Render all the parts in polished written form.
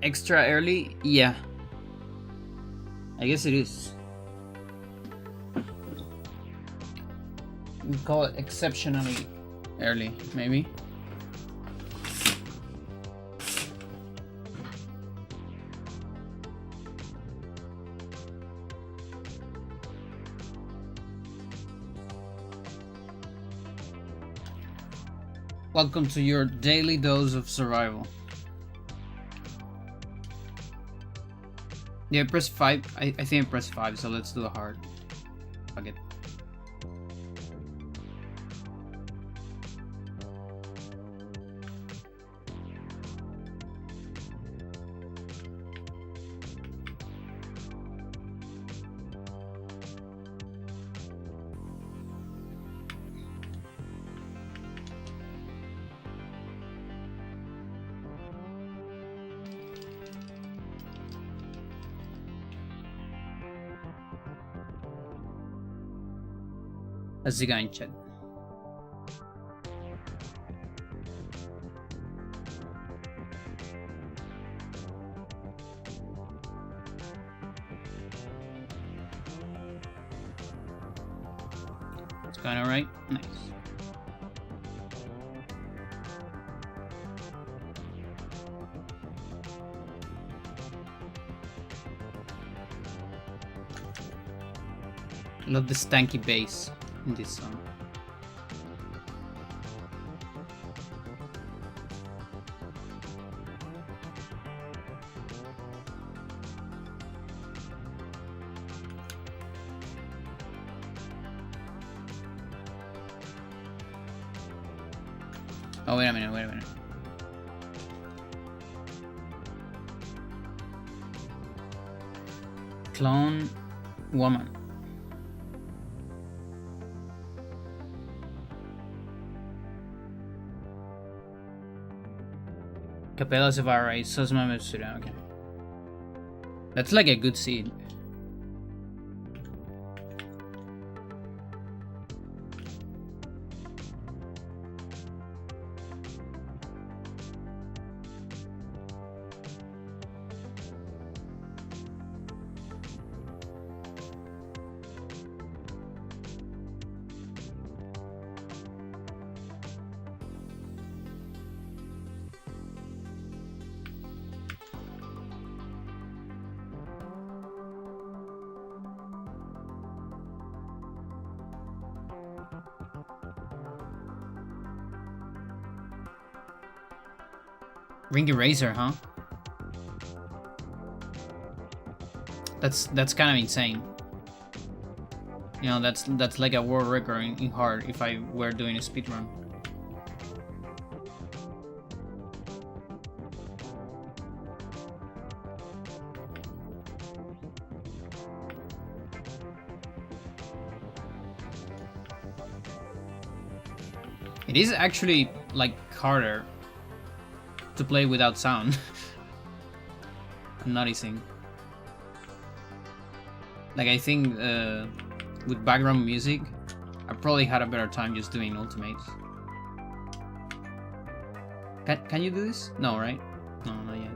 Extra early? Yeah. I guess it is. We call it exceptionally early, maybe. Welcome to your daily dose of survival. Yeah, press 5. I think I pressed 5, so let's do a hard. Fuck it. How's it going, chat? It's going alright? Nice. Love the stanky bass in this song. Oh, wait a minute, wait a minute. Clone woman. Capella Zavara is Sosma Mitsuda, okay. That's like a good seed. Ring Eraser, huh? That's kind of insane. You know, that's like a world record in hard if I were doing a speedrun. It is actually like harder to play without sound. I'm noticing. Like I think with background music, I probably had a better time just doing ultimates. Can you do this? No, right? No, not yet.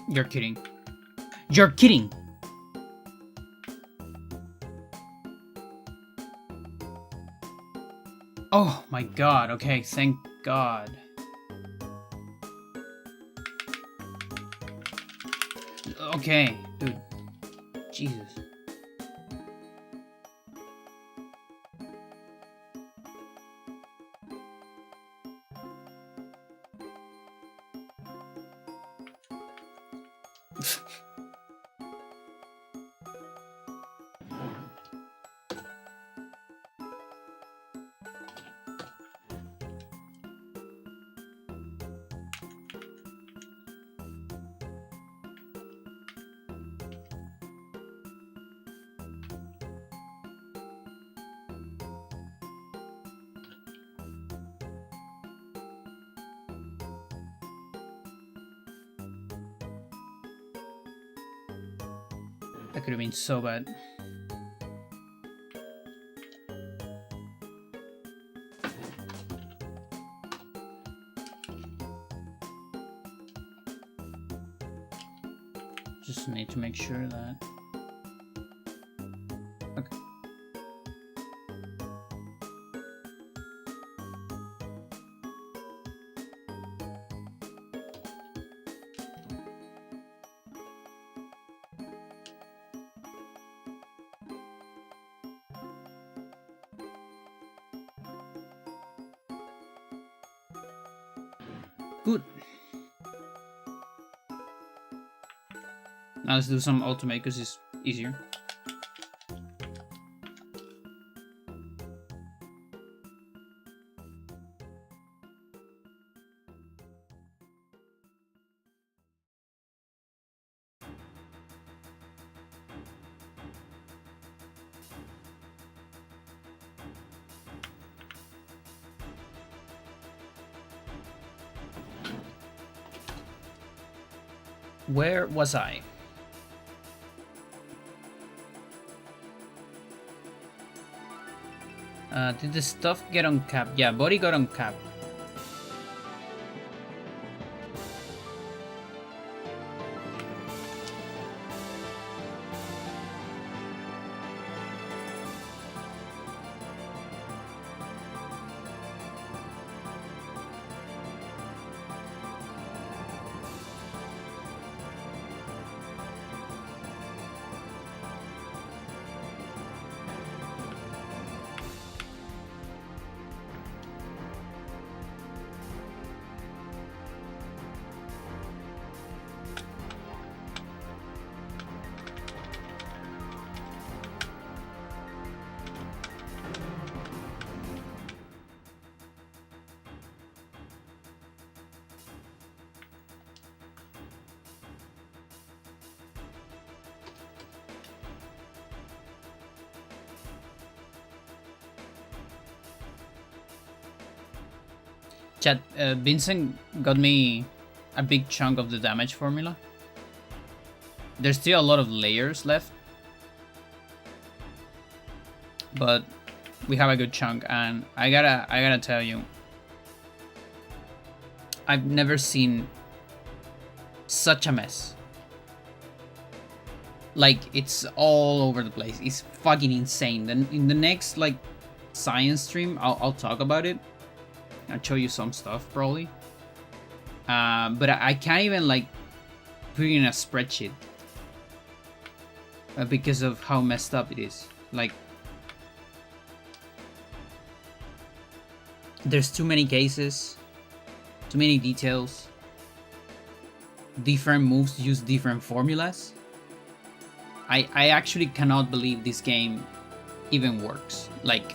You're kidding. You're kidding! Oh my god, okay, thank god. Okay, dude. Jesus. That could have been so bad. Just need to make sure that... Okay. Good. Now let's do some automate because it's easier. Where was I? Did the stuff get uncapped? Yeah, body got uncapped. Chat, Vincent got me a big chunk of the damage formula. There's still a lot of layers left, but we have a good chunk, and I gotta tell you, I've never seen such a mess. Like, it's all over the place. It's fucking insane. Then in the next like science stream, I'll talk about it. I'll show you some stuff probably. But I can't even like put it in a spreadsheet because of how messed up it is. Like, there's too many cases, too many details. Different moves use different formulas. I actually cannot believe this game even works. Like,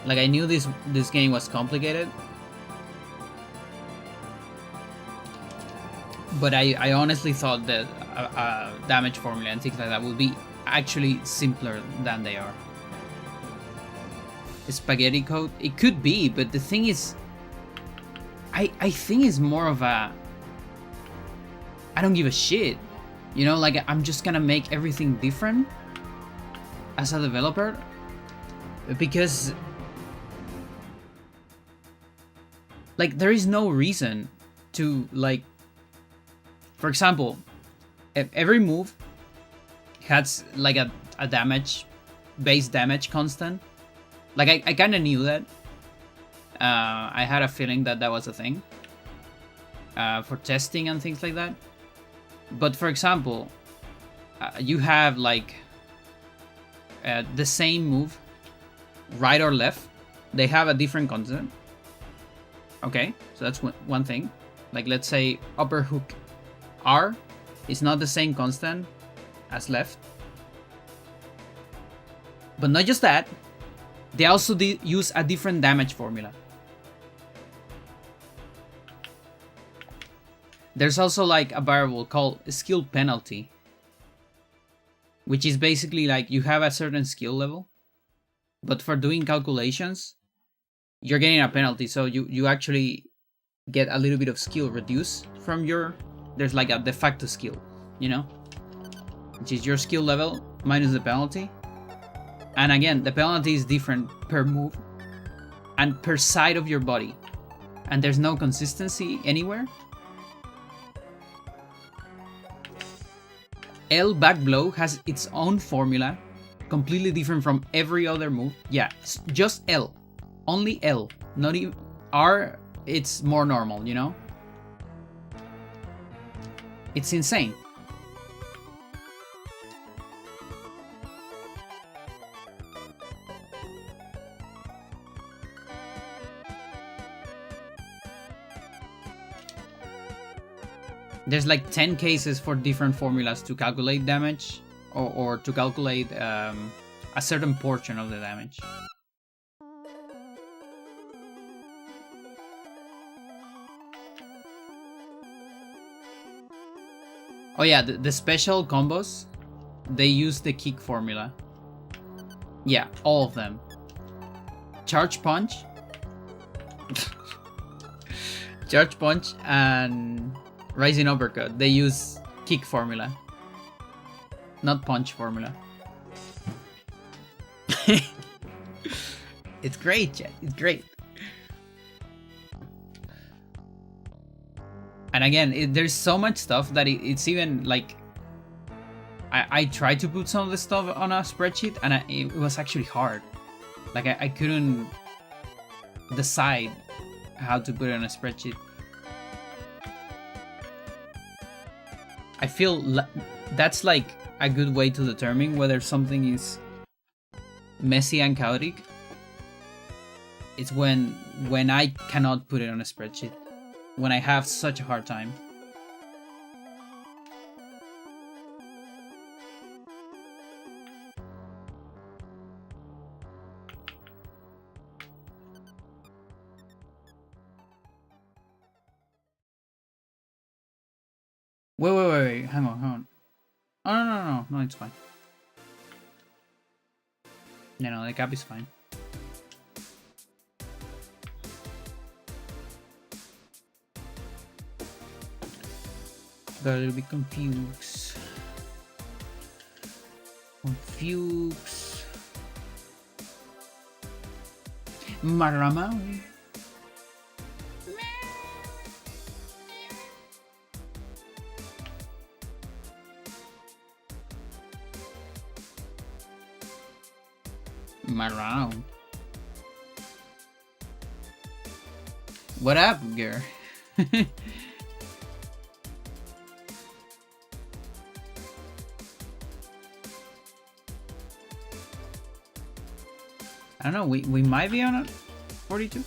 like, I knew this game was complicated, but I honestly thought that damage formula and things like that would be actually simpler than they are. Spaghetti code? It could be, but the thing is, I think it's more of a, I don't give a shit. You know, like, I'm just gonna make everything different as a developer. because like there is no reason to, like, for example, every move has like a base damage constant. Like I kind of knew that. I had a feeling that was a thing for testing and things like that. But for example, you have like the same move, right or left. They have a different constant. Okay, so that's one thing. Like, let's say upper hook R is not the same constant as left. But not just that, they also use a different damage formula. There's also like a variable called skill penalty, which is basically like you have a certain skill level, but for doing calculations, you're getting a penalty. So you actually get a little bit of skill reduced from your, there's like a de facto skill, you know, which is your skill level minus the penalty. And again, the penalty is different per move and per side of your body, and there's no consistency anywhere. L back blow has its own formula, completely different from every other move. Yeah, just L. Only L. Not even R, it's more normal, you know? It's insane. There's like 10 cases for different formulas to calculate damage or to calculate a certain portion of the damage. Oh yeah, the special combos, they use the kick formula. Yeah, all of them. Charge punch. Charge punch and rising uppercut, they use kick formula, not punch formula. It's great, chat. It's great. And again, there's so much stuff that it's even like I tried to put some of the stuff on a spreadsheet, and it was actually hard. Like I couldn't decide how to put it on a spreadsheet. I feel that's like a good way to determine whether something is messy and chaotic. It's when I cannot put it on a spreadsheet, when I have such a hard time. Wait, hang on. Oh, no, it's fine. No, the cap is fine. Got a little bit confused. Marama. Around. What up, girl? I don't know, we might be on a 42.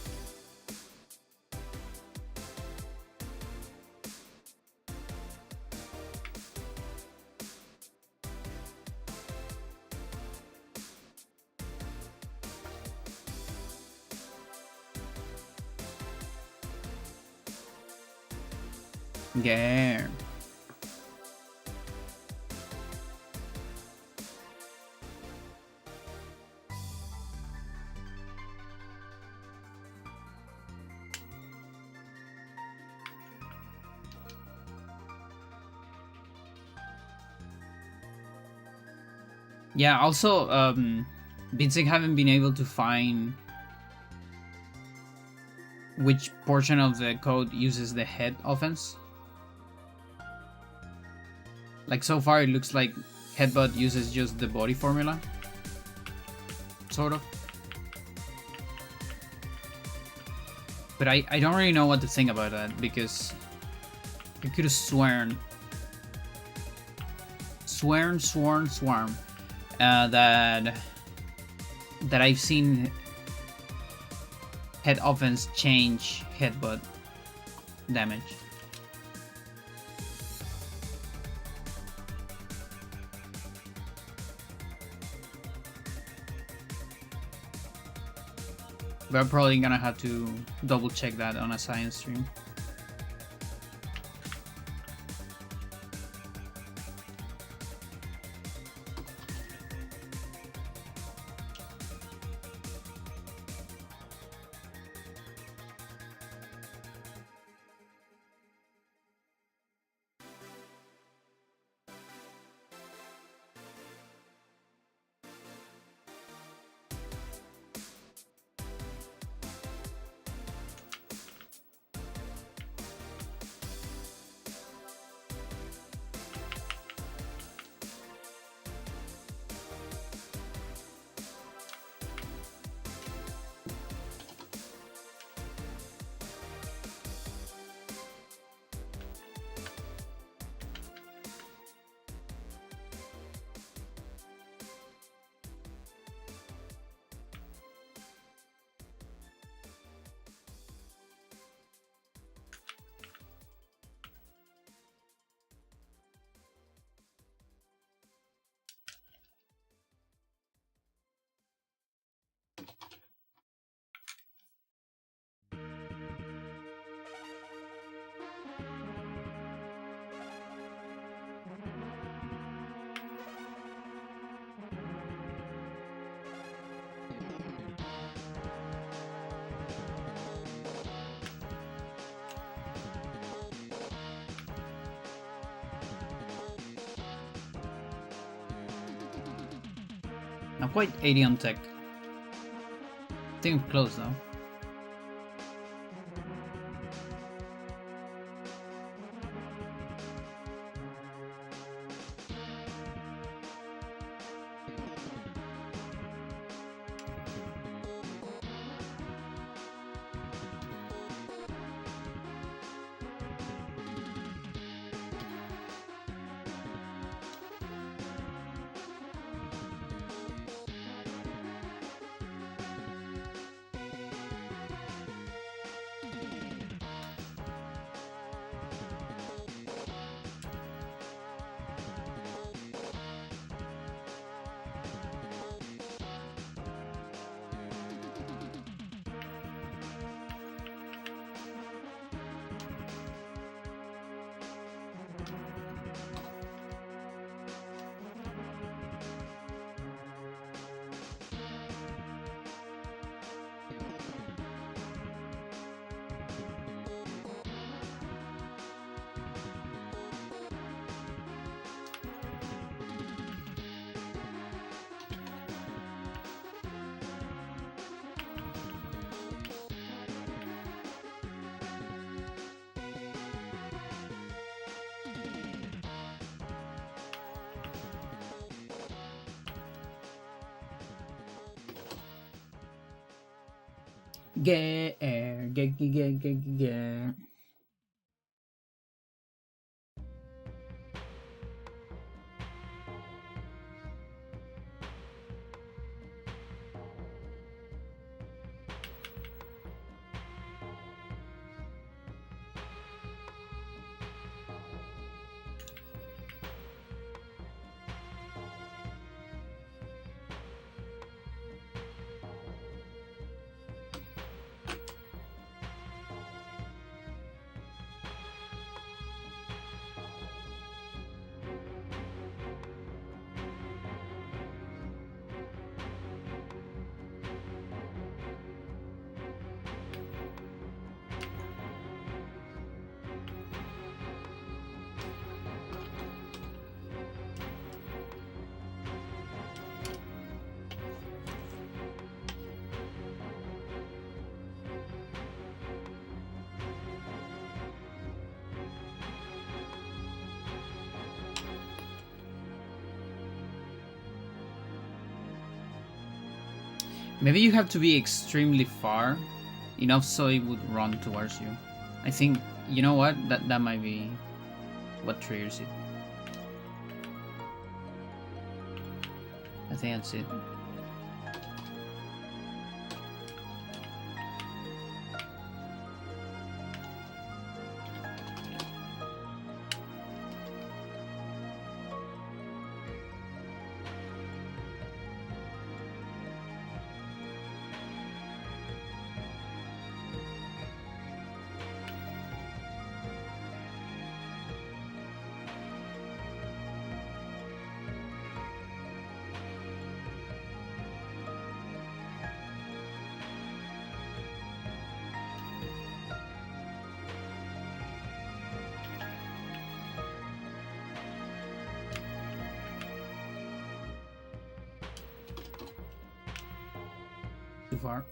Yeah. Yeah, also Vincent haven't been able to find which portion of the code uses the head offense. Like, so far it looks like Headbutt uses just the body formula. Sort of. But I don't really know what to think about that, because I could have sworn that I've seen head offense change headbutt damage. We're probably gonna have to double check that on a science stream. I'm quite 80 on tech. I think I'm close though. Get. Maybe you have to be extremely far enough so it would run towards you. I think, you know what? That might be what triggers it. I think that's it. Too far.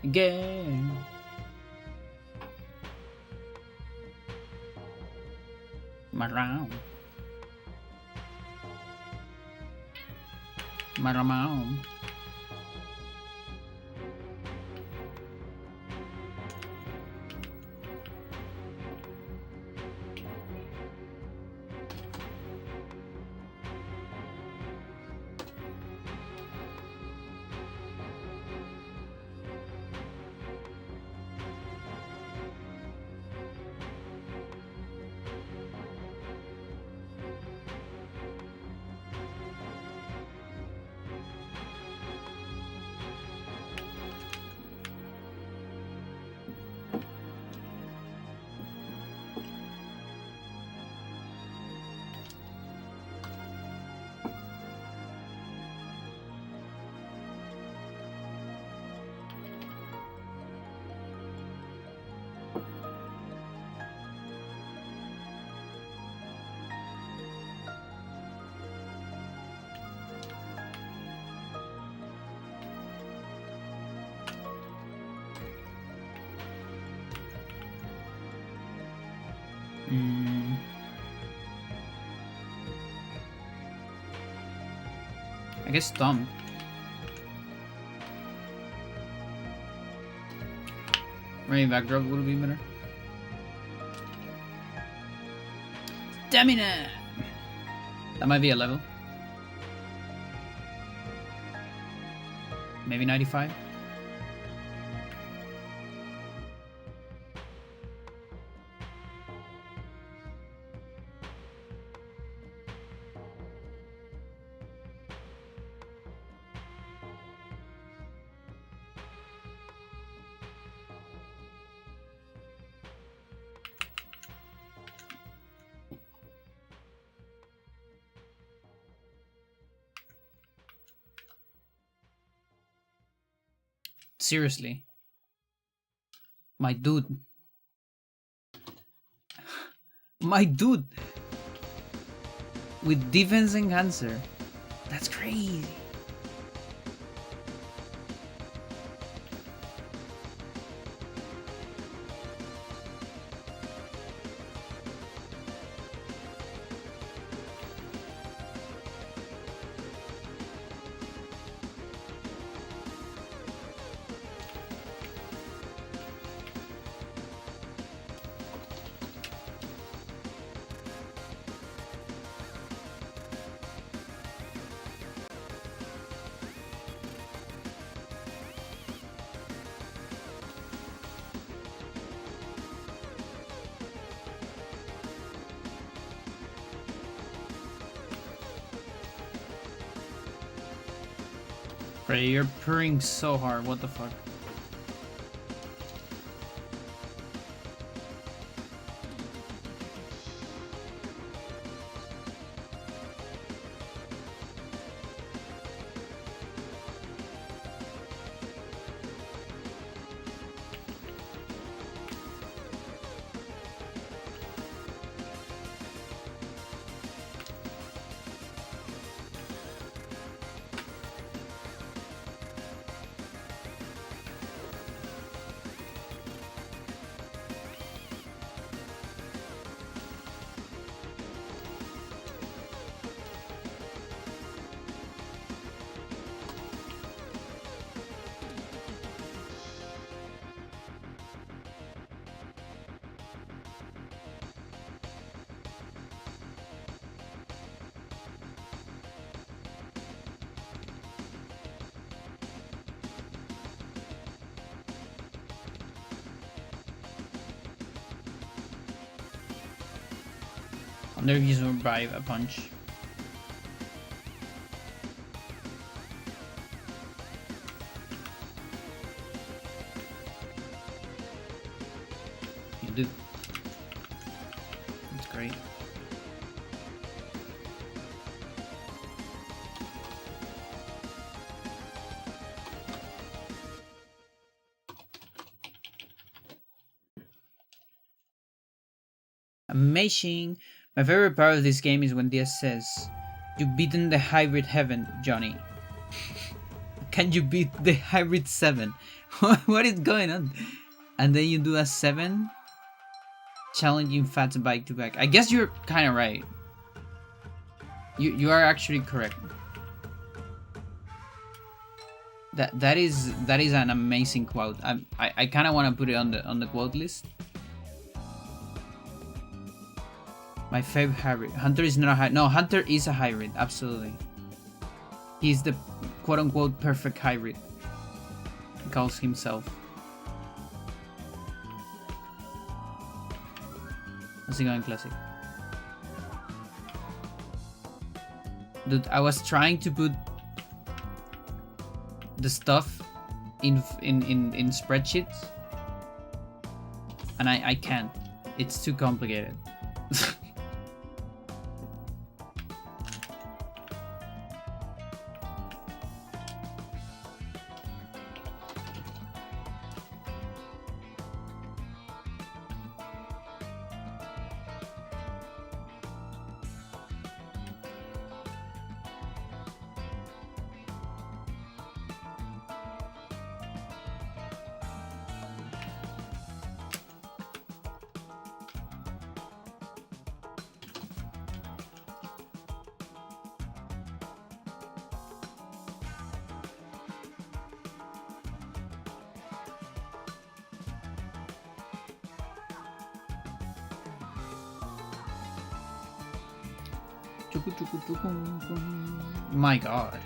Again. Marão. Maramão. I guess Tom. Maybe backdrop would be better. Stamina! That might be a level. Maybe 95? Seriously. My dude. My dude. With defense enhancer. That's crazy. Frey, you're purring so hard, what the fuck? Wonder if you survive a punch. You do. That's great. Amazing. My favorite part of this game is when DS says, "You've beaten the hybrid heaven, Johnny." Can you beat the hybrid 7? What is going on? And then you do a 7 challenging Fats bike to back. I guess you're kind of right. You are actually correct. That is an amazing quote. I kind of want to put it on the quote list. My favorite hybrid. Hunter is not a hybrid. No, Hunter is a hybrid. Absolutely. He's the quote-unquote perfect hybrid. He calls himself. How's it going, Classic? Dude, I was trying to put the stuff in spreadsheets, and I can't. It's too complicated. My god.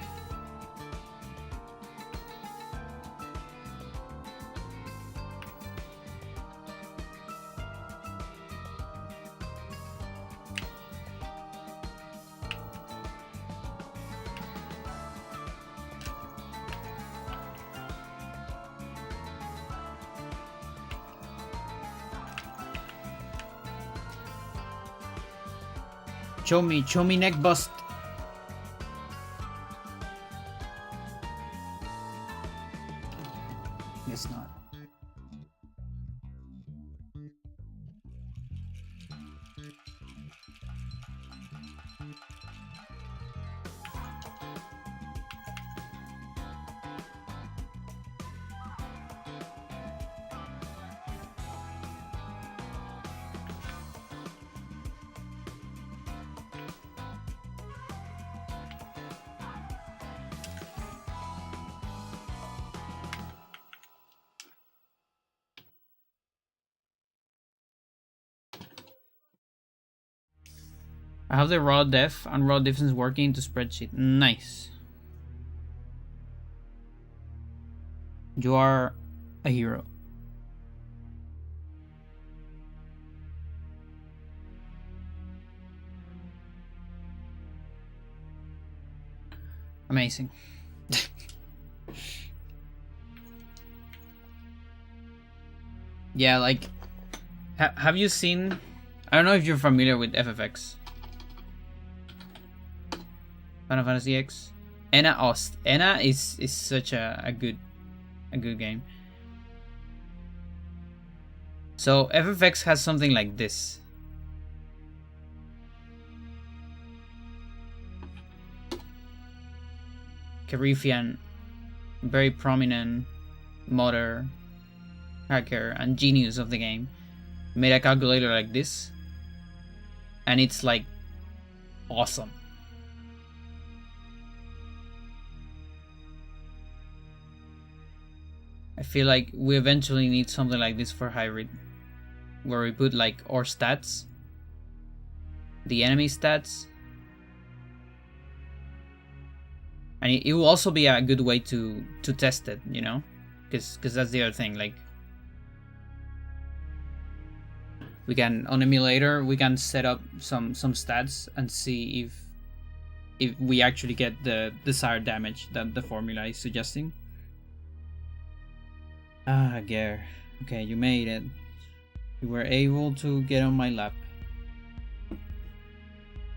Show me neck bust. Guess not. I have the raw def and raw difference working into spreadsheet. Nice. You are a hero. Amazing. Yeah, like, have you seen? I don't know if you're familiar with FFX. Final Fantasy X. Enna Ost. Enna is such a good game. So FFX has something like this. Carifian, very prominent modder, hacker, and genius of the game, made a calculator like this, and it's like awesome. I feel like we eventually need something like this for hybrid, where we put like our stats, the enemy stats, and it will also be a good way to test it, you know, because that's the other thing. Like, We can, on emulator, we can set up some stats and see if we actually get the desired damage that the formula is suggesting. Ah, Gare. Okay, you made it. You were able to get on my lap.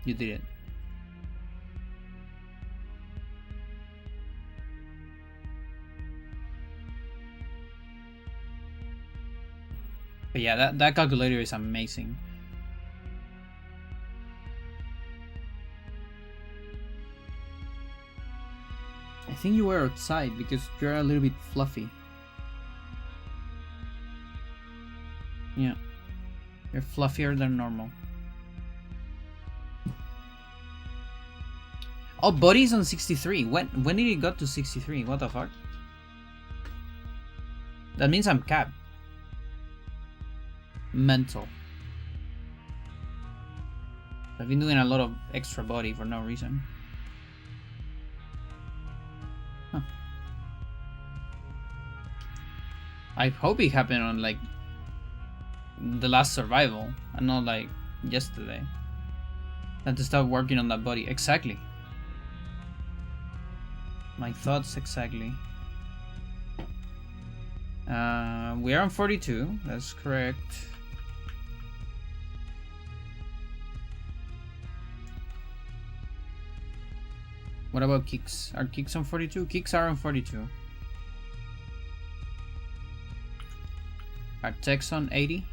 You did it. But yeah, that calculator is amazing. I think you were outside because you're a little bit fluffy. Yeah. You're fluffier than normal. Oh, Buddy's on 63. When did it got to 63? What the fuck? That means I'm capped. Mental. I've been doing a lot of extra body for no reason. Huh. I hope it happened on like the last survival and not like yesterday. I had to start working on that body. Exactly. My thoughts exactly. We are on 42. That's correct. What about kicks? Are kicks on 42? Kicks are on 42. Are techs on 80?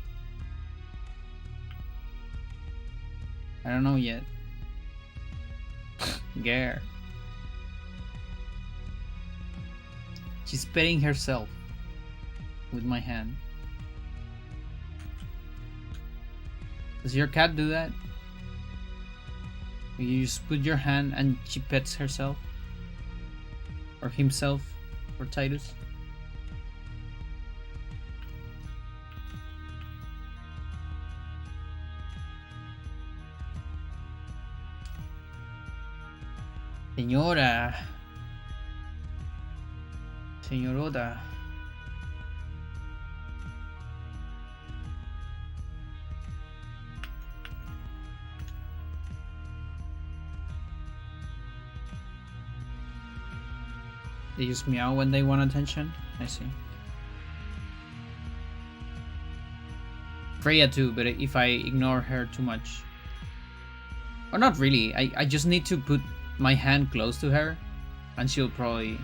I don't know yet. Gare. She's petting herself with my hand. Does your cat do that? You just put your hand and she pets herself? Or himself? Or Titus? Señora. Señorota. They just meow when they want attention? I see. Freya too, but if I ignore her too much. Or not really, I just need to put my hand close to her and she'll probably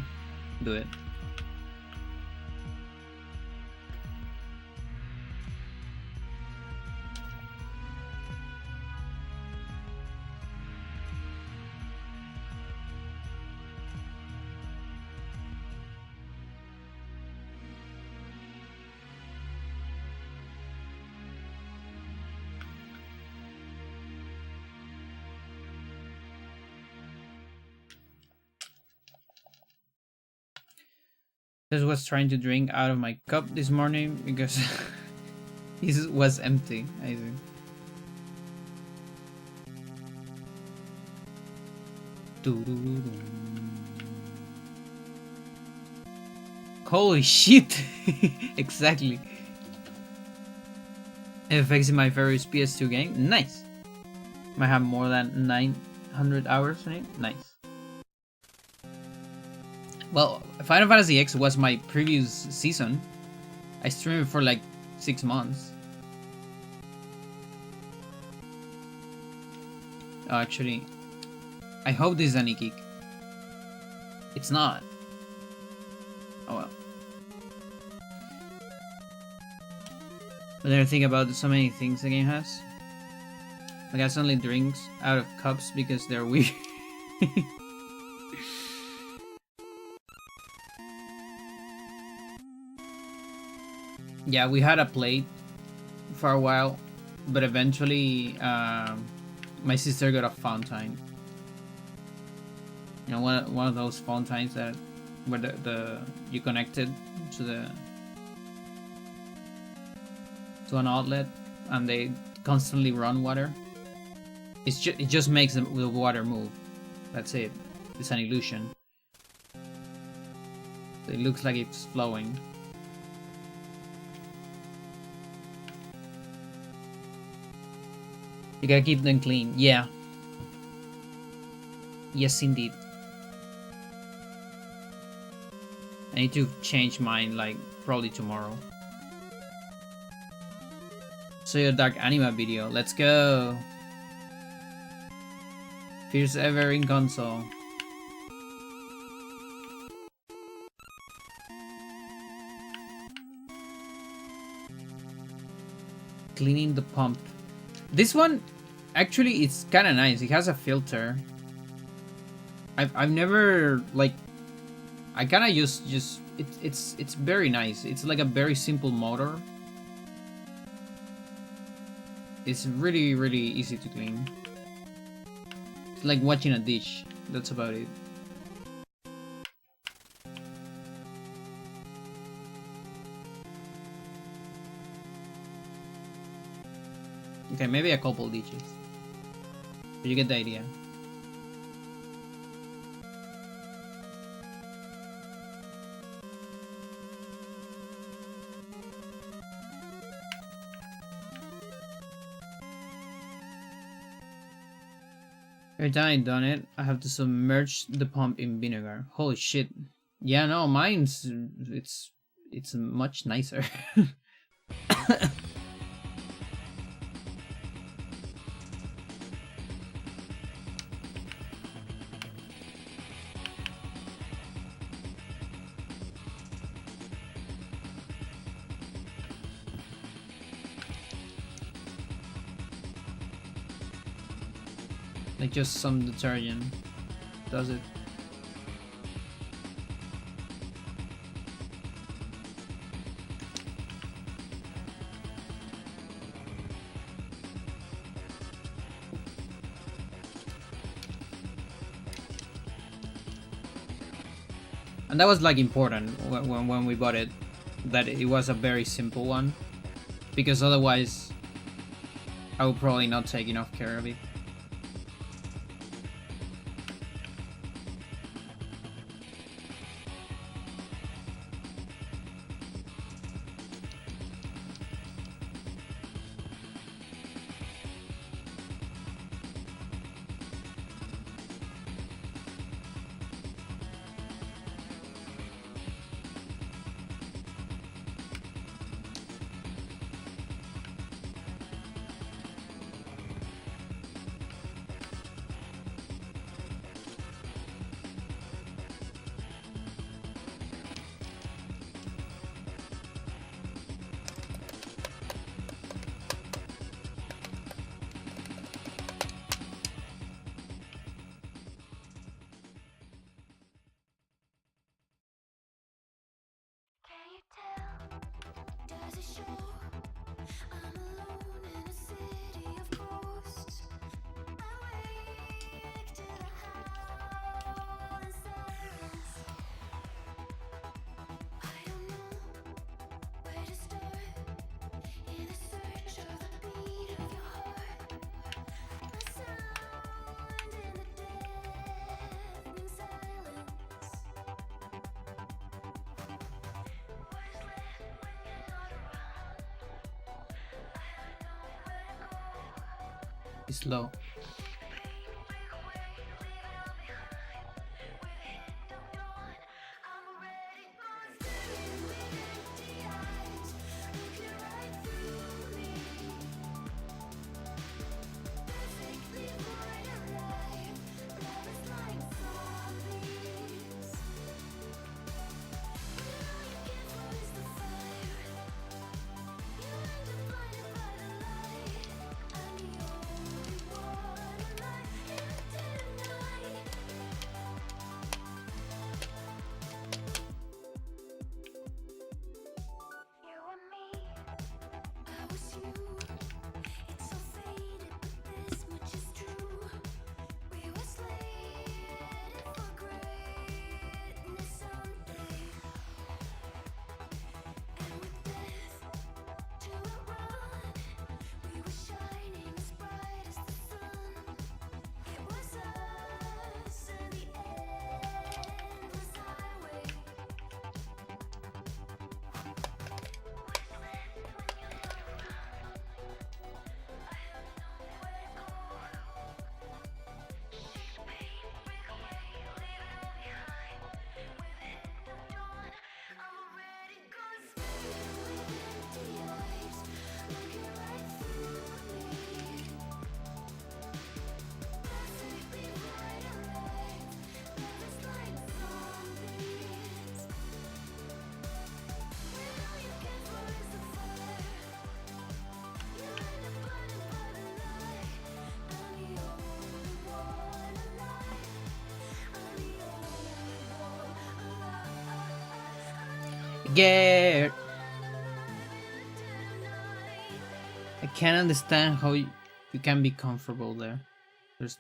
do it. This was trying to drink out of my cup this morning because it was empty, I think. Holy shit! Exactly. FX in my favorite PS2 game. Nice. Might have more than 900 hours in it. Nice. Well, Final Fantasy X was my previous season. I streamed it for like 6 months. Oh, actually, I hope this is an e-kick. It's not. Oh well. But then I think about so many things the game has. Like I suddenly drinks out of cups because they're weird. Yeah, we had a plate for a while, but eventually my sister got a fountain. You know, one of those fountains that where the you connected to an outlet and they constantly run water. It just makes the water move. That's it. It's an illusion. It looks like it's flowing. You gotta keep them clean. Yeah. Yes, indeed. I need to change mine, like, probably tomorrow. So your Dark Anima video. Let's go. First ever in console. Cleaning the pump. This one, actually, it's kind of nice. It has a filter. I've never, like, I kind of just it's very nice. It's like a very simple motor. It's really, really easy to clean. It's like watching a dish. That's about it. Okay, maybe a couple dishes. But you get the idea. Every time I've done it, I have to submerge the pump in vinegar. Holy shit. Yeah, no, mine's it's much nicer. Like just some detergent does it. And that was like important when we bought it, that it was a very simple one, because otherwise I would probably not take enough care of it. It's low. Get. I can't understand how you can be comfortable there.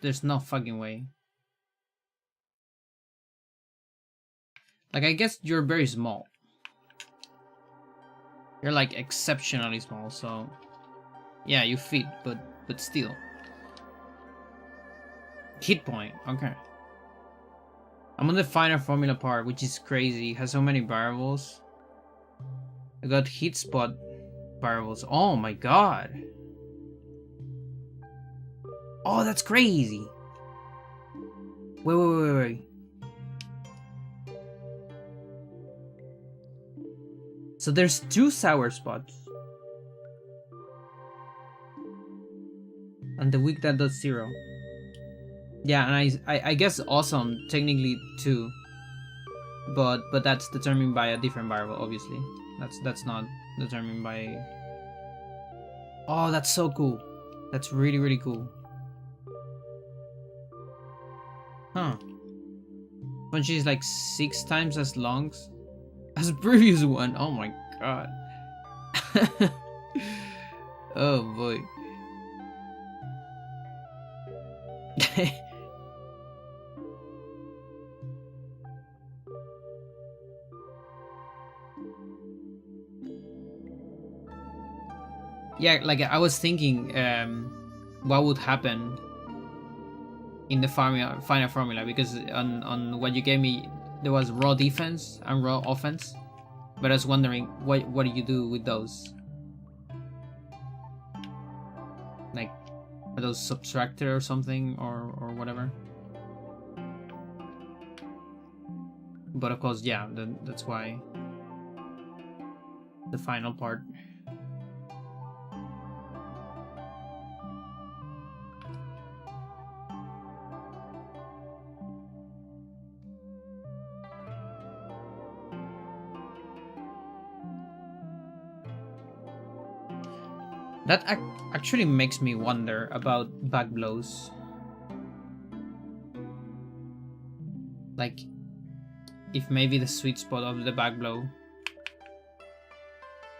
There's no fucking way. Like, I guess you're very small. You're like exceptionally small, so yeah, you fit, but still. Hit point, okay. I'm on the final formula part, which is crazy. It has so many variables. I got hit spot variables. Oh my god. Oh, that's crazy. Wait. So there's 2 sour spots. And the weak that does 0. Yeah, and I guess awesome technically 2. But that's determined by a different variable, obviously. That's not determined by. Oh, that's so cool. That's really, really cool. Huh. Punchy is like 6 times as long as the previous one. Oh my god. Oh boy. Yeah, like I was thinking, what would happen in the final formula, because on what you gave me there was raw defense and raw offense, but I was wondering what do you do with those? Like, are those subtracted or something, or whatever? But of course, yeah, that's why the final part. That actually makes me wonder about back blows. Like, if maybe the sweet spot of the back blow,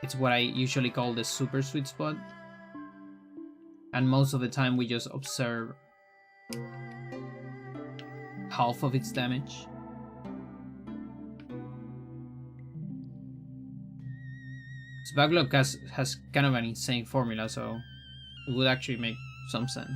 it's what I usually call the super sweet spot. And most of the time we just observe half of its damage. So Backlog has kind of an insane formula, so it would actually make some sense.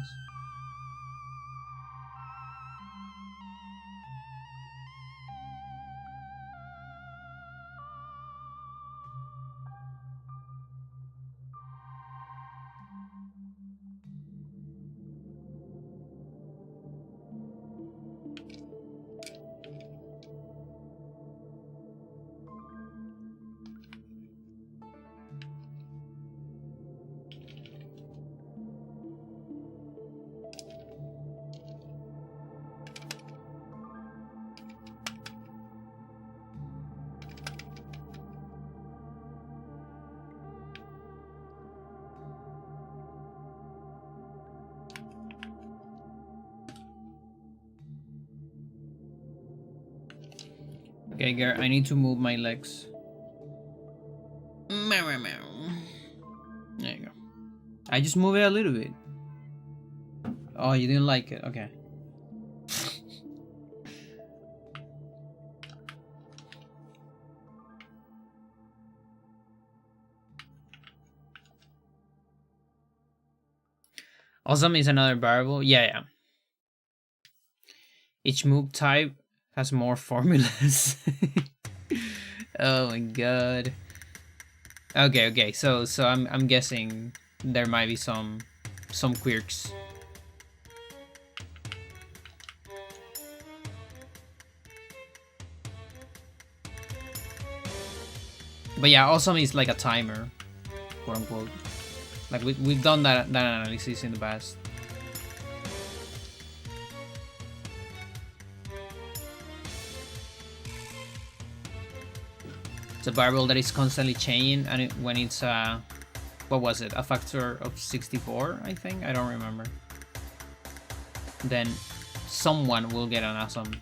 Okay, Garrett, I need to move my legs. There you go. I just move it a little bit. Oh, you didn't like it? Okay. Awesome is another variable. Yeah. Each move type has more formulas. Oh my god. Okay. So I'm guessing there might be some quirks. But yeah, awesome is like a timer, quote unquote. Like we've done that analysis in the past. It's a variable that is constantly changing, and when it's what was it? A factor of 64, I think. I don't remember. Then someone will get an awesome.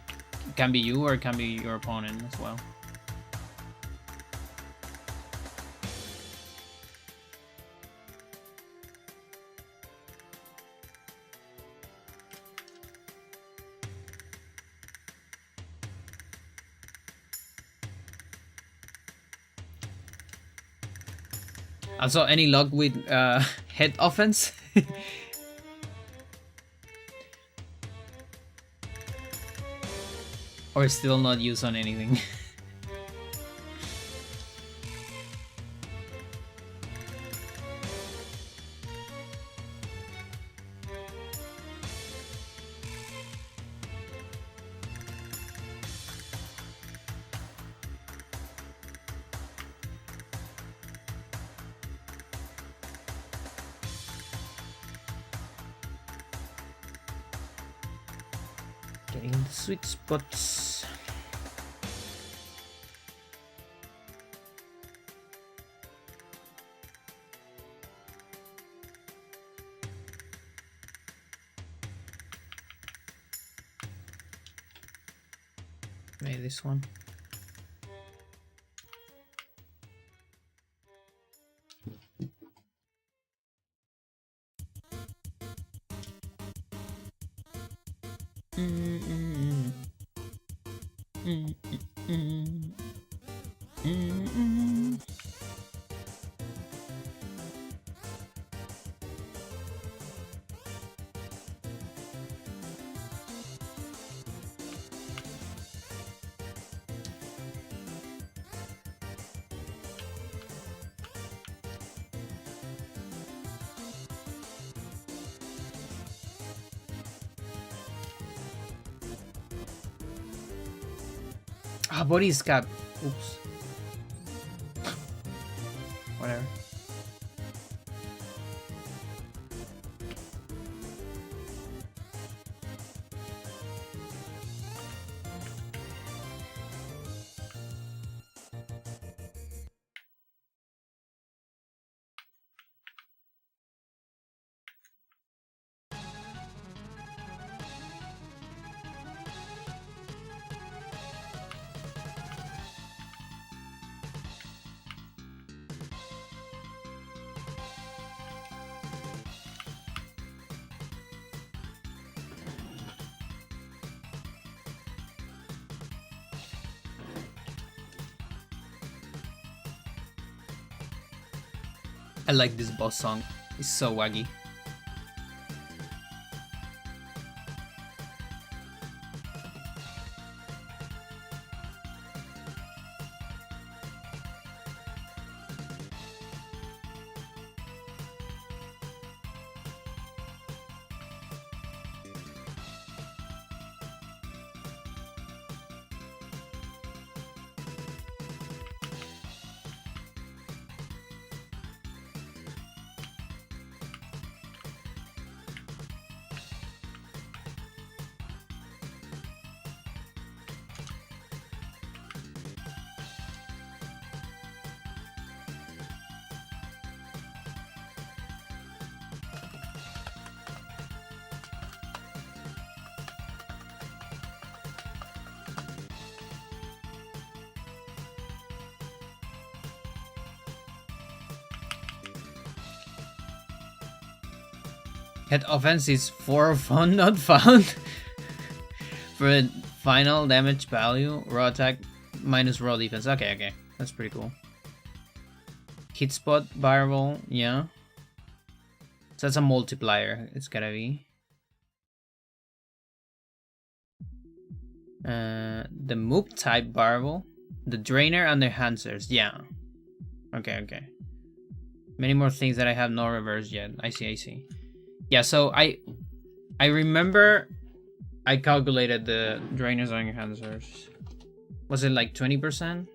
It can be you or it can be your opponent as well. Also, any luck with head offense? Or still not used on anything? Getting the sweet spots. Maybe this one. Ah, body scab. Oops. Whatever. I like this boss song. It's so waggy. Head offense is 4 fun not found. For a final damage value, raw attack minus raw defense. Okay, okay. That's pretty cool. Hit spot, variable, yeah. So that's a multiplier, it's gotta be. The move type variable. The drainer and the enhancers, yeah. Okay, okay. Many more things that I have not reversed yet. I see, I see. Yeah, so I remember I calculated the drainers and enhancers. Was it like 20%?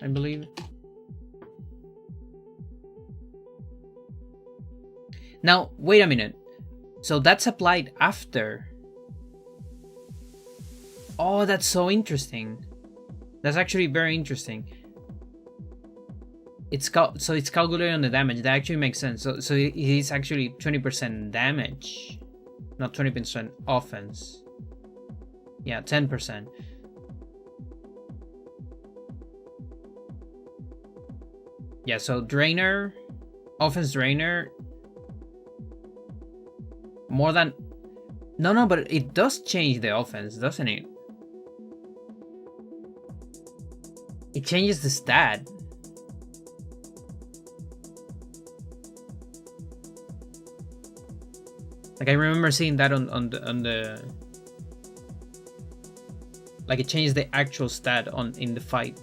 I believe. Now, wait a minute. So that's applied after. Oh, that's so interesting. That's actually very interesting. It's calculated on the damage. That actually makes sense. So it is actually 20% damage, not 20% offense. Yeah, 10%. Yeah, so drainer, offense drainer, more than... No, but it does change the offense, doesn't it? It changes the stat. Like I remember seeing that on the like it changes the actual stat in the fight.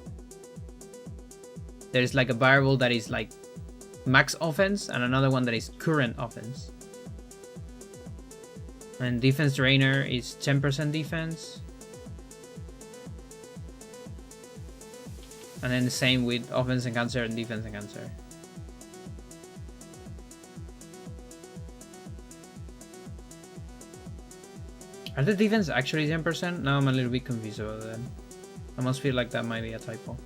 There's like a variable that is like max offense and another one that is current offense. And defense drainer is 10% defense. And then the same with offense enhancer and defense enhancer. Are the defense actually 10%? Now I'm a little bit confused about that. I must feel like that might be a typo.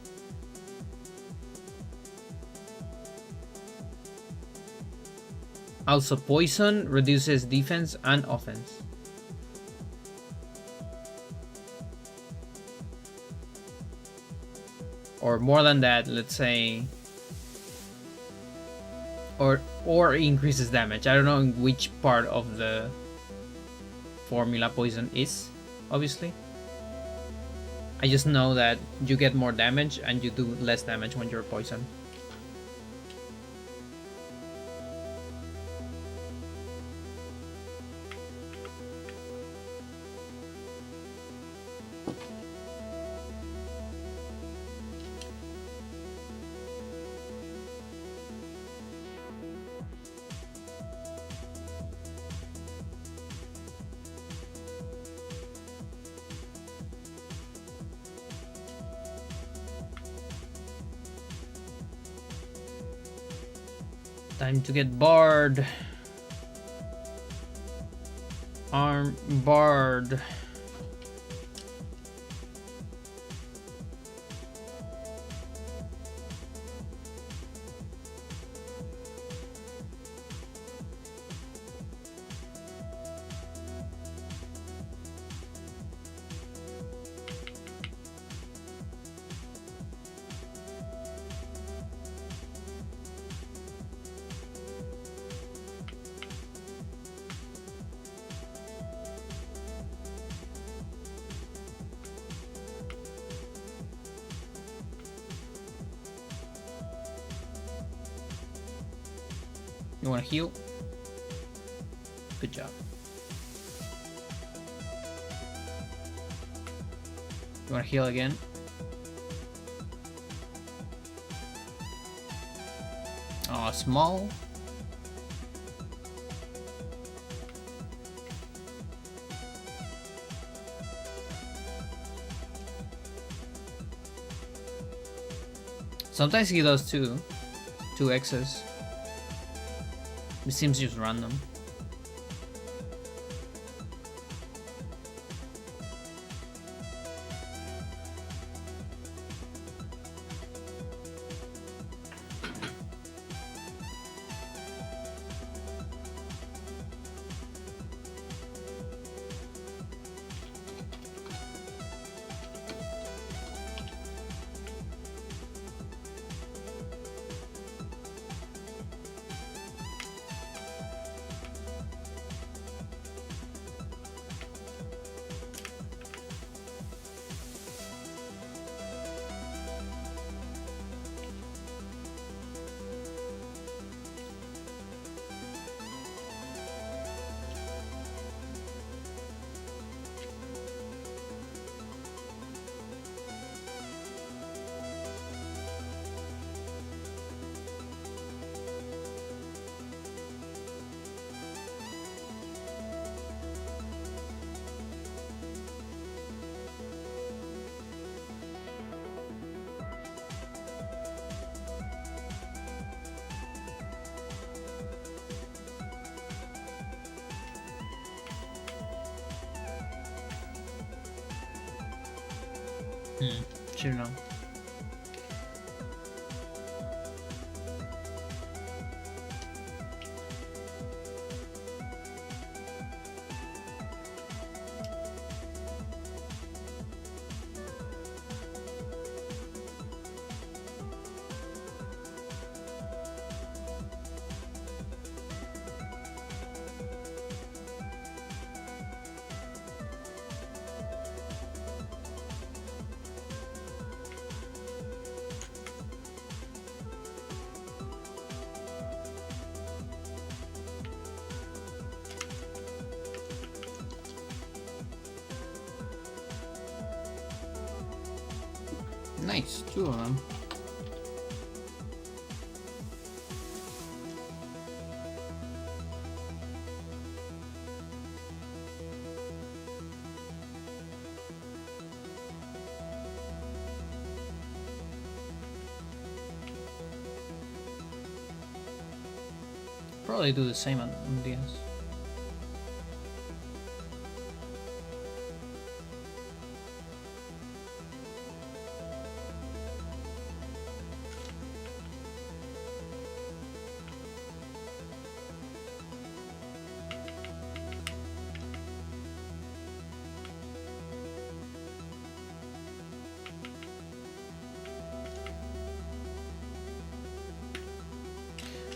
Also, poison reduces defense and offense. Or more than that, let's say. Or increases damage. I don't know in which part of the formula poison is, obviously. I just know that you get more damage and you do less damage when you're poisoned. Time to get barred. Arm barred. You want to heal? Good job. You want to heal again? Oh, small. Sometimes he does two X's. It seems just random. Should know. Nice, 2 of them. Probably do the same on DS.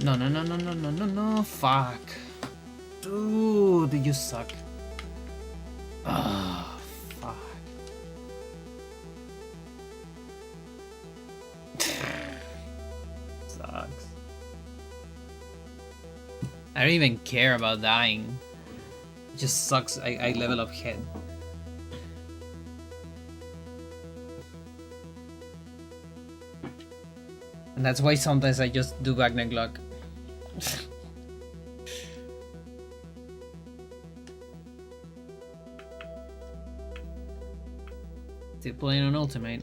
No, no, no, no, no, no, no, no, fuck. Dude, you suck. Ah, fuck. Sucks. I don't even care about dying. It just sucks. I level up head. And that's why sometimes I just do Wagner Glock. Still playing on Ultimate.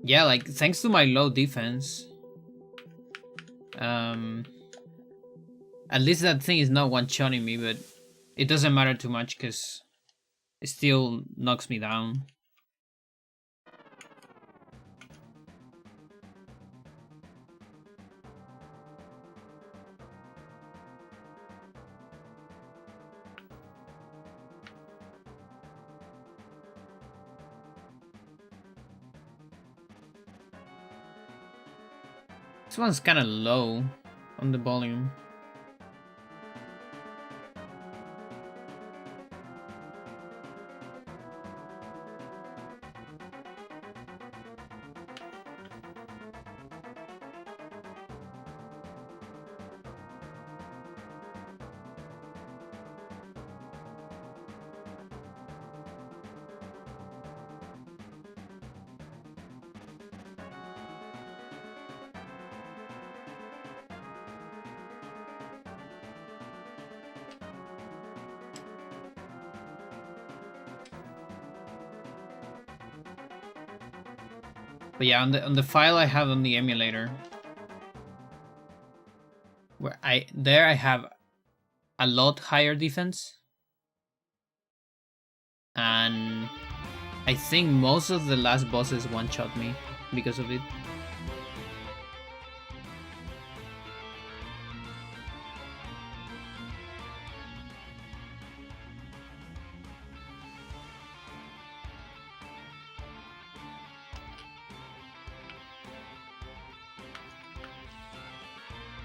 Yeah, like, thanks to my low defense. At least that thing is not one-shotting me, but it doesn't matter too much because it still knocks me down. This one's kind of low on the volume. But yeah, on the file I have on the emulator, where I have a lot higher defense, and I think most of the last bosses one-shot me because of it.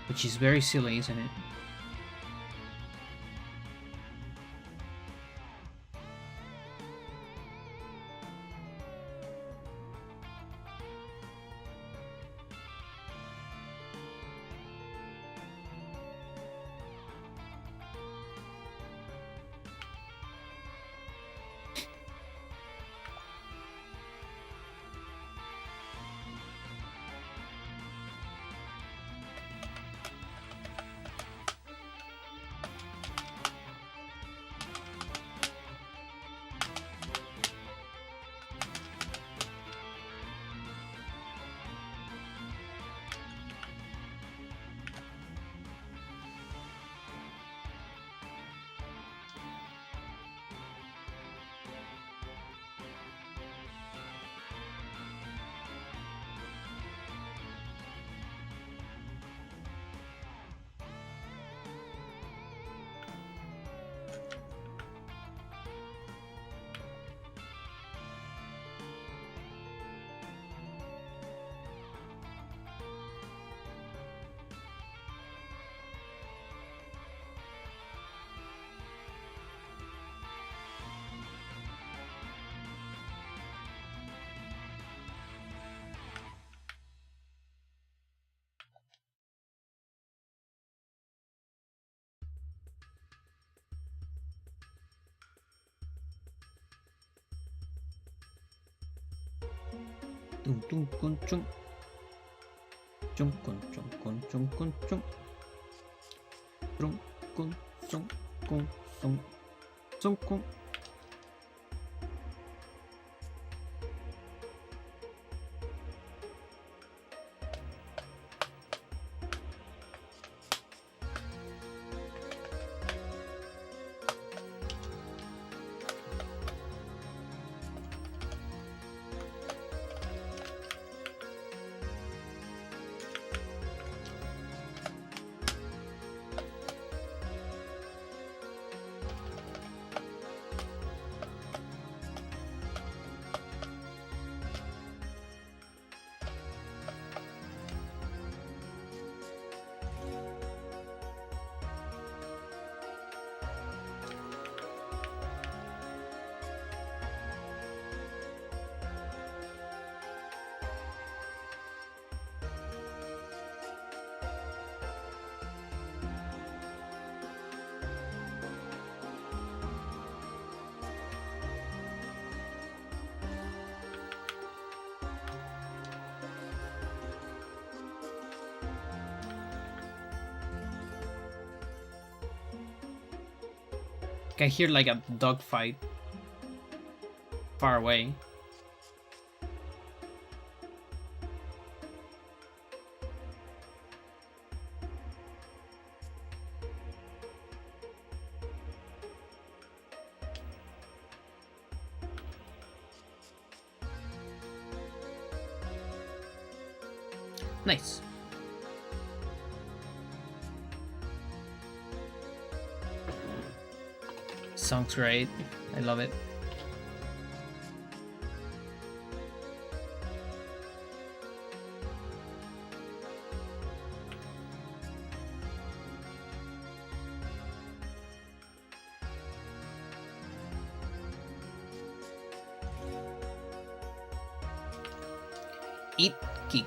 Which is very silly, isn't it? Tum tum kun chung. Chung kun chung kun chung kun chung. Chung kun chung kun chung chung kun. I hear like a dogfight far away. Nice. Sounds great. I love it. Eat Geek.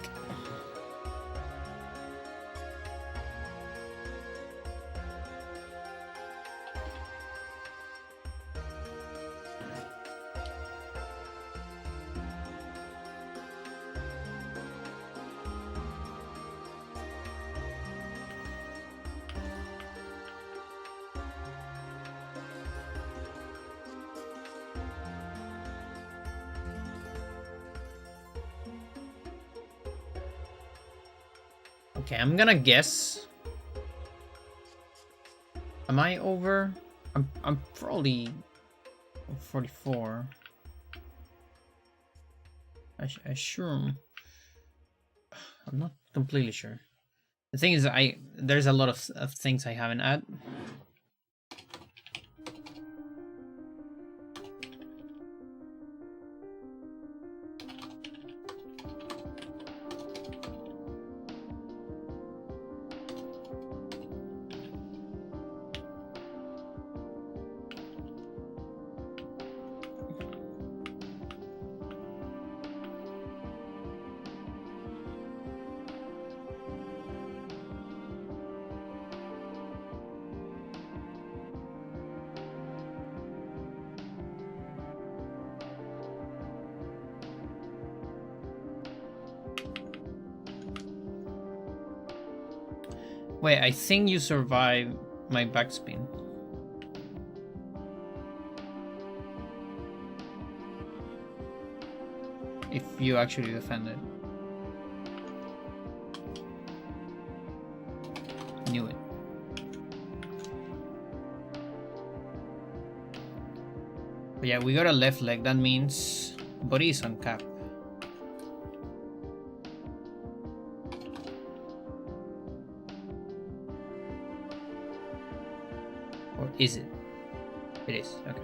Okay, I'm gonna guess. Am I over? I'm probably 44. I sure. I'm not completely sure. The thing is, there's a lot of things I haven't had. Wait, I think you survived my backspin. If you actually defended. Knew it. But yeah, we got a left leg. That means body is on cap. Or is it? It is. Okay.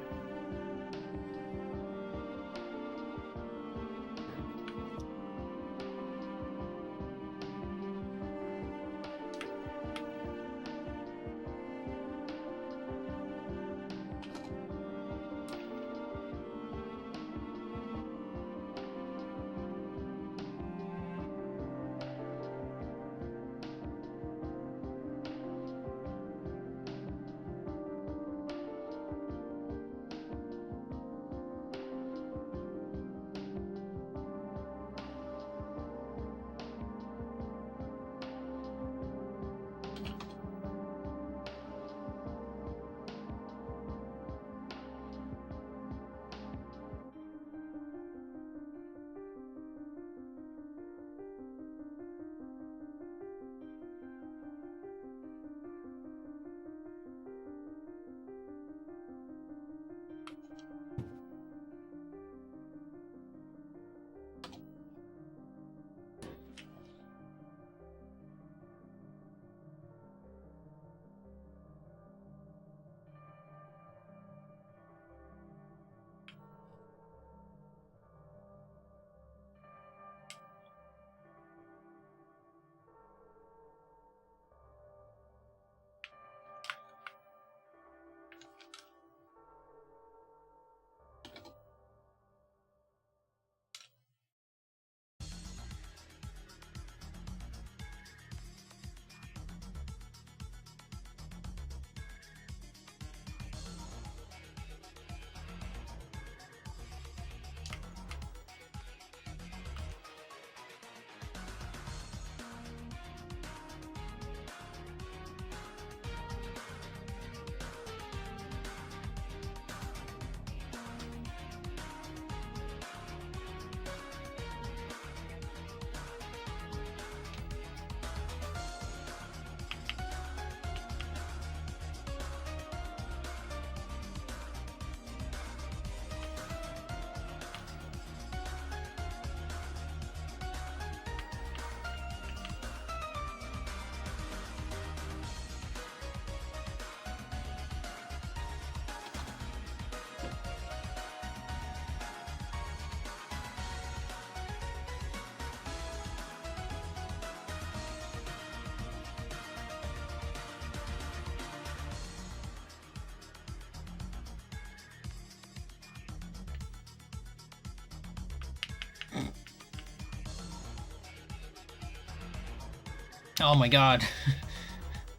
Oh my god.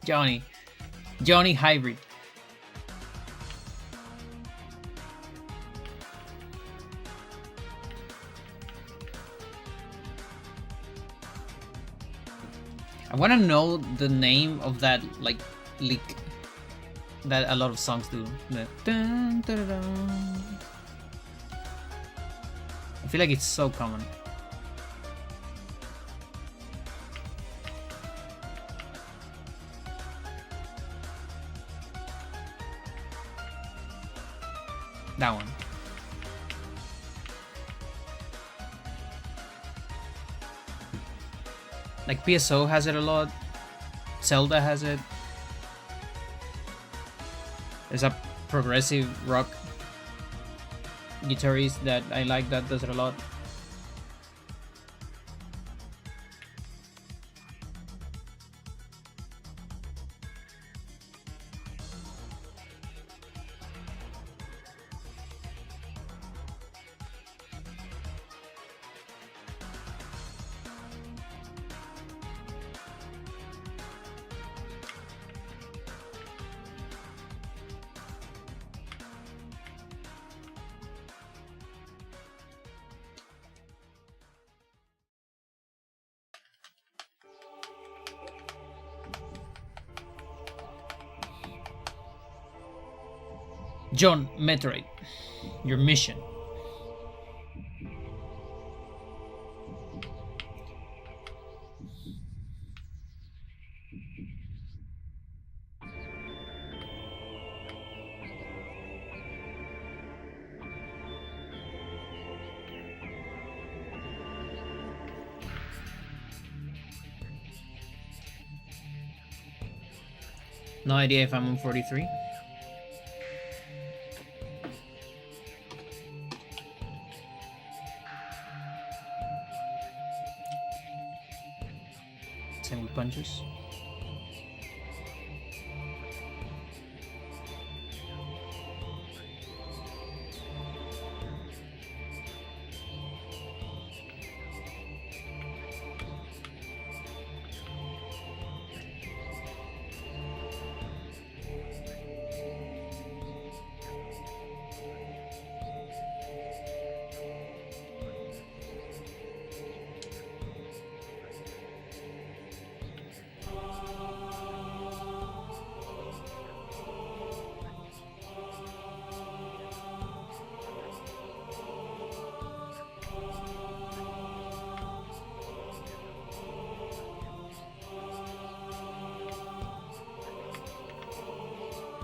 Johnny. Johnny Hybrid. I want to know the name of that, like, leak that a lot of songs do. The dun, dun, dun, dun. I feel like it's so common. That one. Like PSO has it a lot. Zelda has it. There's a progressive rock guitarist that I like that does it a lot. John Metroid, your mission. No idea if I'm on 43. Same with punches.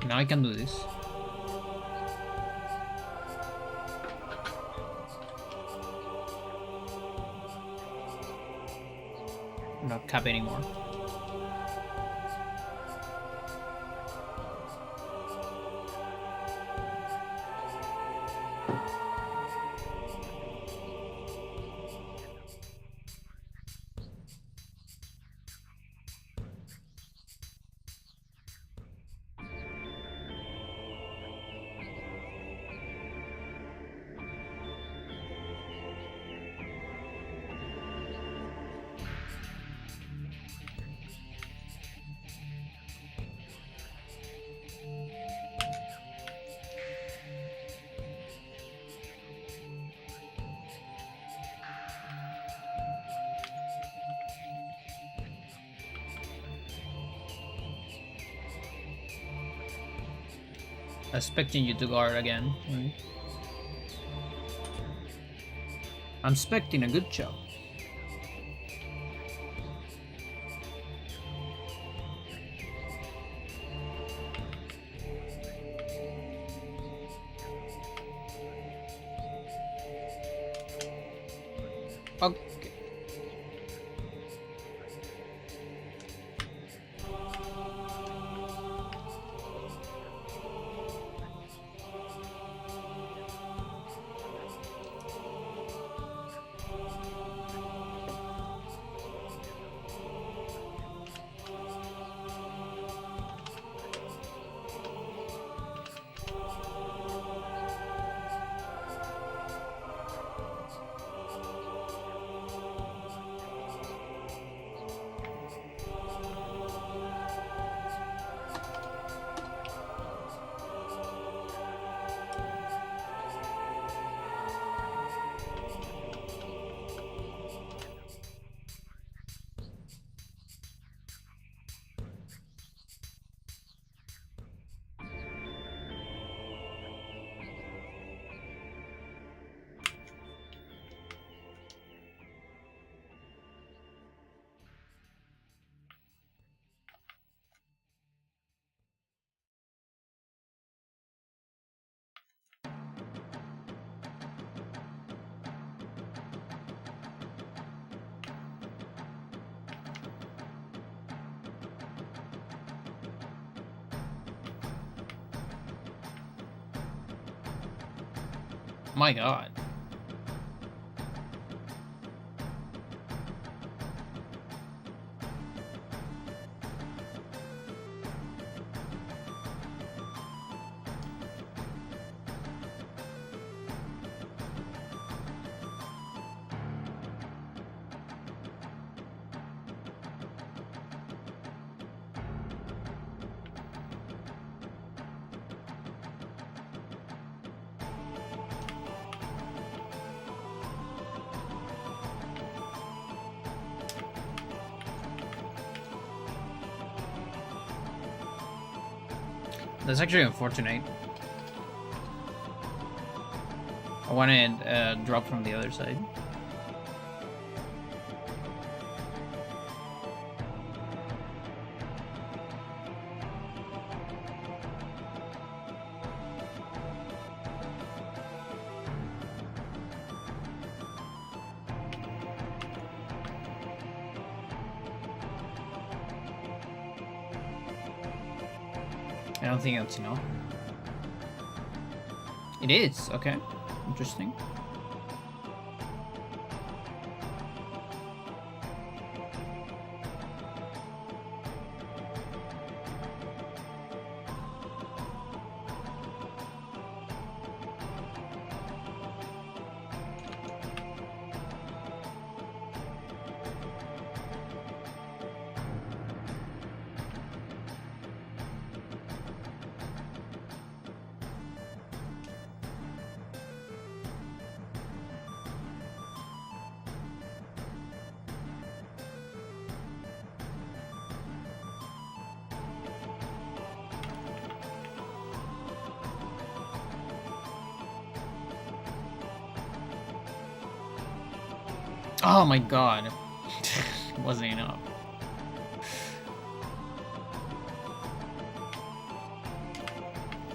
Now I can do this. Not cap anymore. Expecting you to guard again. I'm expecting a good job. Okay. My god. That's actually unfortunate. I wanted a drop from the other side. I don't think that's enough. It is, okay. Interesting. Oh my god. Wasn't enough.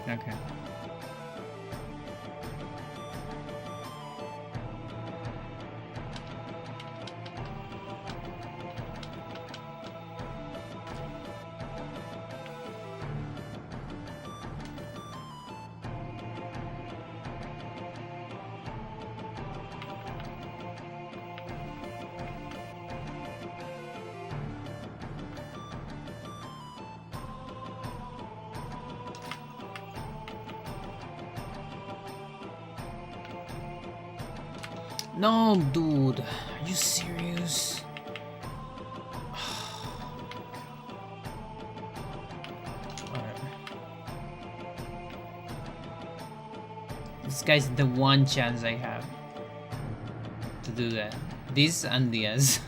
Okay. No, dude. Are you serious? Whatever. This guy's the one chance I have to do that. This and Diaz.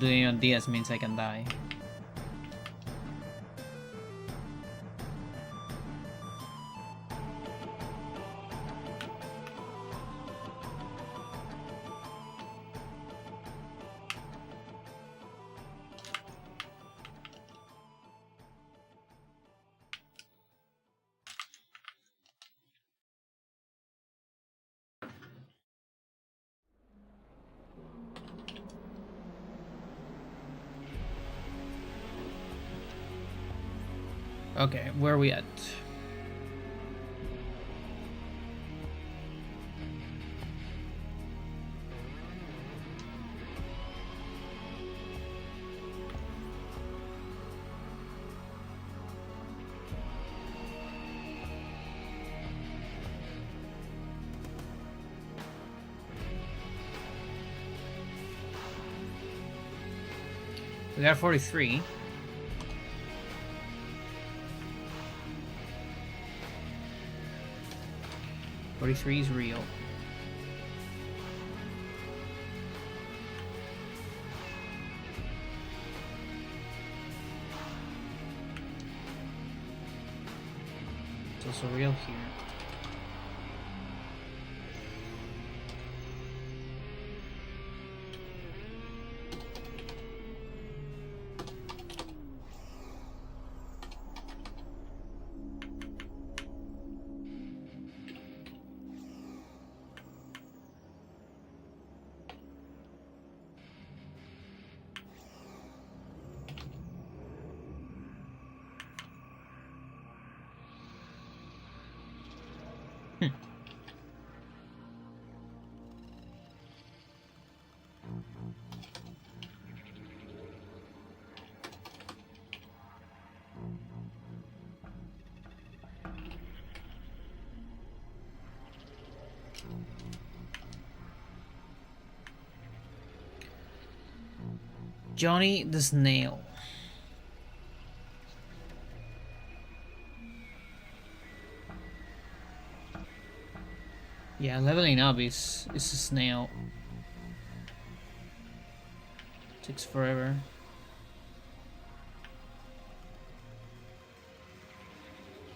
Doing on Diaz means I can die. Okay, where are we at? We got 43. Forty-three is real. It's also real here. Johnny the Snail. Yeah, leveling up is a snail. Takes forever.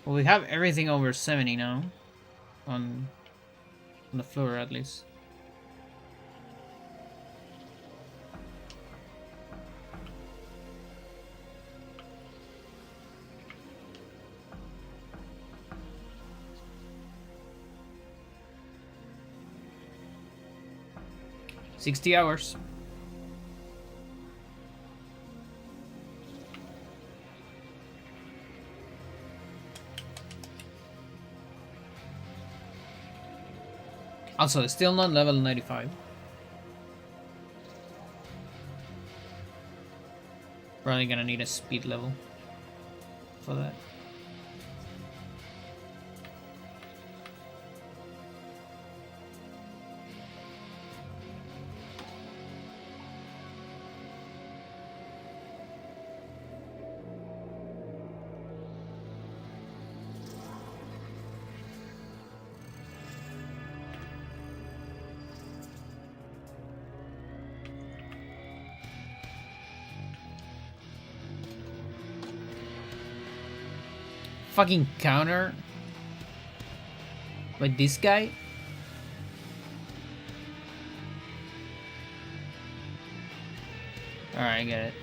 Well, we have everything over 70 now. On the floor, at least. $60 hours. Also, it's still not level 95. Probably gonna need a speed level for that. Fucking counter by this guy. Alright, I get it.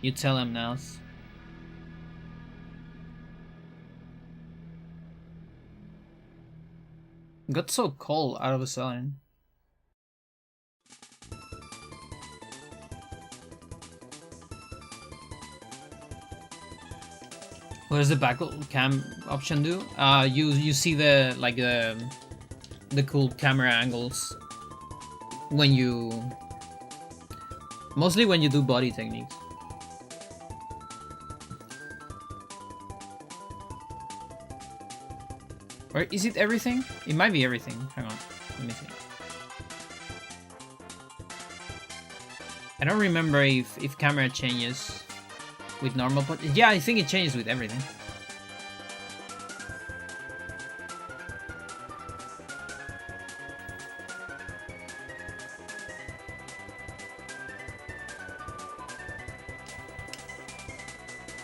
You tell him now. Got so cold out of a sudden. What does the back cam option do? You see the the cool camera angles when you mostly when you do body techniques. Or is it everything? It might be everything. Hang on, let me see. I don't remember if camera changes with normal, but yeah, I think it changes with everything.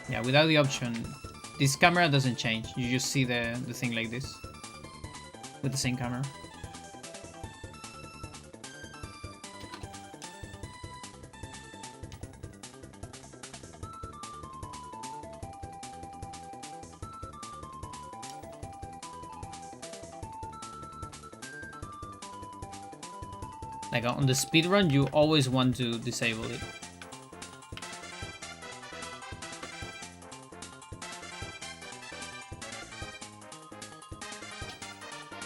Yeah, without the option, this camera doesn't change. You just see the thing like this with the same camera. Like on the speedrun, you always want to disable it.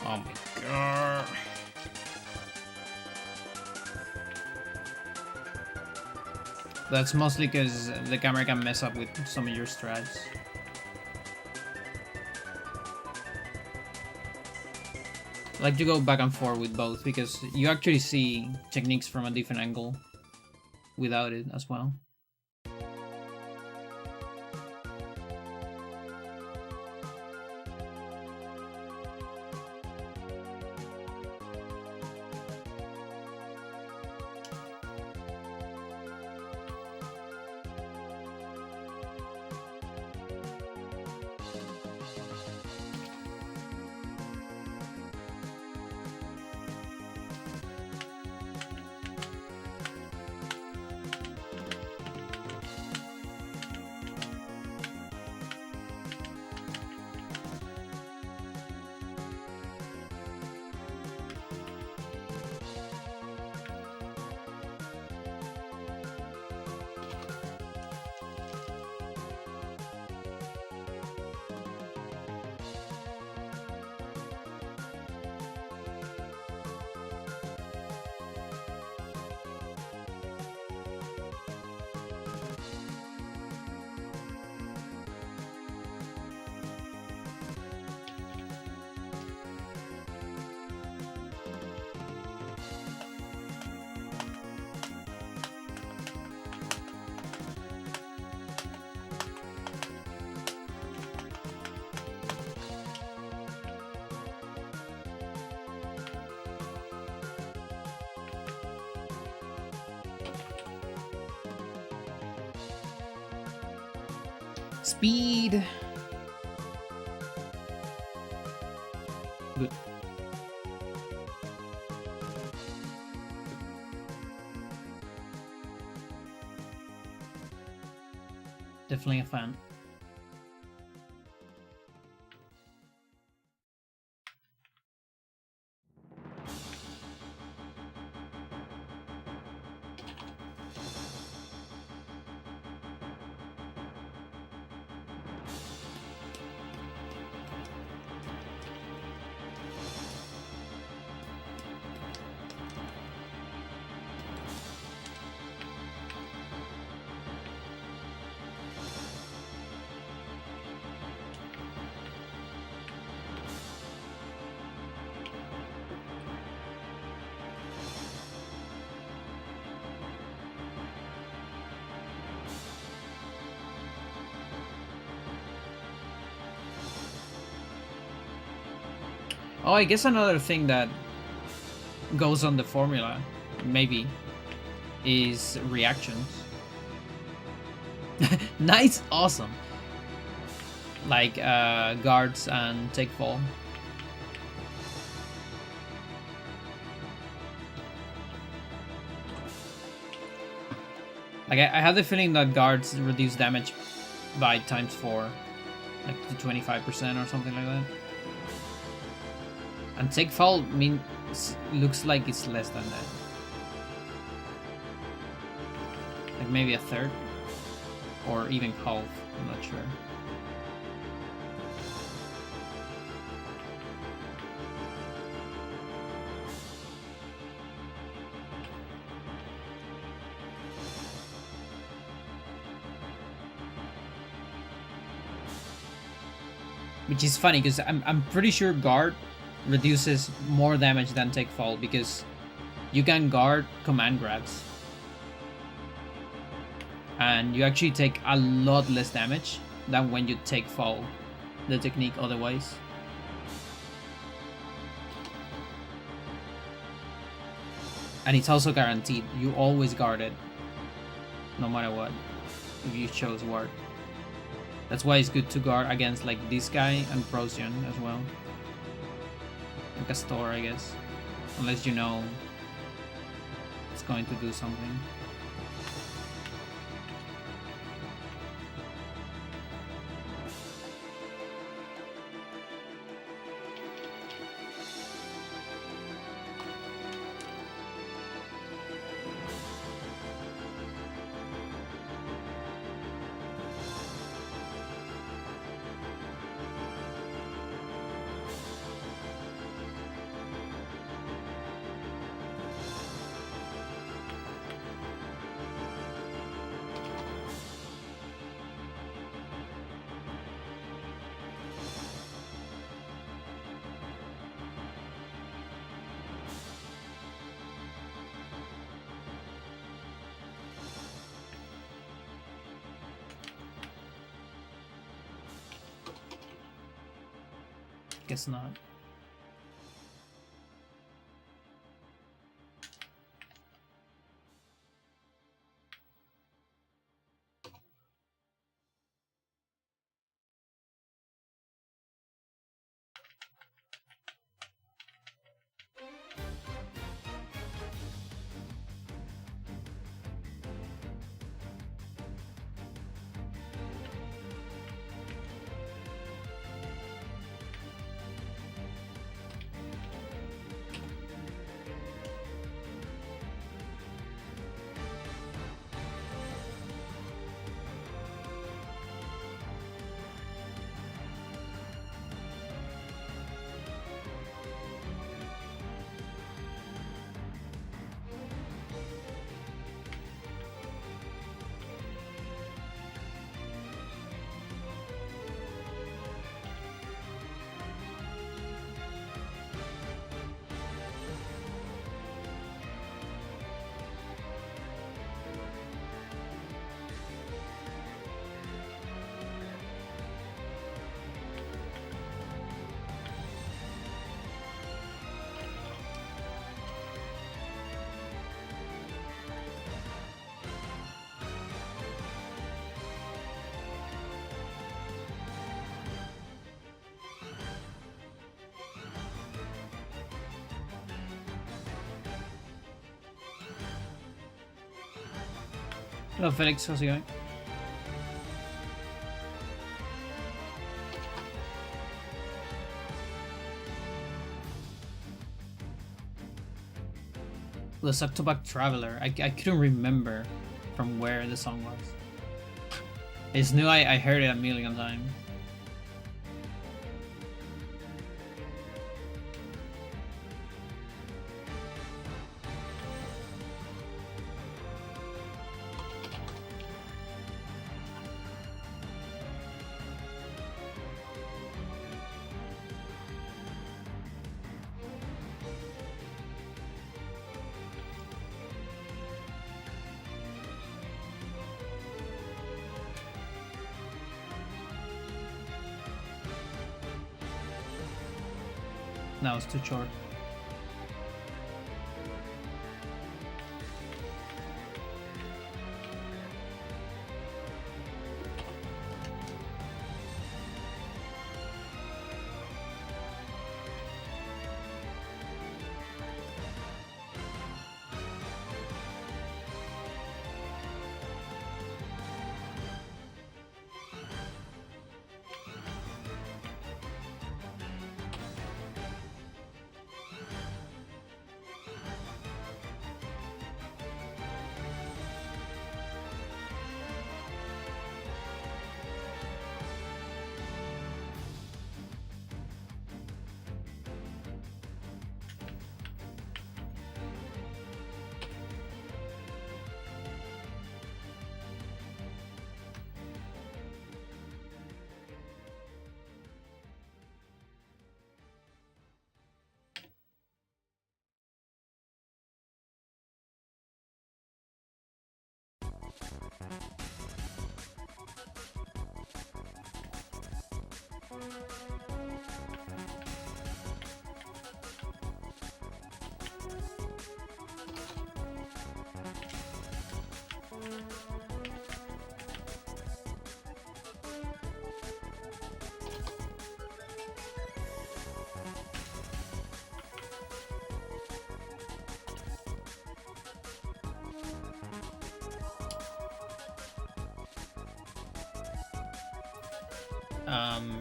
Oh my god. That's mostly because the camera can mess up with some of your strats. I like to go back and forth with both because you actually see techniques from a different angle without it as well. Speed. Good. Definitely a fan. Oh, I guess another thing that goes on the formula, maybe, is reactions. Nice, awesome. Like guards and take fall. Like I have the feeling that guards reduce damage by ×4, like to 25% or something like that. And take fall looks like it's less than that. Like maybe a third, or even half. I'm not sure. Which is funny because I'm pretty sure guard reduces more damage than take fall because you can guard command grabs and you actually take a lot less damage than when you take fall the technique otherwise. And it's also guaranteed. You always guard it no matter what if you chose ward. That's why it's good to guard against like this guy and Procyon as well. Like a store, I guess. Unless you know it's going to do something. Guess not. Hello, Felix. How's it going? The Suck-to-Back Traveler. I couldn't remember from where the song was. I just knew I heard it a million times. No, it's too short.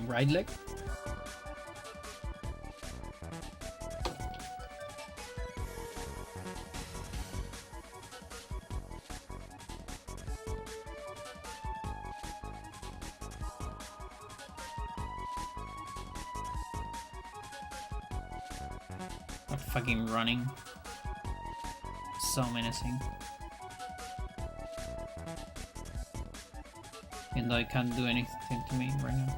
Right leg. I'm fucking running. So menacing. Even though I can't do anything to me right now.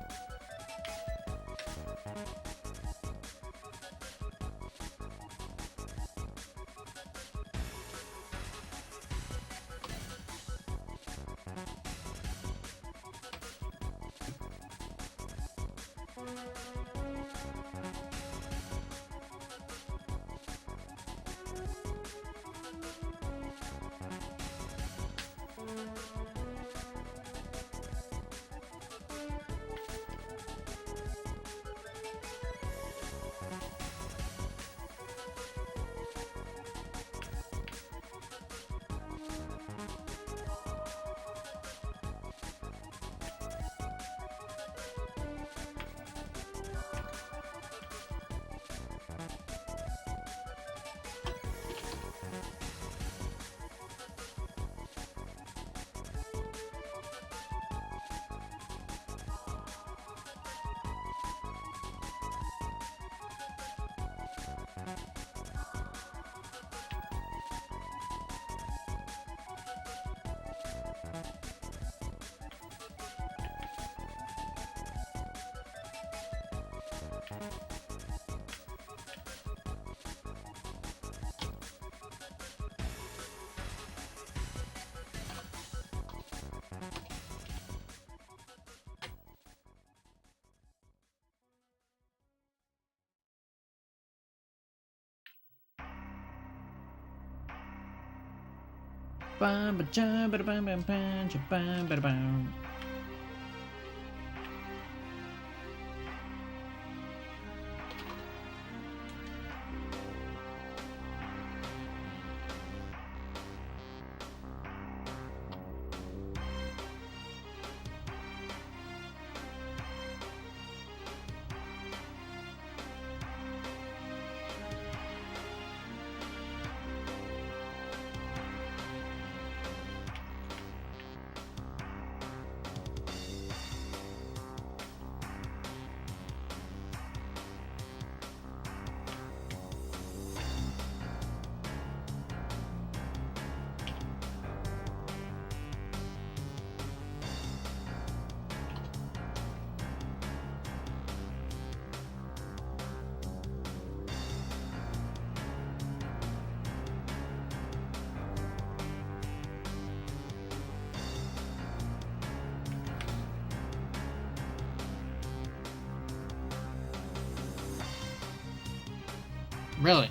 Really?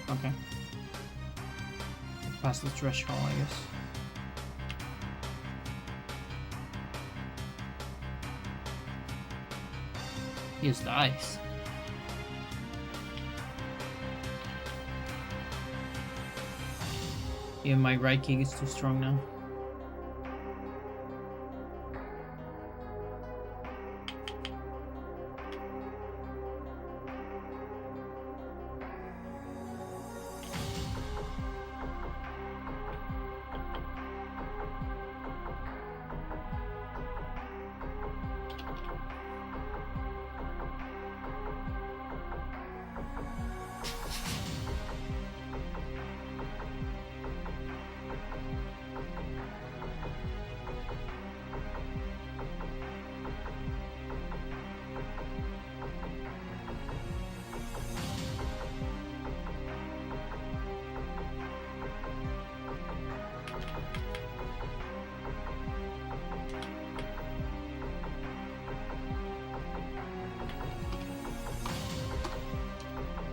Okay. Past the threshold, I guess. He has dice. Yeah, my right kick is too strong now.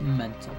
Mental.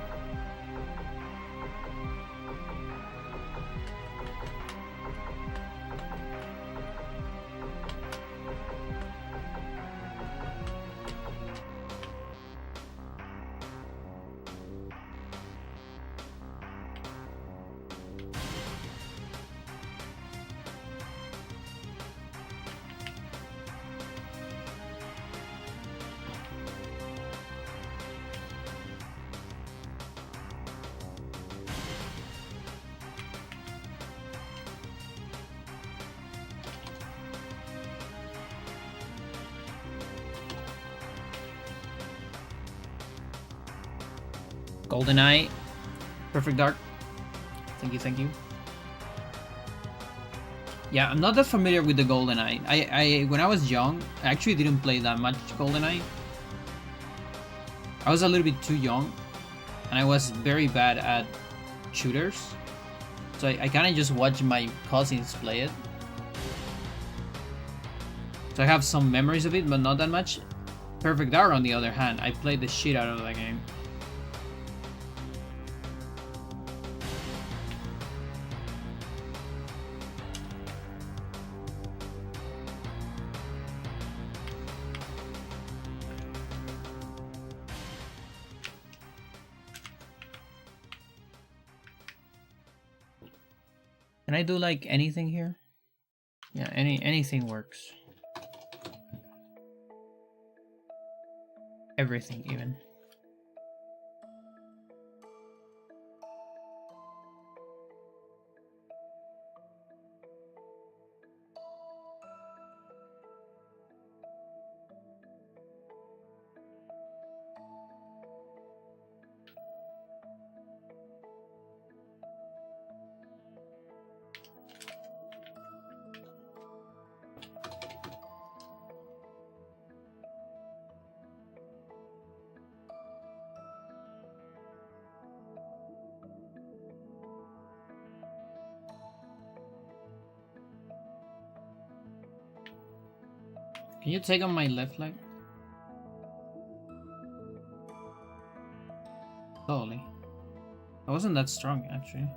GoldenEye. Perfect Dark. Thank you, thank you. Yeah, I'm not that familiar with the GoldenEye. I when I was young, I actually didn't play that much GoldenEye. I was a little bit too young, and I was very bad at shooters. So I kind of just watched my cousins play it. So I have some memories of it, but not that much. Perfect Dark, on the other hand, I played the shit out of that game. Can I do like anything here? Yeah, anything works. Everything even. Can you take on my left leg? Totally. I wasn't that strong, actually.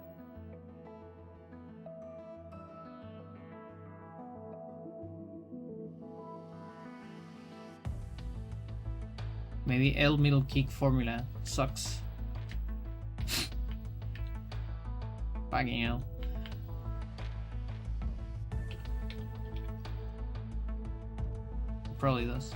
Maybe L middle kick formula sucks. Fucking hell. Probably does.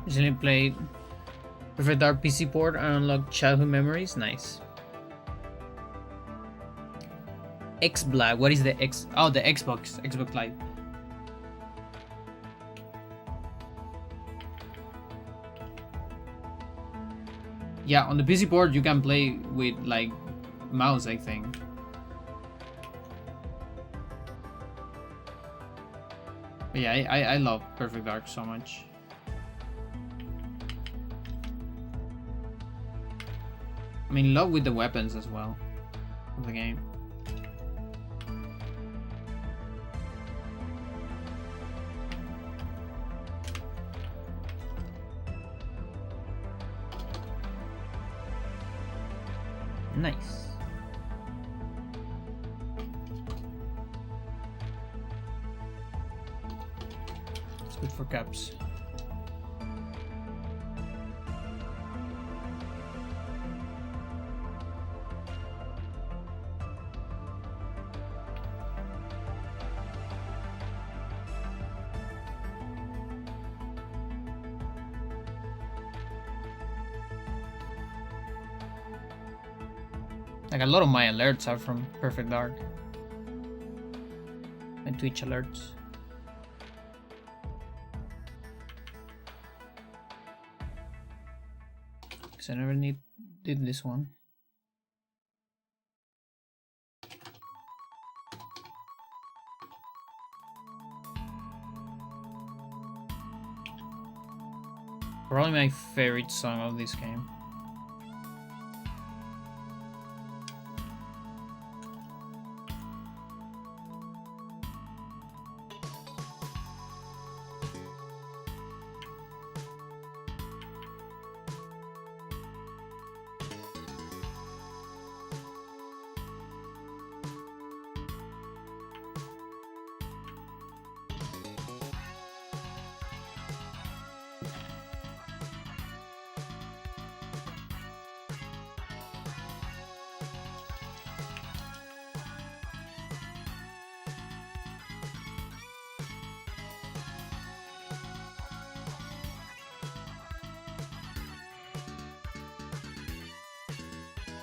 Recently played Perfect Dark PC port and unlocked childhood memories. Nice. X Black. What is the X? Oh, the Xbox. Xbox Live. Yeah, on the PC port you can play with like mouse, I think. But yeah, I love Perfect Dark so much. I'm in love with the weapons as well of the game. Nice. It's good for caps. Like a lot of my alerts are from Perfect Dark. And Twitch alerts. Because I never did this one. Probably my favorite song of this game.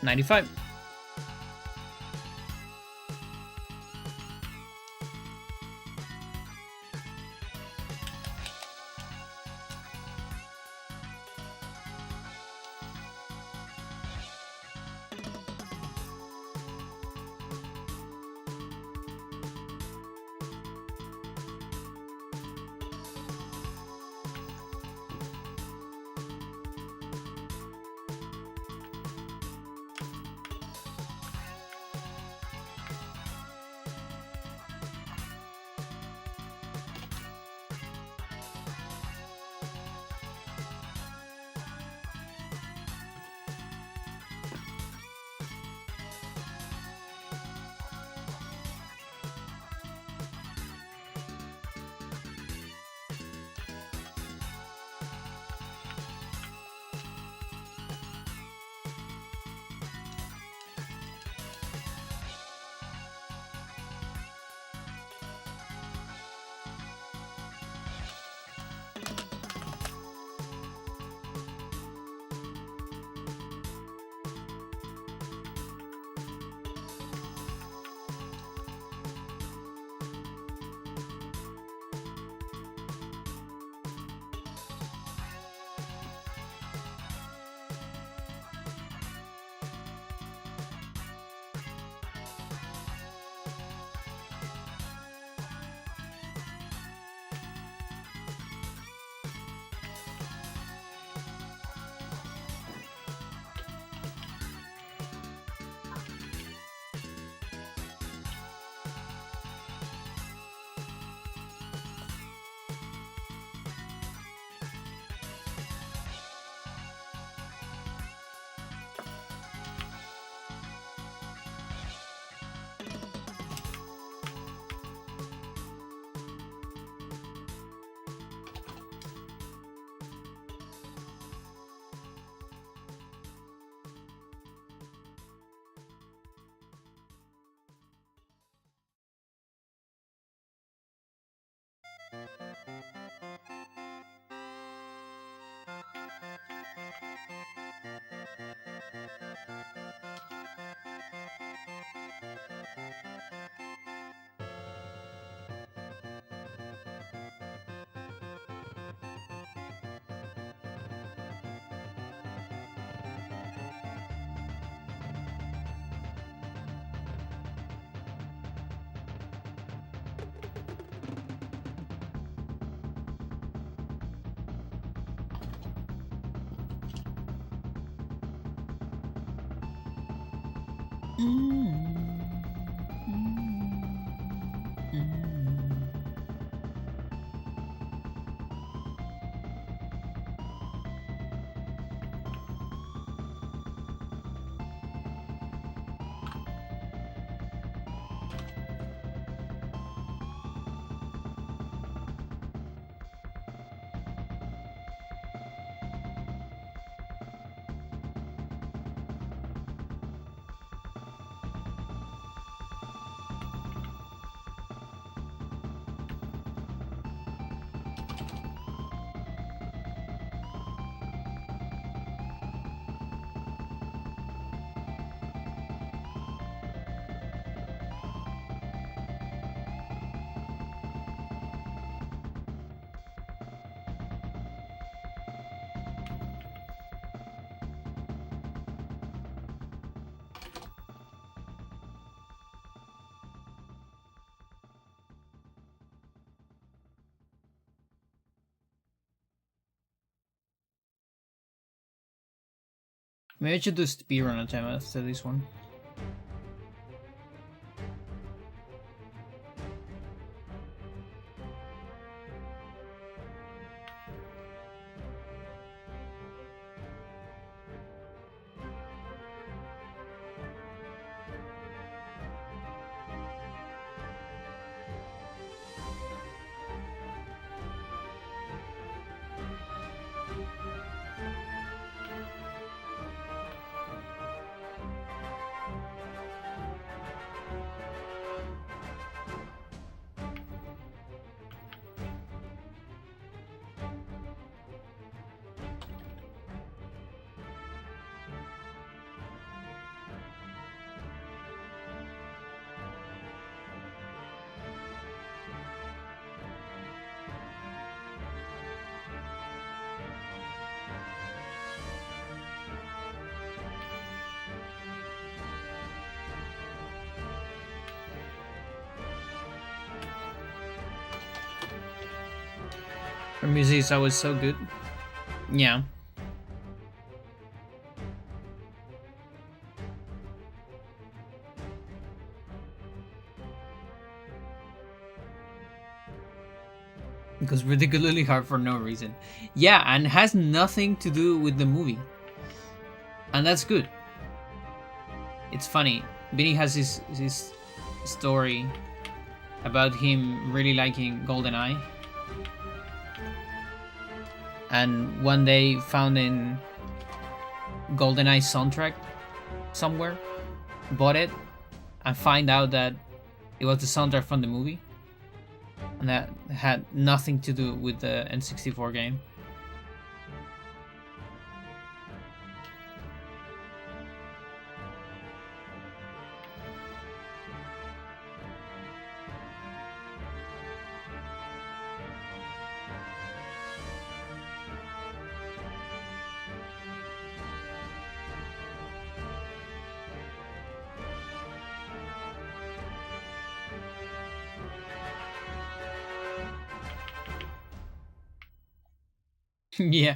$95. Maybe I should do a speedrun attempt after this one. Her music is always so good. Yeah. Because ridiculously hard for no reason. Yeah, and has nothing to do with the movie. And that's good. It's funny. Vinny has his story about him really liking GoldenEye. And one day found in GoldenEye soundtrack somewhere, bought it, and find out that it was the soundtrack from the movie. And that had nothing to do with the N64 game. Yeah.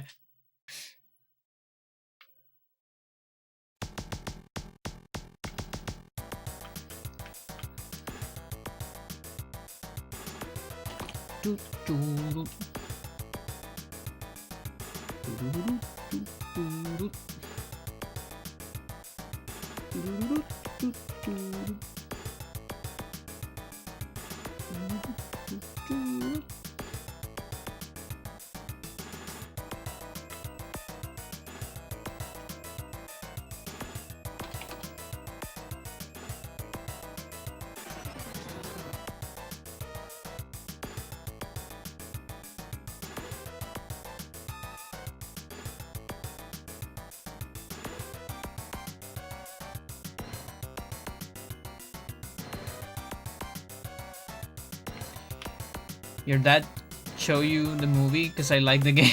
Your dad show you the movie because I like the game.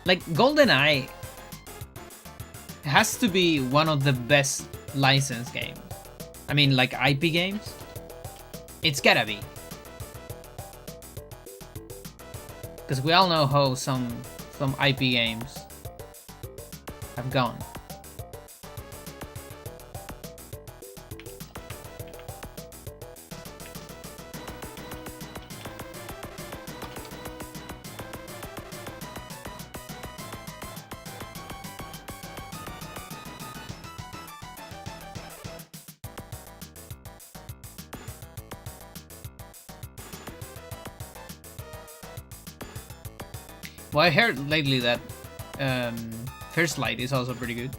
Like GoldenEye has to be one of the best licensed games. I mean, like IP games. It's gotta be. Because we all know how some IP games have gone. Well, I heard lately that First Light is also pretty good.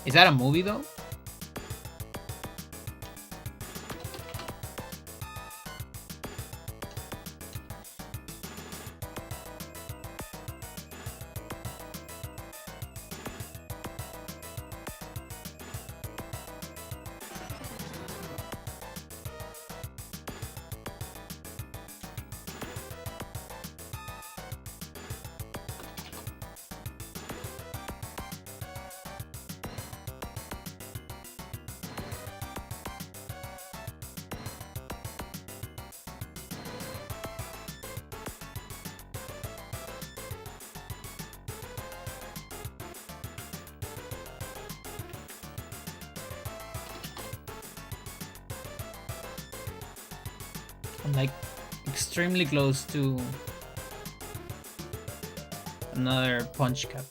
Is that a movie though? I'm like extremely close to another punch cap.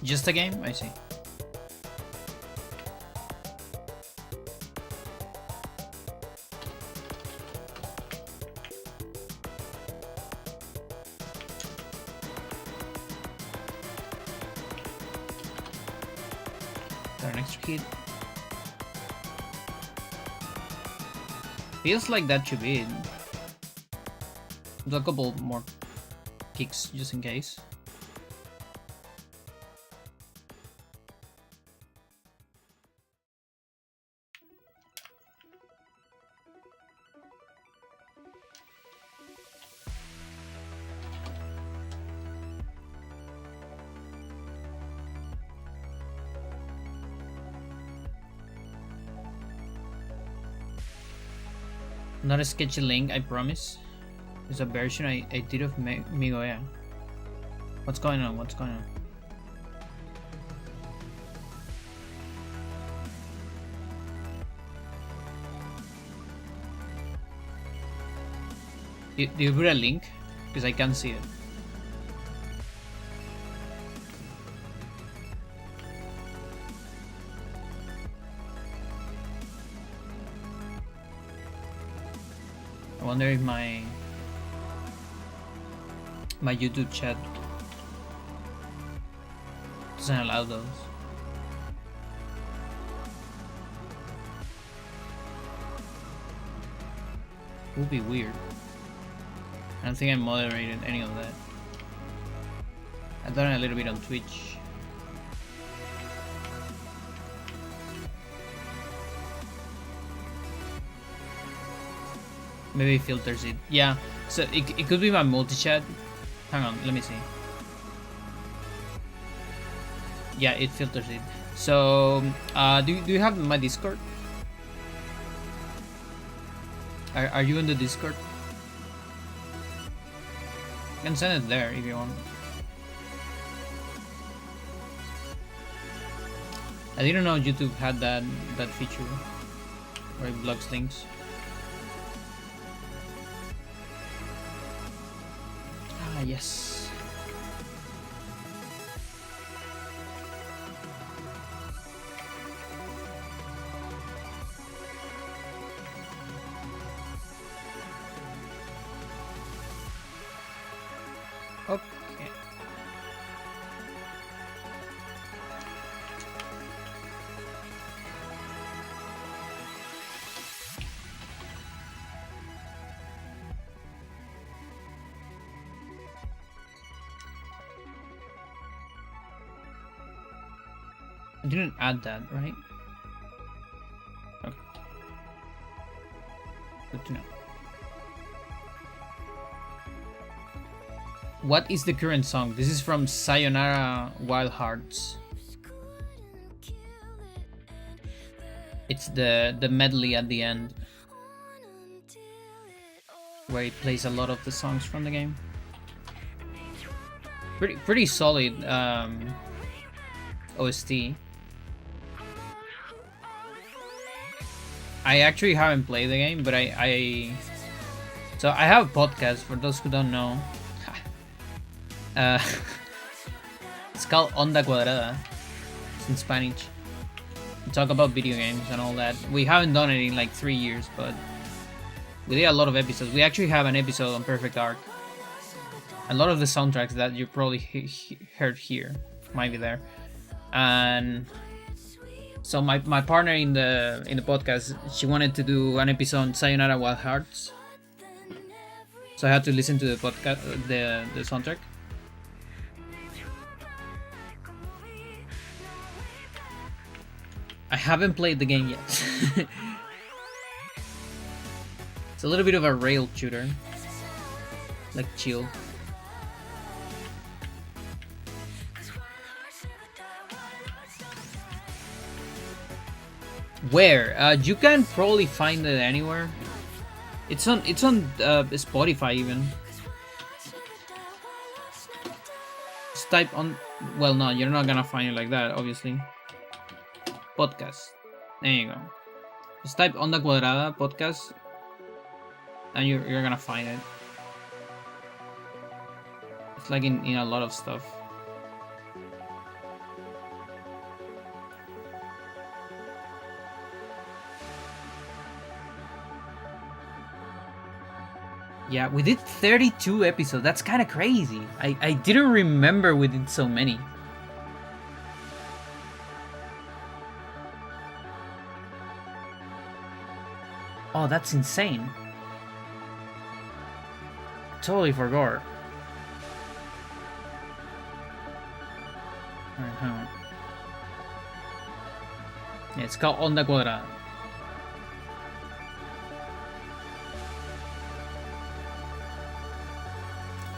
Just a game? I see. Got an extra hit. Feels like that should be it. Do a couple more kicks just in case. Not a sketchy link, I promise. It's a version I did of Migoya. What's going on? What's going on? Do you put a link? Because I can't see it. I wonder if my YouTube chat doesn't allow those. Would be weird. I don't think I moderated any of that. I've done it a little bit on Twitch. Maybe it filters it. Yeah, so it could be my multi-chat. Hang on, let me see. Yeah, it filters it. So, do you have my Discord? Are you in the Discord? You can send it there if you want. I didn't know YouTube had that feature where it blocks links. Ah, yes. Okay. I didn't add that, right? Okay. Good to know. What is the current song? This is from Sayonara Wild Hearts. It's the medley at the end, where it plays a lot of the songs from the game. Pretty solid OST. I actually haven't played the game, but so I have a podcast for those who don't know. It's called Onda Cuadrada. It's in Spanish. We talk about video games and all that. We haven't done it in like 3 years, but we did a lot of episodes. We actually have an episode on Perfect Dark. A lot of the soundtracks that you probably heard here might be there. And so my partner in the podcast, she wanted to do an episode on Sayonara Wild Hearts. So I had to listen to the podcast, the soundtrack. I haven't played the game yet. It's a little bit of a rail shooter, like chill. Where? You can probably find it anywhere. It's on Spotify even. Just type on. Well, no, you're not gonna find it like that, obviously. Podcast. There you go. Just type Onda Cuadrada podcast, and you're gonna find it. It's like in a lot of stuff. Yeah, we did 32 episodes. That's kind of crazy. I didn't remember we did so many. Oh, that's insane. Totally forgot. Alright, hang on. Yeah, it's called Onda Cuadrada.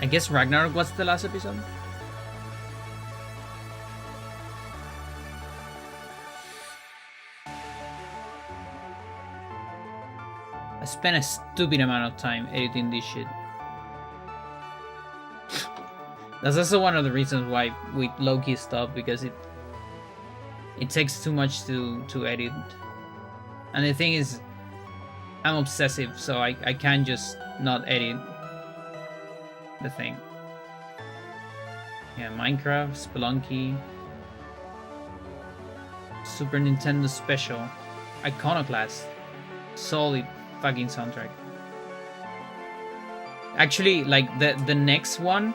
I guess Ragnarok was the last episode. I spent a stupid amount of time editing this shit. That's also one of the reasons why we low-key stopped, because it takes too much to edit. And the thing is, I'm obsessive, so I can't just not edit the thing. Yeah, Minecraft, Spelunky, Super Nintendo Special, Iconoclast, solid fucking soundtrack. Actually, like the next one,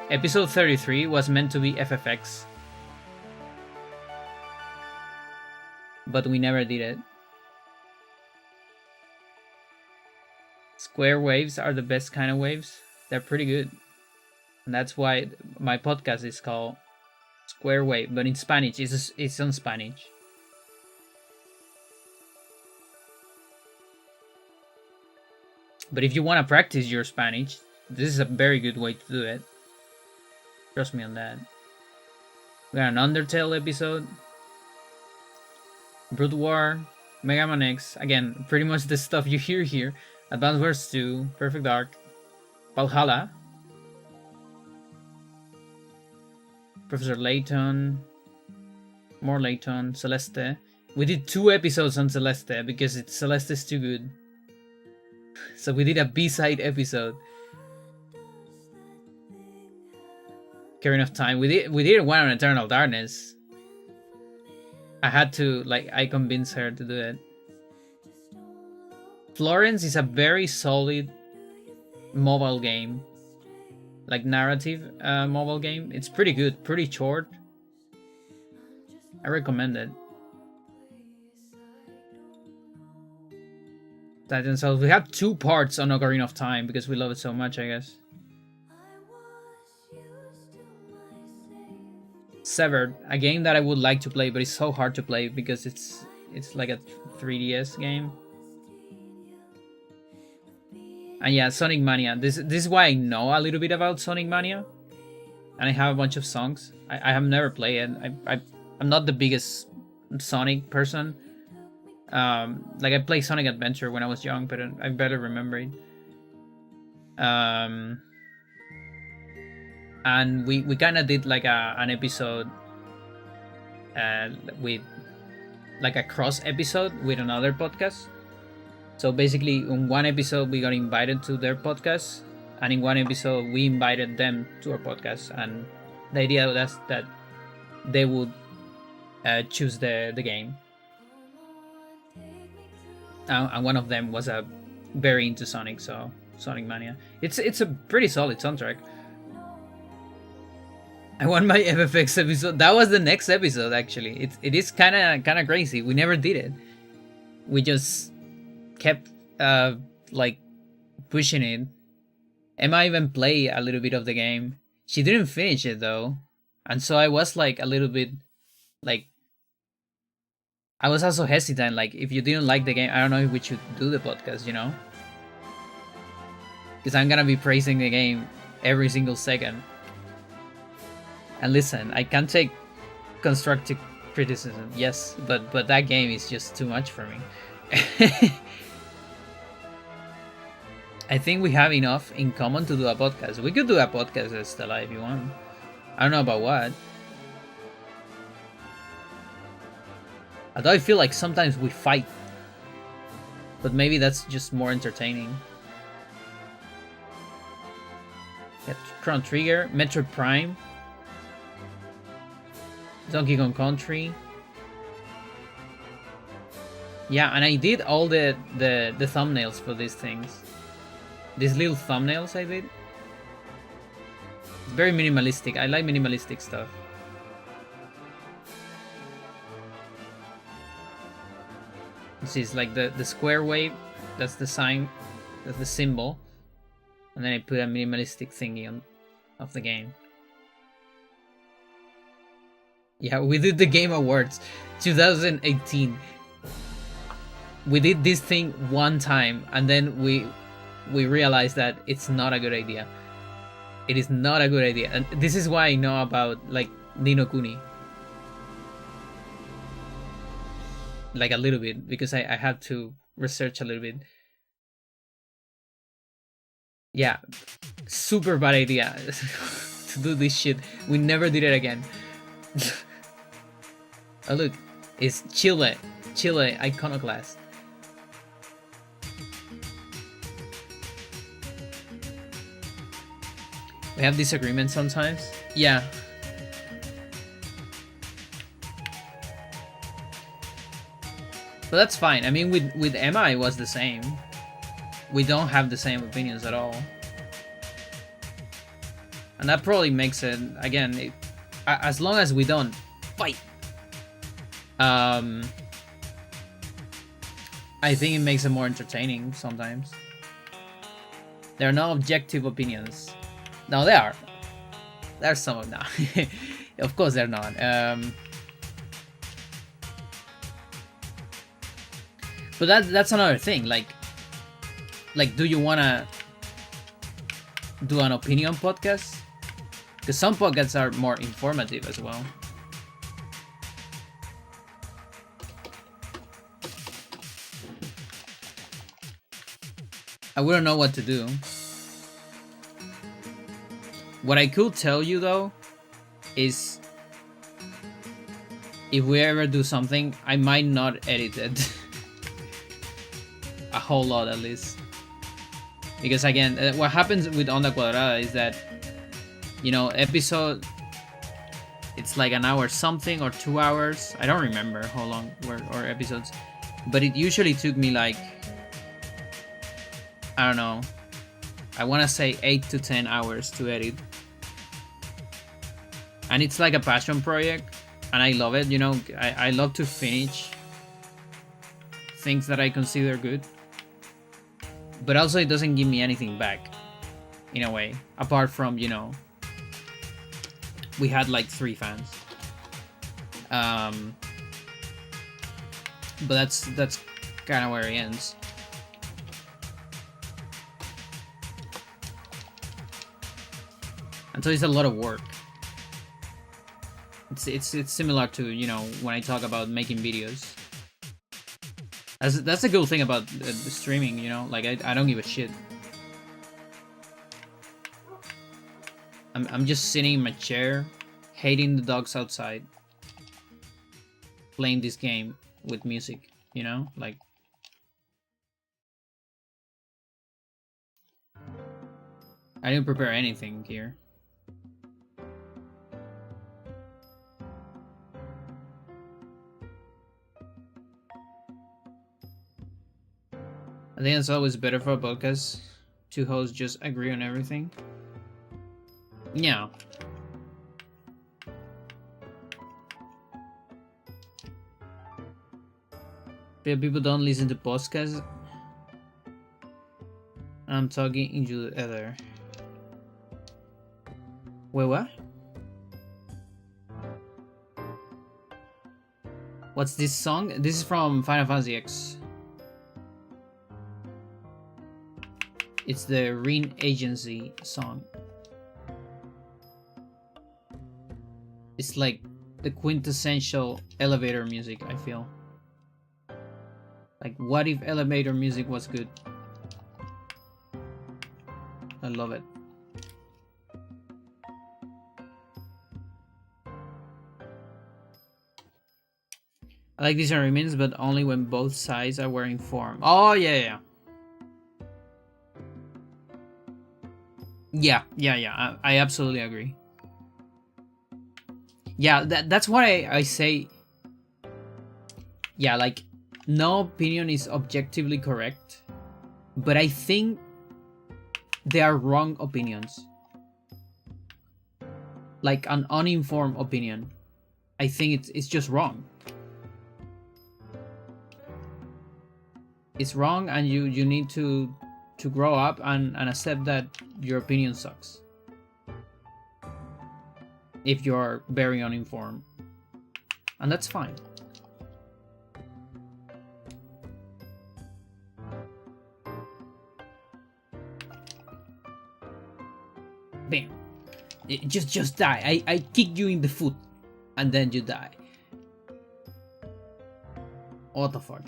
episode 33, was meant to be FFX, but we never did it. Square waves are the best kind of waves. They're pretty good. And that's why my podcast is called Square Wave, but in Spanish. It's on Spanish. But if you want to practice your Spanish, this is a very good way to do it. Trust me on that. We got an Undertale episode, Brood War, Mega Man X. Again, pretty much the stuff you hear here. Advance Wars 2, Perfect Dark, Valhalla, Professor Layton, more Layton, Celeste. We did 2 episodes on Celeste because Celeste is too good. So we did a B-side episode. Ocarina of Time. We did one on Eternal Darkness. I had to, I convinced her to do it. Florence is a very solid mobile game, like narrative mobile game. It's pretty good, pretty short. I recommend it. Titan Souls. We have 2 parts on Ocarina of Time because we love it so much, I guess. Severed, a game that I would like to play, but it's so hard to play because it's like a 3DS game. And yeah, Sonic Mania. This is why I know a little bit about Sonic Mania, and I have a bunch of songs. I have never played it. I'm not the biggest Sonic person, Like I played Sonic Adventure when I was young, but I better remember it. And we kind of did like an episode with like a cross episode with another podcast. So basically, in one episode we got invited to their podcast, and in one episode we invited them to our podcast. And the idea was that they would choose the game. And one of them was very into Sonic, so Sonic Mania. It's a pretty solid soundtrack. I want my FFX episode. That was the next episode, actually. It is kind of crazy. We never did it. We just kept like pushing it. Emma even played a little bit of the game. She didn't finish it though, and so I was like a little bit like. I was also hesitant. Like, if you didn't like the game, I don't know if we should do the podcast. Because I'm gonna be praising the game every single second. And listen, I can take constructive criticism, yes, but that game is just too much for me. I think we have enough in common to do a podcast. We could do a podcast, Stella, if you want. I don't know about what. Although I feel like sometimes we fight. But maybe that's just more entertaining. Yeah, Chrono Trigger, Metroid Prime, Donkey Kong Country. Yeah, and I did all the thumbnails for these things. These little thumbnails I did. It's very minimalistic. I like minimalistic stuff. This is like the square wave. That's the sign. That's the symbol. And then I put a minimalistic thingy on of the game. Yeah, we did the Game Awards 2018. We did this thing one time, and then we realized that it's not a good idea. It is not a good idea, and this is why I know about like Ni no Kuni. Like a little bit, because I had to research a little bit. Yeah, super bad idea to do this shit. We never did it again. Oh look, it's Chile Iconoclast. We have disagreements sometimes. Yeah. But that's fine. I mean, with Emma, it was the same. We don't have the same opinions at all. And that probably makes it, again, as long as we don't fight. I think it makes it more entertaining sometimes. There are no objective opinions. No, there are. There's some of them. Of course they're not. But that's another thing. Like, do you wanna do an opinion podcast? Because some podcasts are more informative as well. I wouldn't know what to do. What I could tell you though is if we ever do something, I might not edit it. A whole lot at least. Because again, what happens with Onda Cuadrada is that, you know, episode, it's like an hour something or 2 hours. I don't remember how long were our episodes. But it usually took me like, I don't know, I want to say 8 to 10 hours to edit. And it's like a passion project, and I love it, you know. I love to finish things that I consider good. But also it doesn't give me anything back, in a way. Apart from, you know, we had like 3 fans. But that's kind of where it ends. And so it's a lot of work. It's similar to, you know, when I talk about making videos. That's a good thing about the streaming, you know? Like, I don't give a shit. I'm just sitting in my chair, hating the dogs outside, playing this game with music, you know? Like, I didn't prepare anything here. I think it's always better for a podcast. Two hosts just agree on everything. Yeah. People don't listen to podcasts. I'm talking into the other. Wait, what? What's this song? This is from Final Fantasy X. It's the Ring Agency song. It's like the quintessential elevator music, I feel. Like, what if elevator music was good? I love it. I like these arguments, but only when both sides are wearing form. Oh, yeah. Yeah. I absolutely agree. Yeah, that's why I say... Yeah, like, no opinion is objectively correct, but I think they are wrong opinions. Like an uninformed opinion. I think it's just wrong. It's wrong, and you need to grow up and accept that your opinion sucks. If you're very uninformed. And that's fine. Bam. Just die. I kick you in the foot and then you die. What the fuck?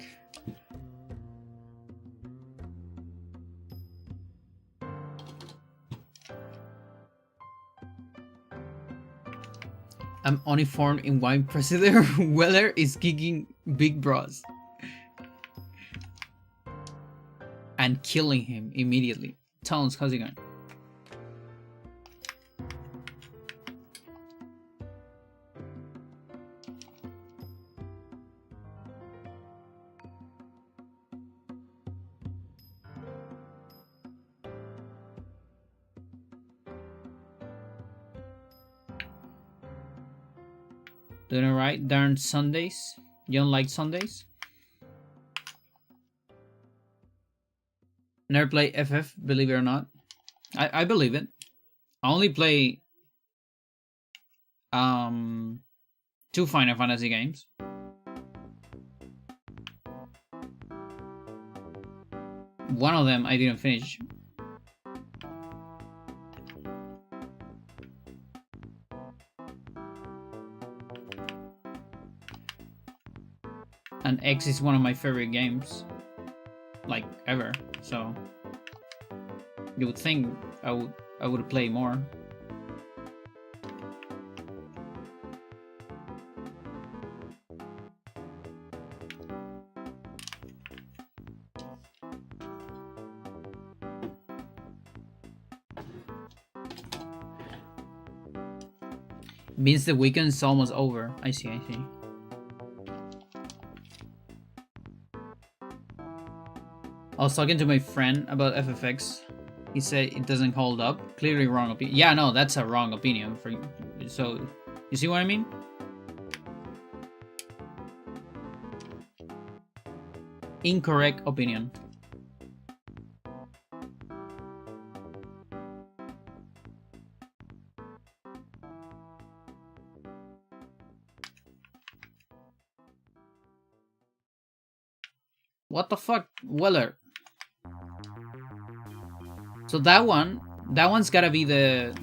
I'm uninformed in why President Weller is kicking Big Bros and killing him immediately. Tones, how's it going? Doing alright? Darn Sundays? You don't like Sundays? Never play FF, believe it or not. I believe it. I only play 2 Final Fantasy games. One of them I didn't finish. And X is one of my favorite games, like ever. So you would think I would play more. Means the weekend is almost over. I see. I was talking to my friend about FFX. He said it doesn't hold up. Clearly wrong opinion. Yeah, no, that's a wrong opinion for you. So, you see what I mean? Incorrect opinion. What the fuck, Weller? So that one's gotta be the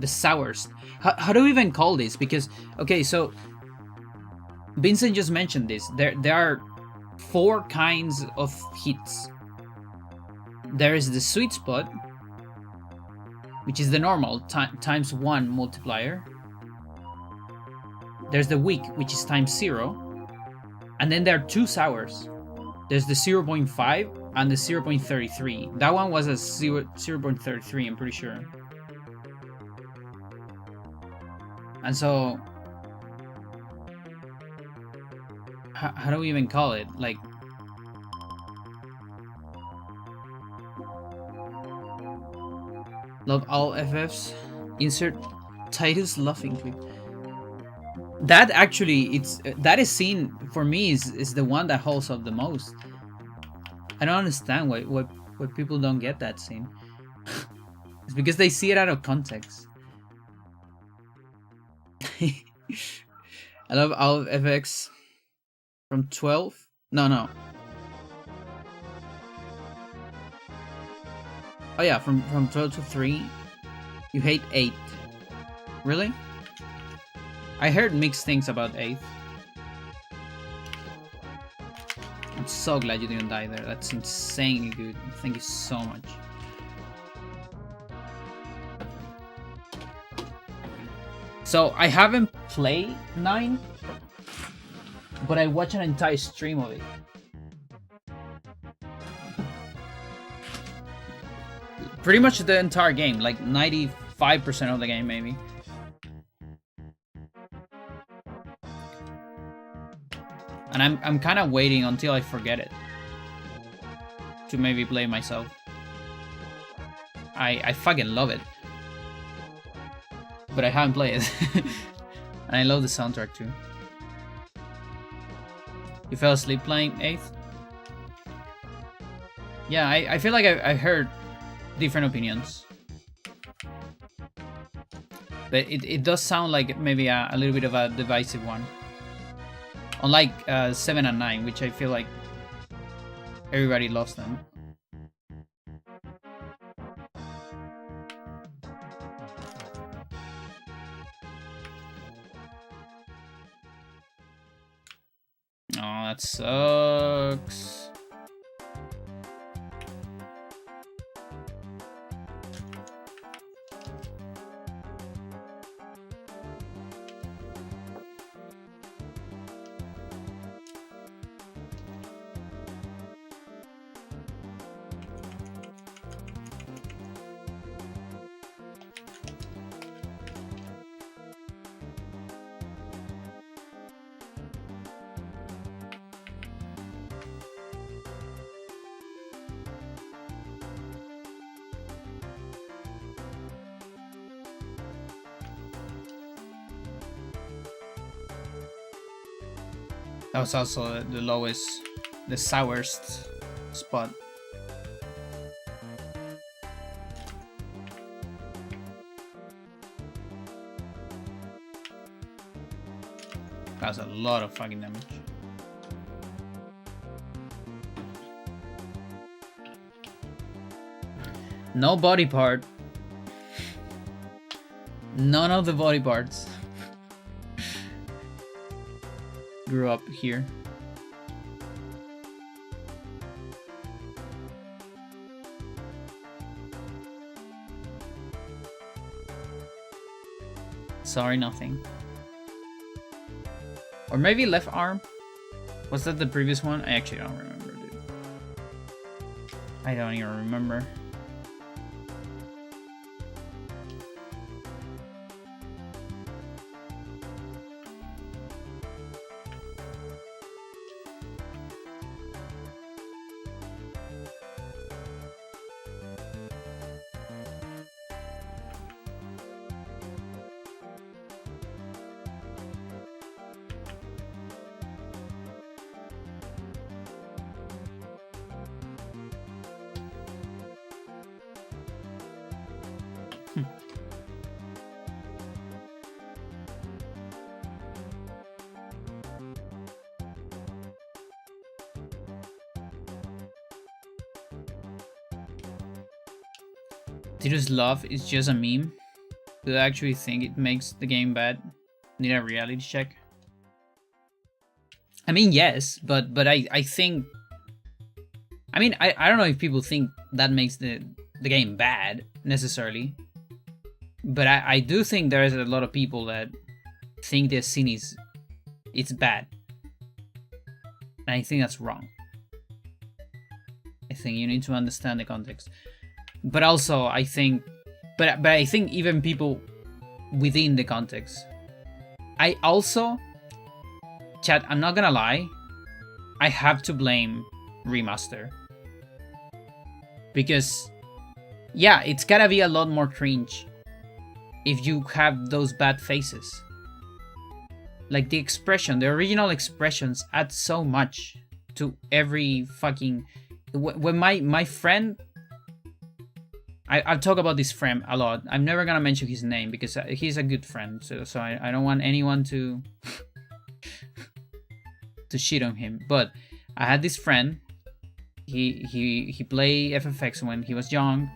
sourest. How do we even call this? Because okay, so Vincent just mentioned this. There are 4 kinds of hits. There is the sweet spot, which is the normal times 1 multiplier. There's the weak, which is times 0. And then there are 2 sours. There's the 0.5 and the 0.33. That one was a 0.33, I'm pretty sure. And so, how do we even call it? Like, love all FFs. Insert Titus laughing clip. That actually, that is seen for me is the one that holds up the most. I don't understand why people don't get that scene. It's because they see it out of context. I love all FX from 12. No. Oh yeah, from 12 to 3. You hate 8. Really? I heard mixed things about 8th. I'm so glad you didn't die there. That's insanely good. Thank you so much. So I haven't played 9, but I watched an entire stream of it. Pretty much the entire game, like 95% of the game maybe. And I'm kind of waiting until I forget it to maybe play myself. I fucking love it, but I haven't played it. And I love the soundtrack too. You fell asleep playing 8th? Yeah, I feel like I heard different opinions, but it does sound like maybe a little bit of a divisive one. Unlike 7 and 9, which I feel like everybody loves them. Oh, that sucks. That was also the lowest, the sourest spot. That's a lot of fucking damage. No body part. None of the body parts grew up here. Sorry, nothing. Or maybe left arm? Was that the previous one? I actually don't remember, dude. I don't even remember. Tito's love is just a meme? Do I actually think it makes the game bad? Need a reality check? I mean, yes, but I think, I mean, I don't know if people think that makes the game bad necessarily, but I do think there's a lot of people that think the scene is it's bad, and I think that's wrong. I think you need to understand the context, but also I think, but I think even people within the context, I also, chat, I'm not gonna lie, I have to blame remaster. Because, yeah, it's gotta be a lot more cringe if you have those bad faces. Like the expression, the original expressions add so much to every fucking... When my friend... I'll talk about this friend a lot. I'm never gonna mention his name because he's a good friend. So I don't want anyone to... to shit on him. But I had this friend... He played FFX when he was young.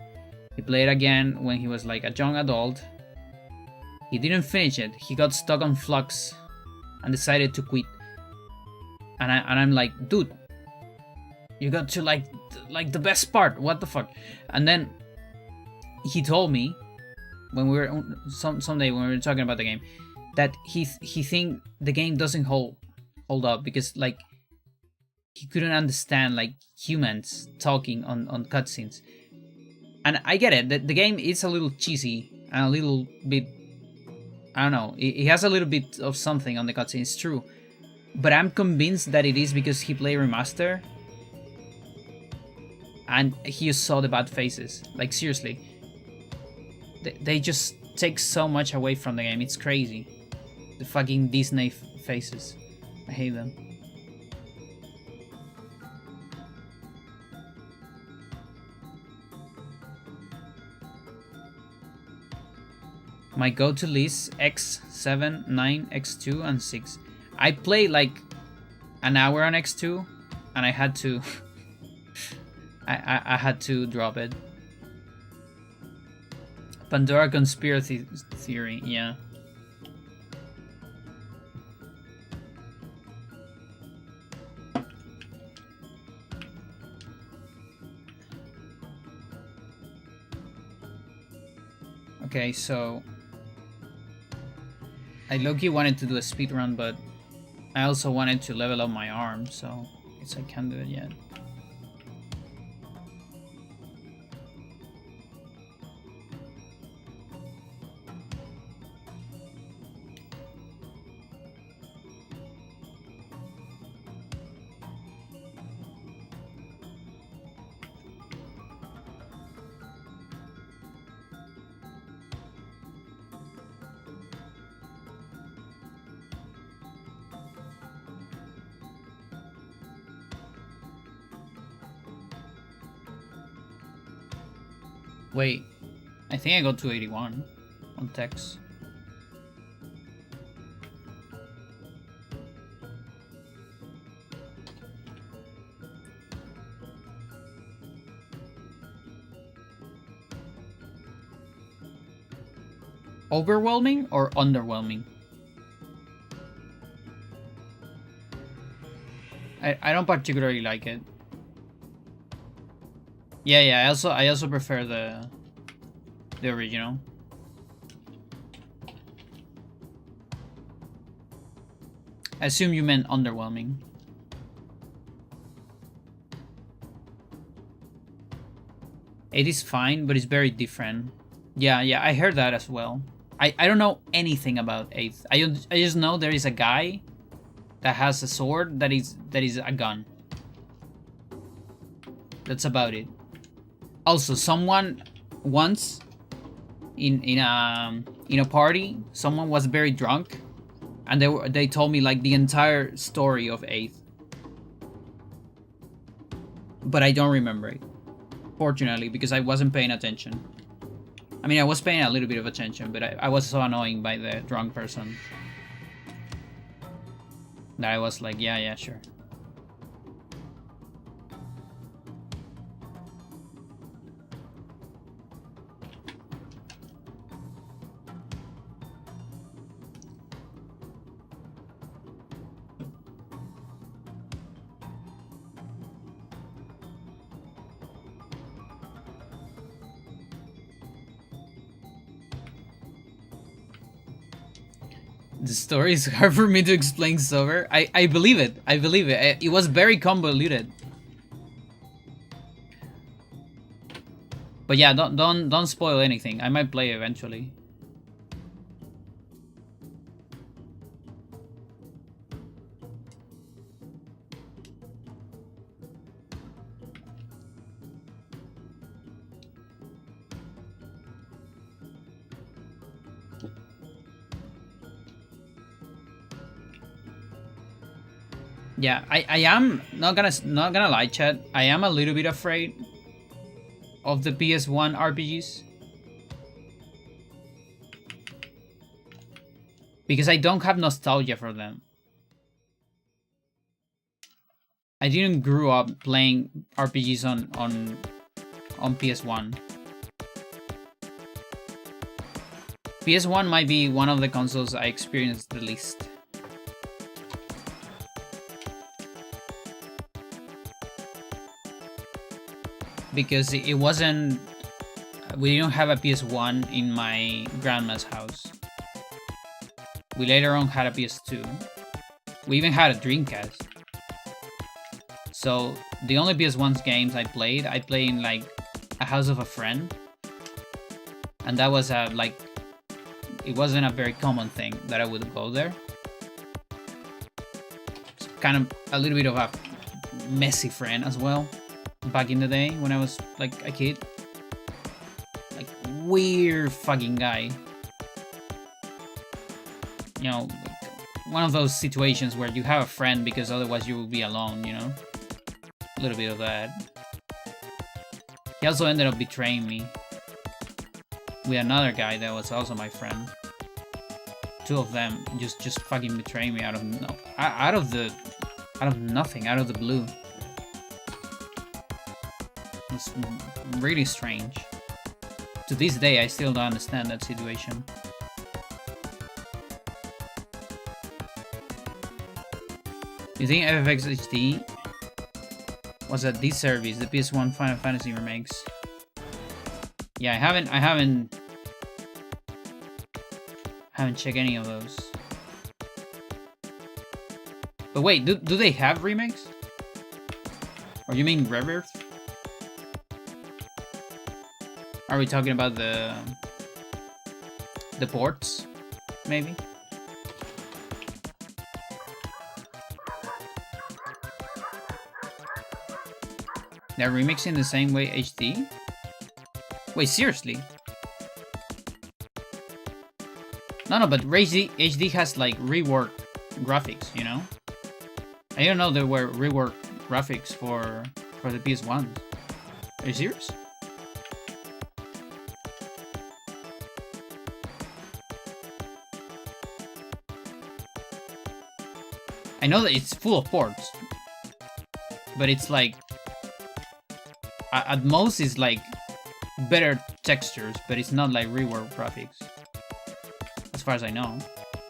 He played again when he was like a young adult. He didn't finish it. He got stuck on Flux and decided to quit. And I'm like, dude, you got to like the best part. What the fuck? And then he told me when we were someday when we were talking about the game that he think the game doesn't hold up because like he couldn't understand like humans talking on cutscenes. And I get it, the game is a little cheesy and a little bit, I don't know, it has a little bit of something on the cutscene, it's true. But I'm convinced that it is because he played remaster and he saw the bad faces. Like seriously, they just take so much away from the game, it's crazy. The fucking Disney faces, I hate them. My go-to list: X7, 9, X2, and 6. I played like an hour on X2, and I had to... I had to drop it. Pandora conspiracy theory, yeah. Okay, so... I low-key wanted to do a speedrun, but I also wanted to level up my arm, so I guess I can't do it yet. Wait, I think I got 281 on text. Overwhelming or underwhelming? I don't particularly like it. Yeah, I also prefer the original. I assume you meant underwhelming. It is fine, but it's very different. Yeah, I heard that as well. I don't know anything about 8th. I just know there is a guy that has a sword that is a gun. That's about it. Also, someone once in a party, someone was very drunk, and they told me like the entire story of 8th, but I don't remember it, fortunately, because I wasn't paying attention. I mean, I was paying a little bit of attention, but I was so annoying by the drunk person that I was like, yeah, sure. The story is hard for me to explain sober. I believe it. I believe it. It was very convoluted. But yeah, don't spoil anything. I might play eventually. Yeah, I am not gonna lie, chat. I am a little bit afraid of the PS1 RPGs because I don't have nostalgia for them. I didn't grow up playing RPGs on PS1. PS1 might be one of the consoles I experienced the least. Because it wasn't... We didn't have a PS1 in my grandma's house. We later on had a PS2. We even had a Dreamcast. So the only PS1's games I played in like a house of a friend. And that was like... It wasn't a very common thing that I would go there. It's kind of a little bit of a messy friend as well. Back in the day when I was like a kid. Like weird fucking guy. You know, one of those situations where you have a friend because otherwise you will be alone, you know? A little bit of that. He also ended up betraying me with another guy that was also my friend. Two of them just fucking betraying me out of nothing, out of the blue. It's really strange. To this day, I still don't understand that situation. You think FFX HD was a disservice? The PS1 Final Fantasy remakes. Yeah, I haven't checked any of those. But wait, do they have remakes? Or you mean Rebirth? Are we talking about the ports, maybe? They're remixing the same way HD? Wait, seriously? No, but HD has like reworked graphics, you know? I didn't know there were reworked graphics for the PS1. Are you serious? I know that it's full of ports, but it's like, at most it's like better textures, but it's not like reworked graphics. As far as I know.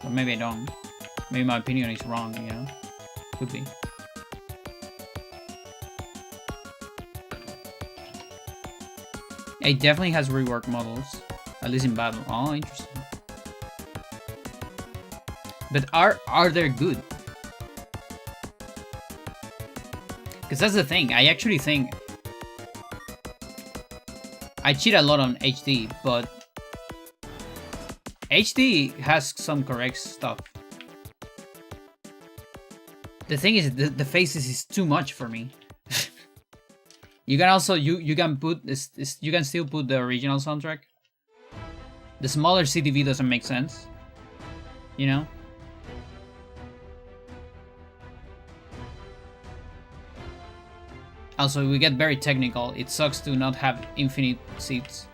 Or maybe I don't. Maybe my opinion is wrong, you know? Could be. It definitely has reworked models. At least in battle. Oh, interesting. But are they good? Because that's the thing. I actually think I cheat a lot on HD, but HD has some correct stuff. The thing is, the faces is too much for me. You can also you can put this you can still put the original soundtrack. The smaller CTV doesn't make sense, you know. Also, we get very technical. It sucks to not have infinite seats.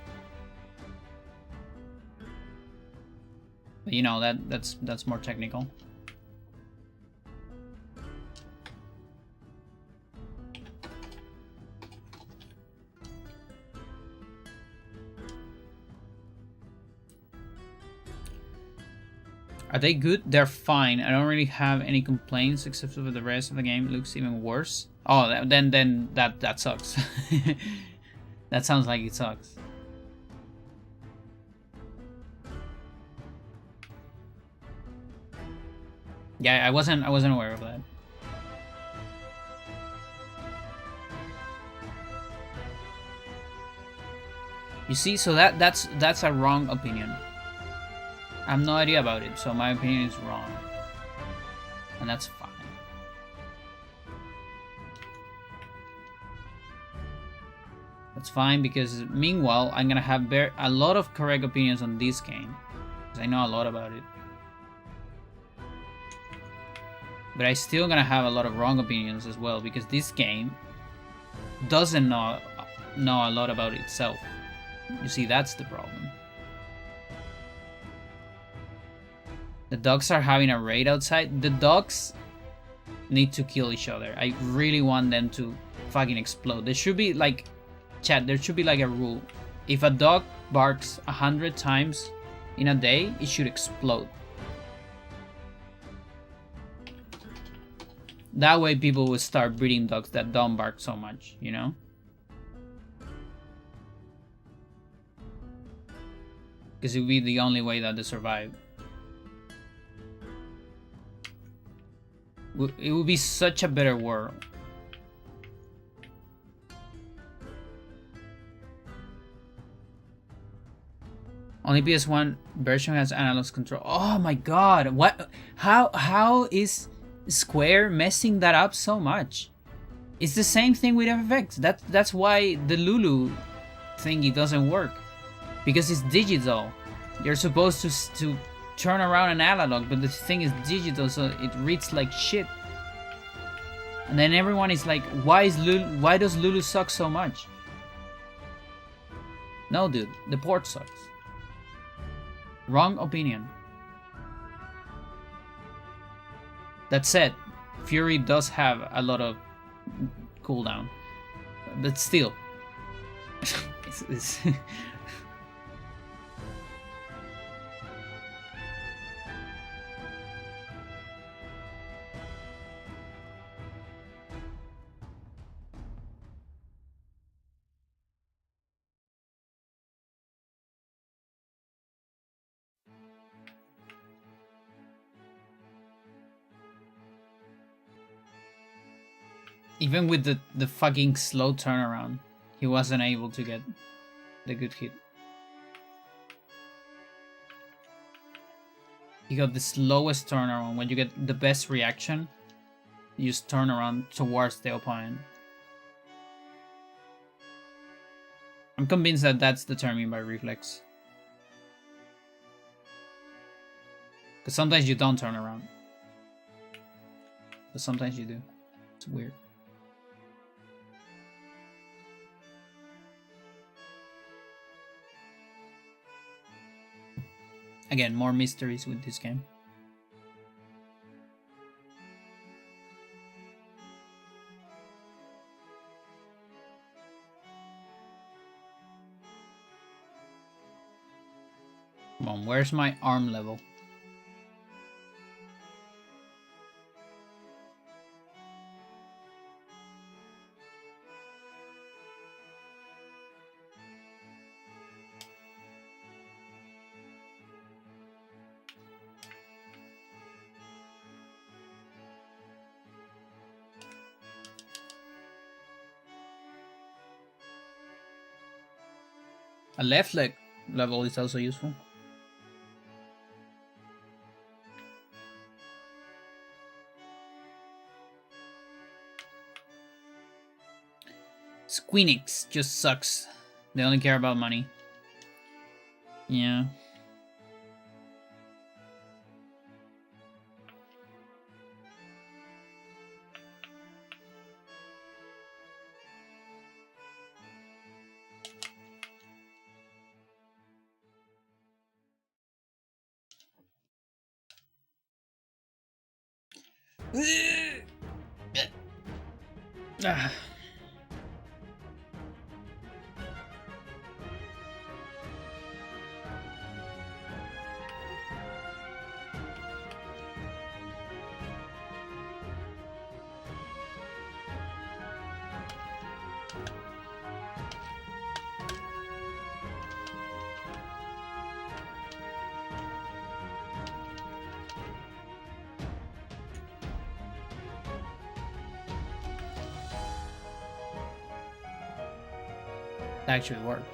But you know, that's more technical. Are they good? They're fine. I don't really have any complaints except for the rest of the game looks even worse. Oh, then that sucks. That sounds like it sucks. Yeah, I wasn't aware of that. You see, so that's a wrong opinion. I have no idea about it, so my opinion is wrong. And that's fine. That's fine, because meanwhile, I'm gonna have a lot of correct opinions on this game. Because I know a lot about it. But I still gonna have a lot of wrong opinions as well, because this game doesn't know a lot about itself. You see, that's the problem. The dogs are having a raid outside. The dogs need to kill each other. I really want them to fucking explode. There should be like, chat, there should be like a rule. If a dog barks 100 times in a day, it should explode. That way people will start breeding dogs that don't bark so much, you know? Because it would be the only way that they survive. It would be such a better world. Only PS1 version has analog control. Oh my god! What? How is Square messing that up so much? It's the same thing with FFX. That's why the Lulu thingy doesn't work, because it's digital. You're supposed to turn around an analog, but the thing is digital, so it reads like shit. And then everyone is like, why does Lulu suck so much? No, dude, the port sucks. Wrong opinion. That said, Fury does have a lot of cooldown, but still, it's even with the fucking slow turnaround, he wasn't able to get the good hit. He got the slowest turnaround. When you get the best reaction, you just turn around towards the opponent. I'm convinced that that's determined by reflex. Because sometimes you don't turn around. But sometimes you do. It's weird. Again, more mysteries with this game. Come on, where's my arm level? A left leg level is also useful. Squeenix just sucks. They only care about money. Yeah. Ah. actually worked.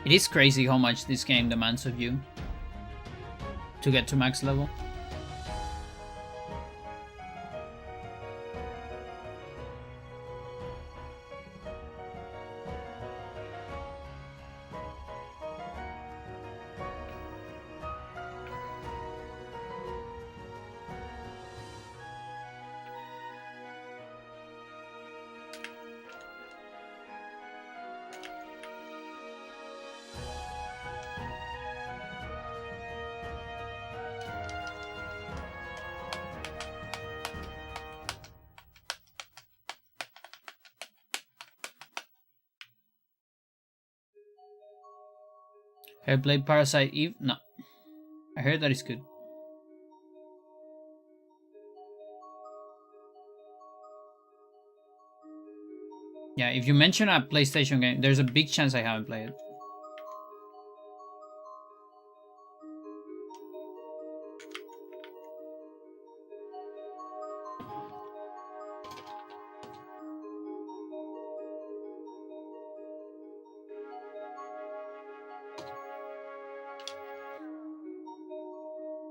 It is crazy how much this game demands of you to get to max level. Have you played Parasite Eve? No. I heard that it's good. Yeah, if you mention a PlayStation game, there's a big chance I haven't played it.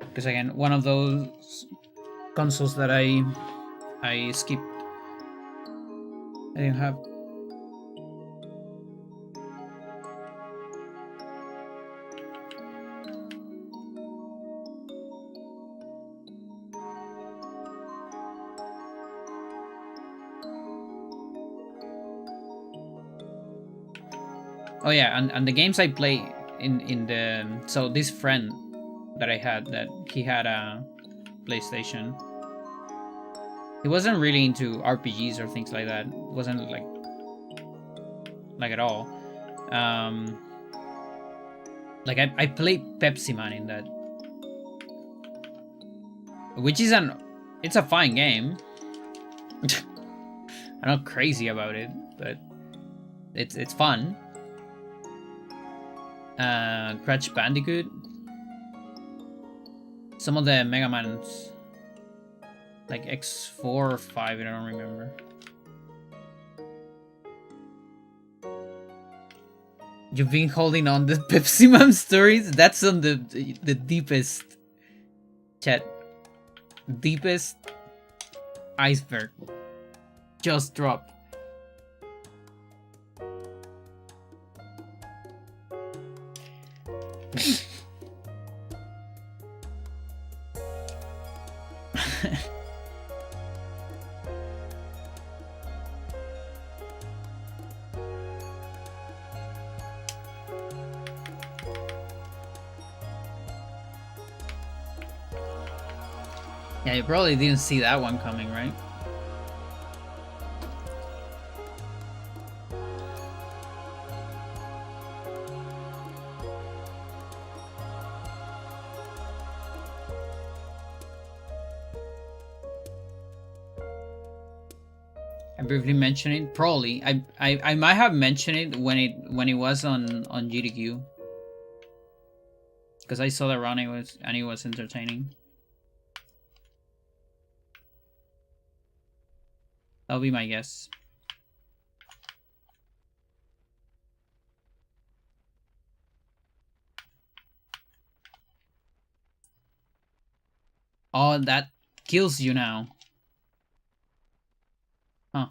Because again, one of those consoles that I skipped. I didn't have. Oh yeah, and the games I play in the so this friend that I had that he had a PlayStation. He wasn't really into RPGs or things like that. It wasn't like at all. Like I played Pepsi Man in that, which is it's a fine game. I'm not crazy about it, but it's fun. Crash Bandicoot. Some of the Mega Mans, like X4 or 5, I don't remember. You've been holding on the Pepsi Man stories? That's on the deepest chat. Deepest iceberg. Just dropped. Yeah, you probably didn't see that one coming, right? I briefly mentioned it. Probably, I might have mentioned it when it was on GDQ, because I saw that run. It was entertaining. That'll be my guess. Oh, that kills you now. Huh.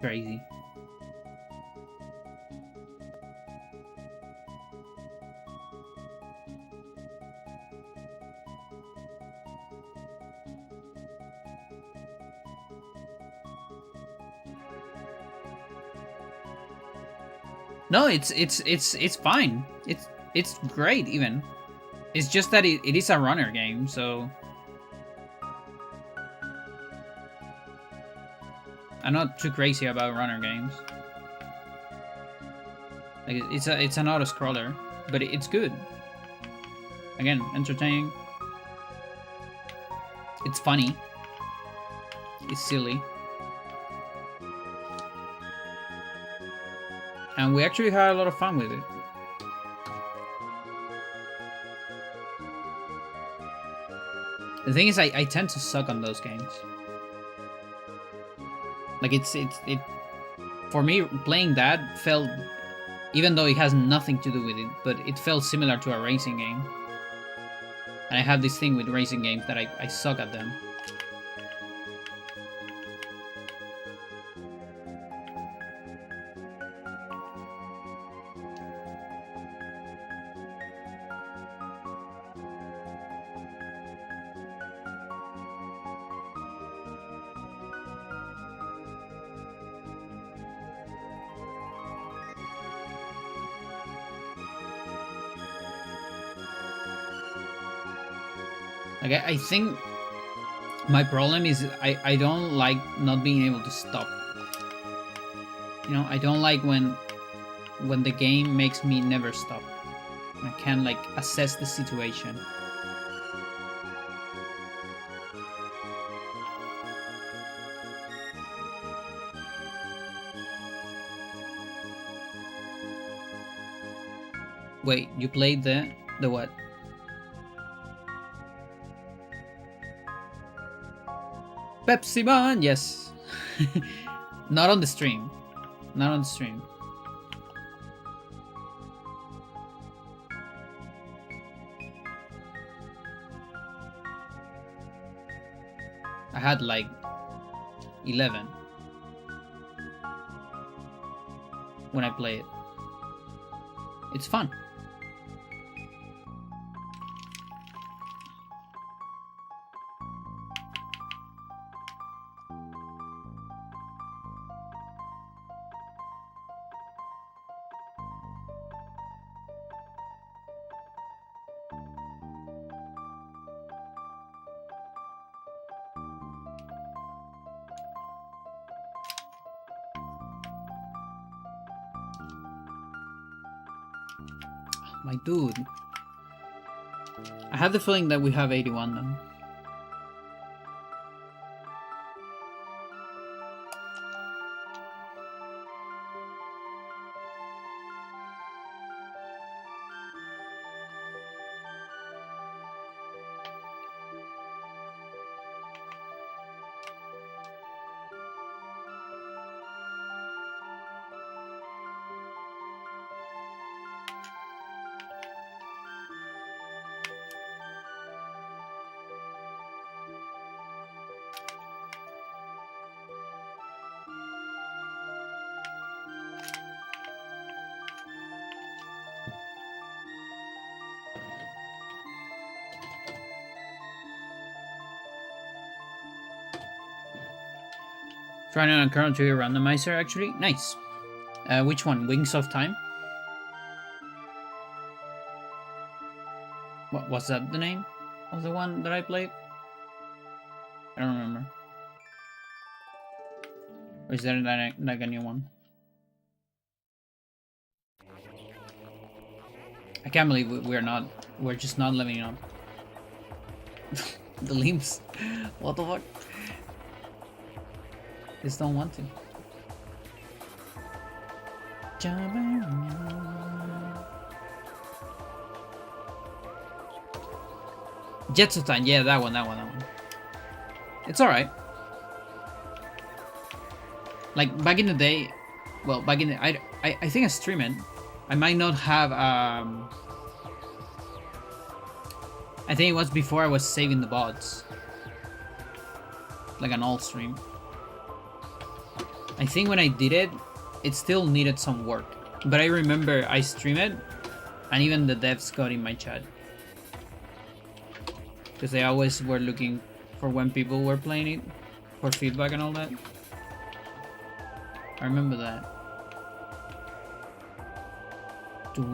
Crazy. No, it's fine. It's great even. It's just that it is a runner game, so I'm not too crazy about runner games. Like it's an auto scroller, but it's good. Again, entertaining. It's funny. It's silly. And we actually had a lot of fun with it. The thing is, I tend to suck on those games. Like it for me, playing that felt, even though it has nothing to do with it, but it felt similar to a racing game. And I have this thing with racing games that I suck at them. Like I think my problem is I don't like not being able to stop. You know, I don't like when the game makes me never stop. I can't like assess the situation. Wait, you played the what? Pepsi Man, yes. Not on the stream. Not on the stream. I had like 11 when I play it. It's fun. My dude. I have the feeling that we have 81 though. Trying on a Chrono Trigger randomizer, actually. Nice. Which one? Wings of Time? What was that the name of the one that I played? I don't remember. Or is there like a new one? I can't believe we're just not leveling up. The limbs. What the fuck? Just don't want to. Jets of Time, yeah, that one. It's alright. Like back in the day, well, back in the, I think I stream it. I might not have I think it was before I was saving the bots. Like an alt stream. I think when I did it, it still needed some work. But I remember I streamed it, and even the devs got in my chat. Because they always were looking for when people were playing it, for feedback and all that. I remember that. What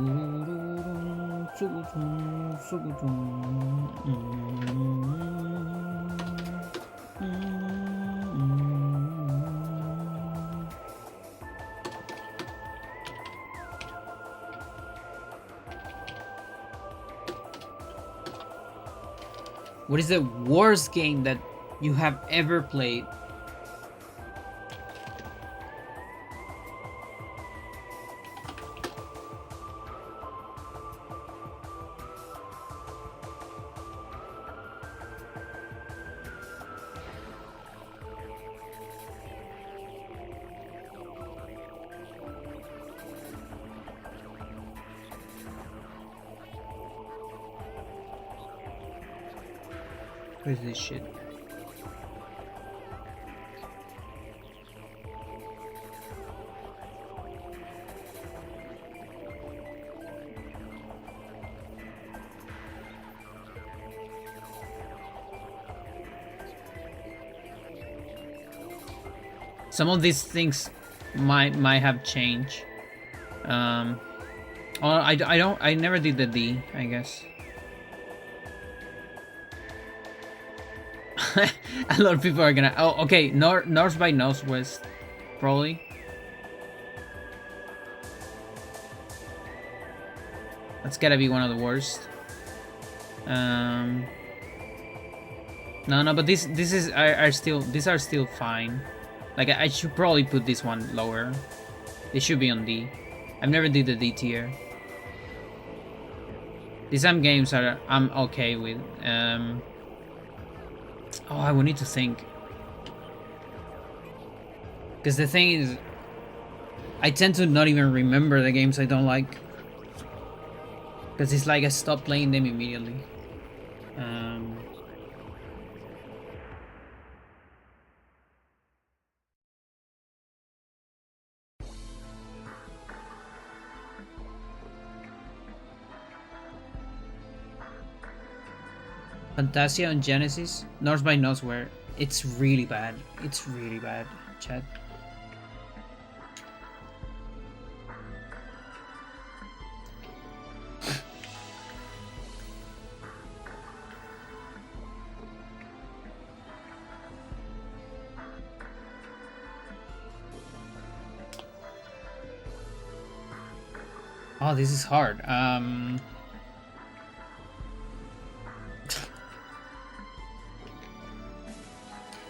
is the worst game that you have ever played? What is this shit? Some of these things might have changed. Oh, I never did the D, I guess. A lot of people are gonna. Oh, okay. North by Northwest, probably. That's gotta be one of the worst. No, but these are still fine. Like I should probably put this one lower. They should be on D. I've never did the D tier. These some games I'm okay with. Oh, I will need to think. Because the thing is, I tend to not even remember the games I don't like. Because it's like I stop playing them immediately. Fantasia on Genesis, North by Northwest. It's really bad. It's really bad, chat. Oh, this is hard.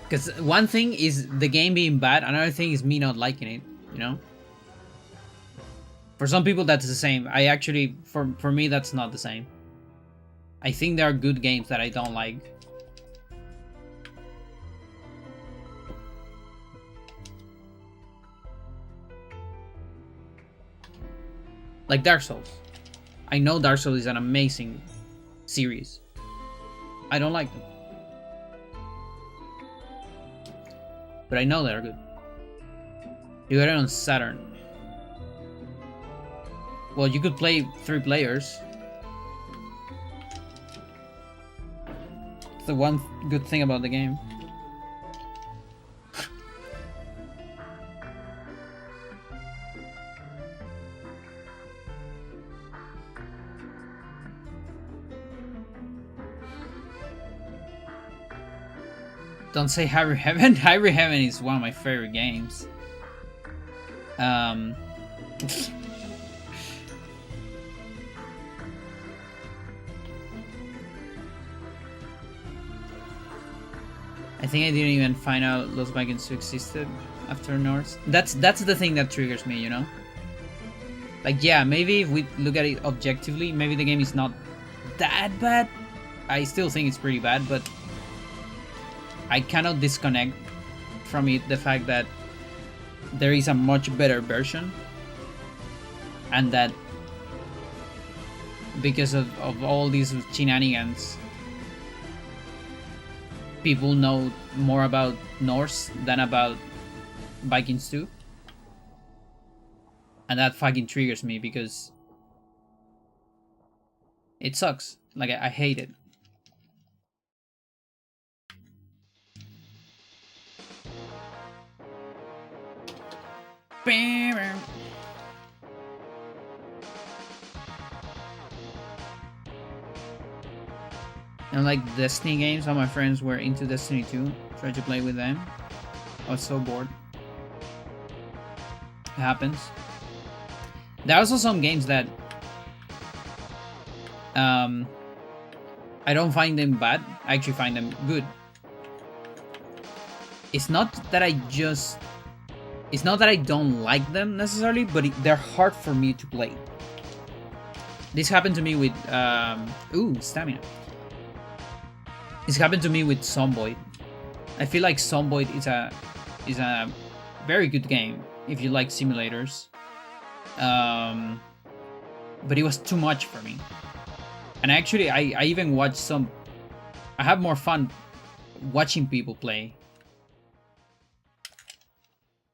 Because one thing is the game being bad, another thing is me not liking it, you know? For some people that's the same. I actually, for me that's not the same. I think there are good games that I don't like. Like Dark Souls. I know Dark Souls is an amazing series. I don't like them. But I know they're good. You got it on Saturn. Well, you could play 3 players. It's the one good thing about the game. Don't say Hyrule Heaven. Hyrule Heaven is one of my favorite games. I think I didn't even find out Los Vikings existed after North. That's the thing that triggers me, you know? Like, yeah, maybe if we look at it objectively, maybe the game is not that bad. I still think it's pretty bad, but I cannot disconnect from it the fact that there is a much better version, and that because of all these shenanigans, people know more about Norse than about Vikings 2. And that fucking triggers me because it sucks. Like, I hate it. And like Destiny games, all my friends were into Destiny 2. Tried to play with them. I was so bored. It happens. There are also some games that I don't find them bad. I actually find them good. It's not that I don't like them necessarily, but they're hard for me to play. This happened to me with stamina. This happened to me with Zomboid. I feel like Zomboid is a very good game if you like simulators. But it was too much for me. And actually, I even watched some. I have more fun watching people play,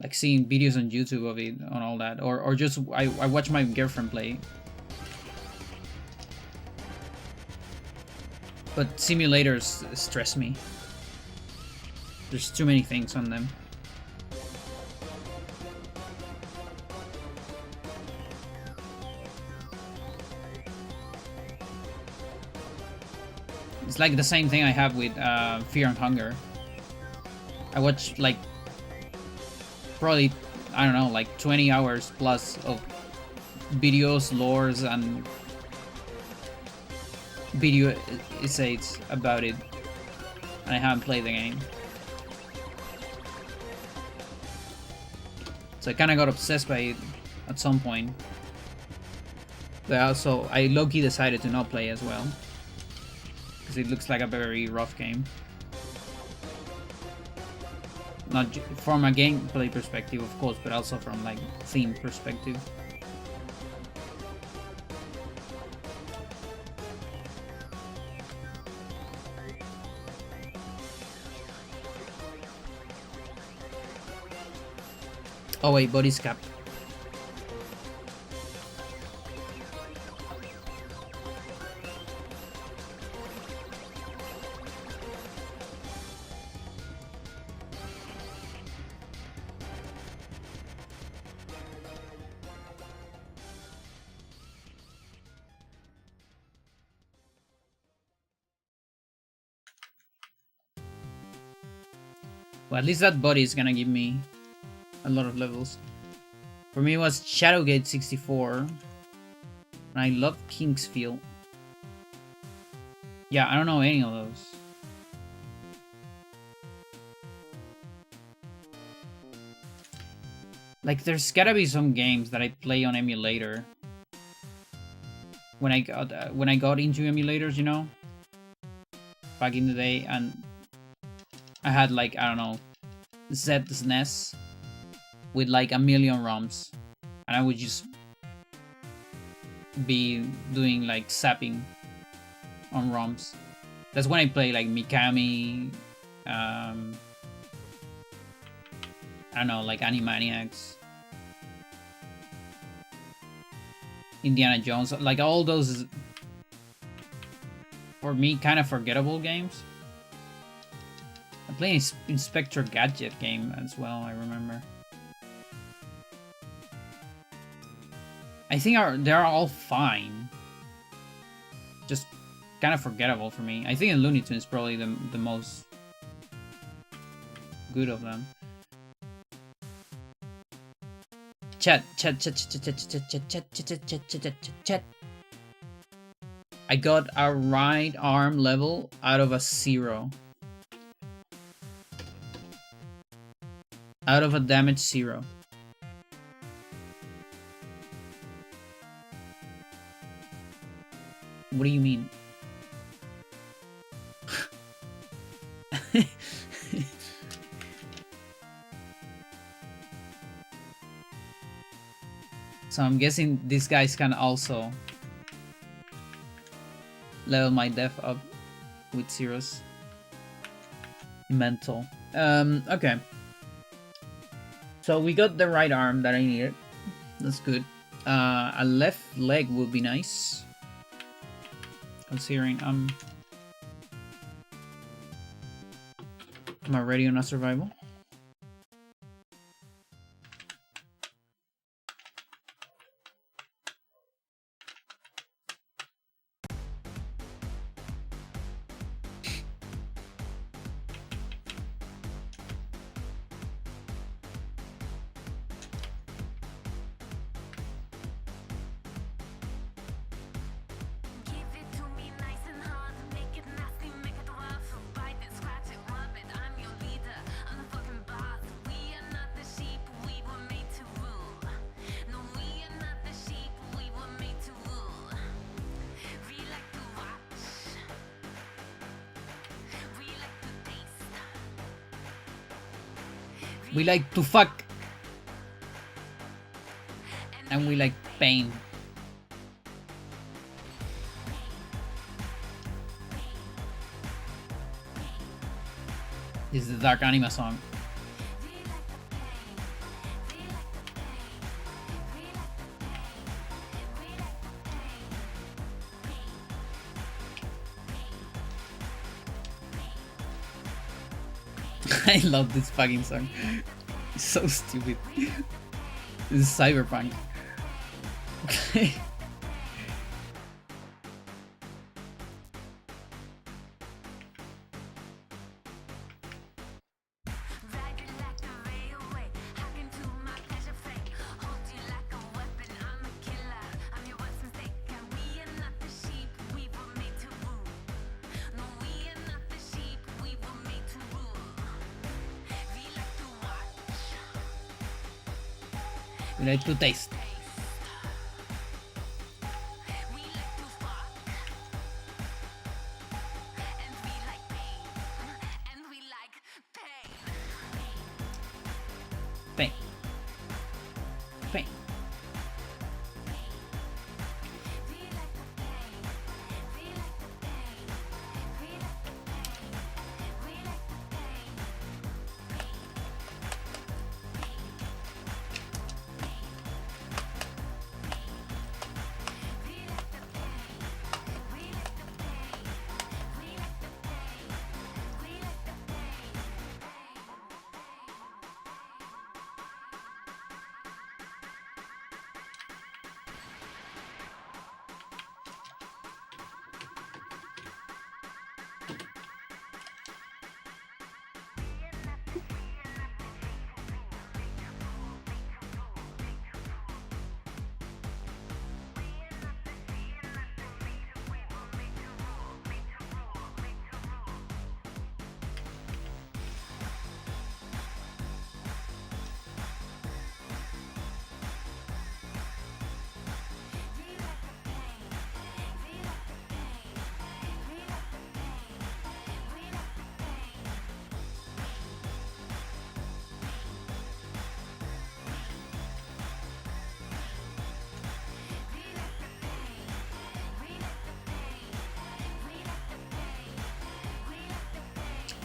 like seeing videos on YouTube of it, on all that, or just I watch my girlfriend play. But simulators stress me. There's too many things on them. It's like the same thing I have with Fear and Hunger. I watch like probably, I don't know, like 20 hours plus of videos, lores, and video essays about it, and I haven't played the game. So I kind of got obsessed by it at some point. But also, I low-key decided to not play as well, because it looks like a very rough game. Not from a gameplay perspective, of course, but also from like theme perspective. Oh wait, body scap. Well, at least that body is gonna give me a lot of levels. For me, it was Shadowgate 64. And I love Kingsfield. Yeah, I don't know any of those. Like, there's gotta be some games that I play on emulator. When I got into emulators, you know, back in the day, and I had like, I don't know, ZSNES with like a million ROMs, and I would just be doing like zapping on ROMs. That's when I play like Mikami, I don't know, like Animaniacs, Indiana Jones, like all those, for me, kind of forgettable games. I played Inspector Gadget game as well, I remember. I think they're all fine. Just kind of forgettable for me. I think Looney Tunes is probably the most good of them. Chat. I got a right arm level out of a 0. Out of a damage 0. What do you mean? So I'm guessing these guys can also level my def up with zeros. Mental. Okay. So we got the right arm that I needed. That's good. A left leg would be nice, considering I'm already on a survival. We like to fuck. And we like pain. This is the Dark Anima song. I love this fucking song. It's so stupid. This is cyberpunk. Okay. We like to taste. Pain. Pain.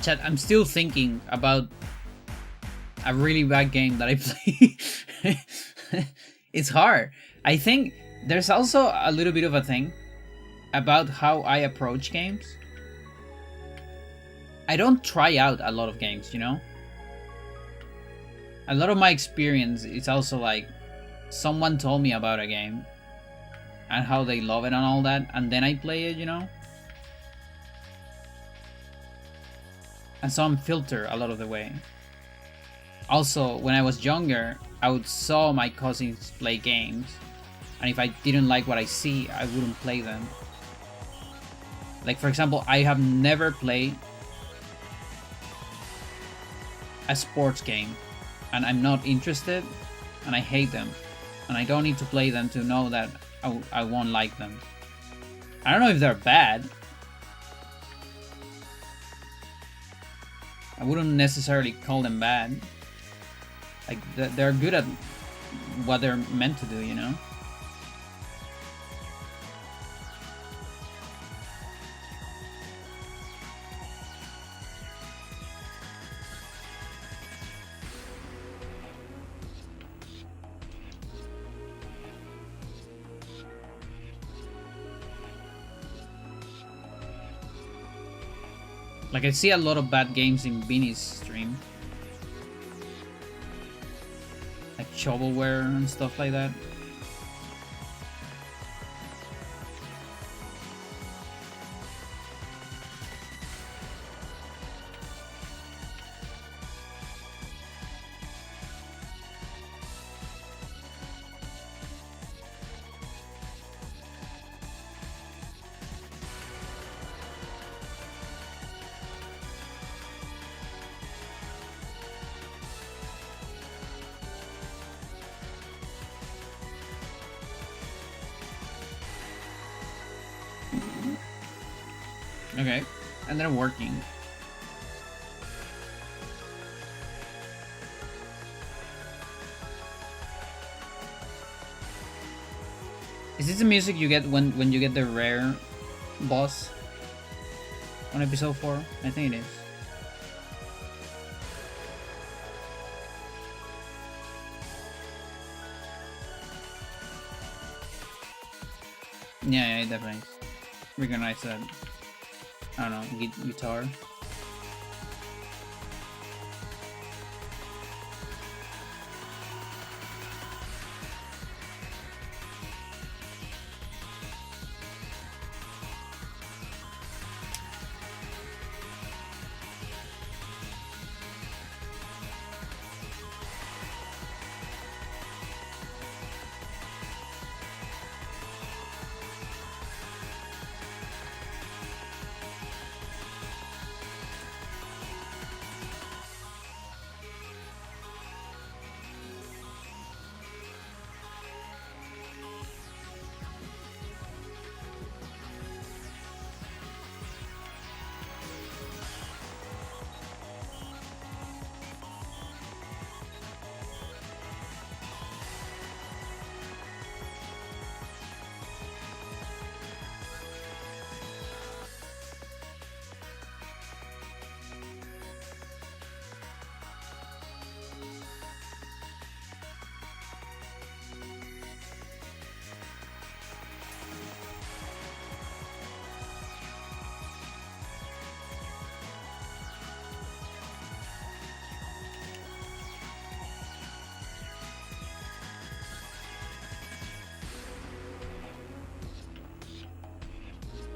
Chat, I'm still thinking about a really bad game that I play. It's hard. I think there's also a little bit of a thing about how I approach games. I don't try out a lot of games, you know? A lot of my experience is also like someone told me about a game and how they love it and all that, and then I play it, you know? And so I'm filtered a lot of the way. Also, when I was younger, I would saw my cousins play games, and if I didn't like what I see, I wouldn't play them. Like, for example, I have never played a sports game, and I'm not interested, and I hate them, and I don't need to play them to know that I won't like them. I don't know if they're bad. I wouldn't necessarily call them bad. Like, they're good at what they're meant to do, you know? Like, I see a lot of bad games in Beanie's stream. Like shovelware and stuff like that. Okay, and they're working. Is this the music you get when you get the rare boss on episode 4? I think it is. Yeah, it definitely recognize that. I don't know, guitar.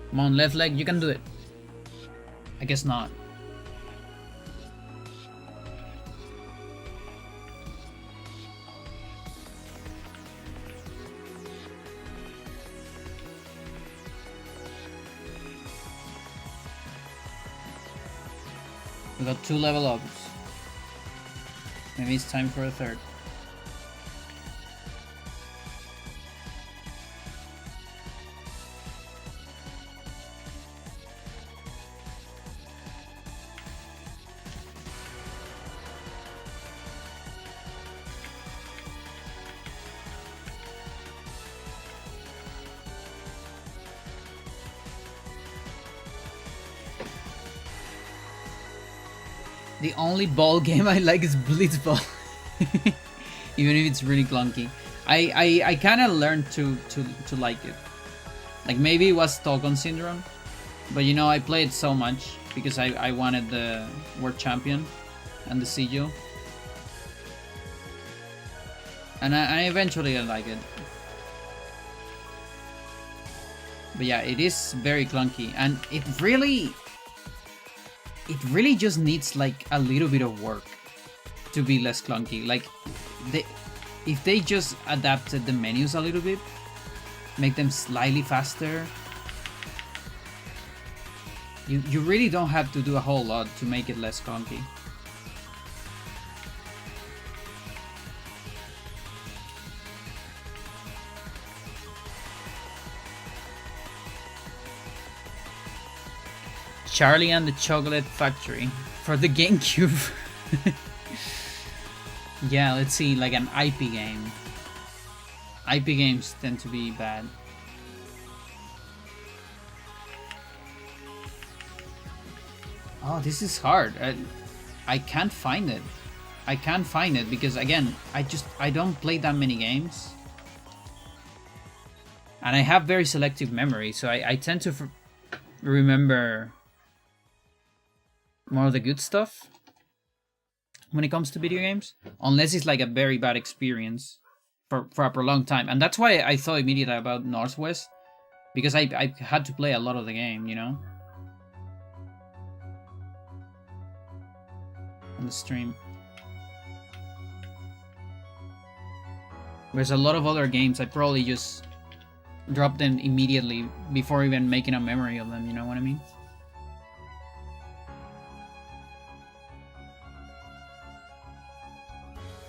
Come on, left leg, you can do it. I guess not. We got 2 level ups. Maybe it's time for a third. The only ball game I like is Blitzball. Even if it's really clunky. I kinda learned to like it. Like maybe it was Stockholm Syndrome. But you know, I played so much because I wanted the World Champion and the Sigil. And I eventually like it. But yeah, it is very clunky, and it really just needs like a little bit of work to be less clunky. Like if they just adapted the menus a little bit, make them slightly faster, you really don't have to do a whole lot to make it less clunky. Charlie and the Chocolate Factory for the GameCube. Yeah, let's see, like an IP game. IP games tend to be bad. Oh, this is hard. I can't find it. I can't find it because, again, I don't play that many games. And I have very selective memory, so I tend to remember more of the good stuff when it comes to video games, unless it's like a very bad experience for a prolonged time. And that's why I thought immediately about Northwest, because I had to play a lot of the game, you know, on the stream. There's a lot of other games I probably just dropped them immediately before even making a memory of them, you know what I mean?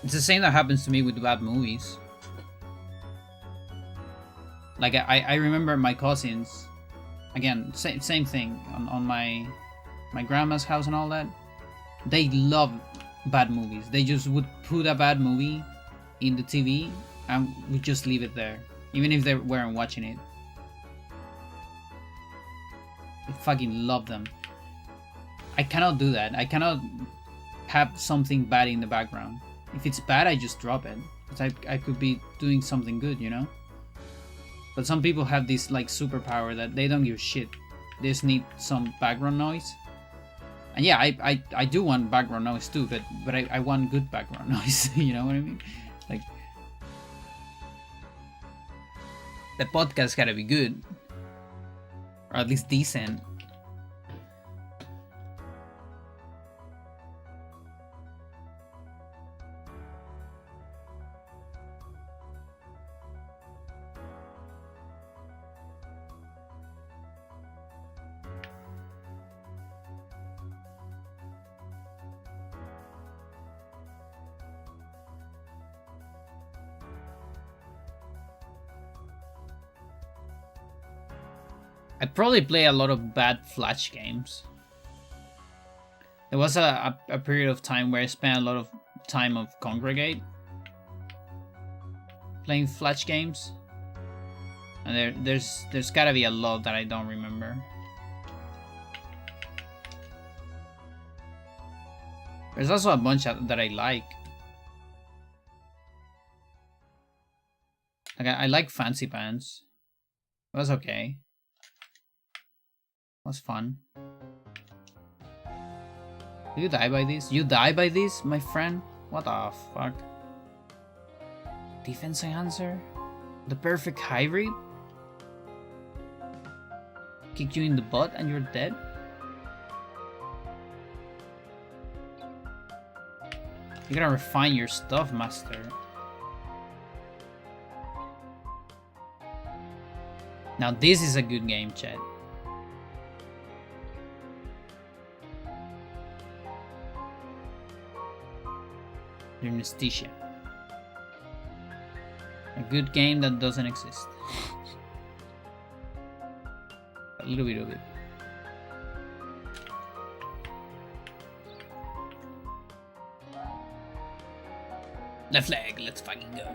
It's the same that happens to me with bad movies. Like I remember my cousins, again, same thing on my grandma's house and all that. They love bad movies. They just would put a bad movie in the TV and we just leave it there. even if they weren't watching it. I fucking love them. I cannot do that. I cannot have something bad in the background. If it's bad, I just drop it. Because I could be doing something good, you know? But some people have this like superpower that they don't give a shit. They just need some background noise. And yeah, I do want background noise too, but I want good background noise. You know what I mean? Like, the podcast gotta be good. Or at least decent. I probably play a lot of bad Flash games. There was a period of time where I spent a lot of time of Congregate playing Flash games, and there's gotta be a lot that I don't remember. There's also a bunch that I like. Like I like Fancy Pants. It was okay. It was fun. Do you die by this? You die by this, my friend? What the fuck? Defense enhancer? The perfect hybrid? Kick you in the butt and you're dead? You gotta refine your stuff, master. Now this is a good game, chat. Anesthesia. A good game that doesn't exist. A little bit of it. Left leg, let's fucking go.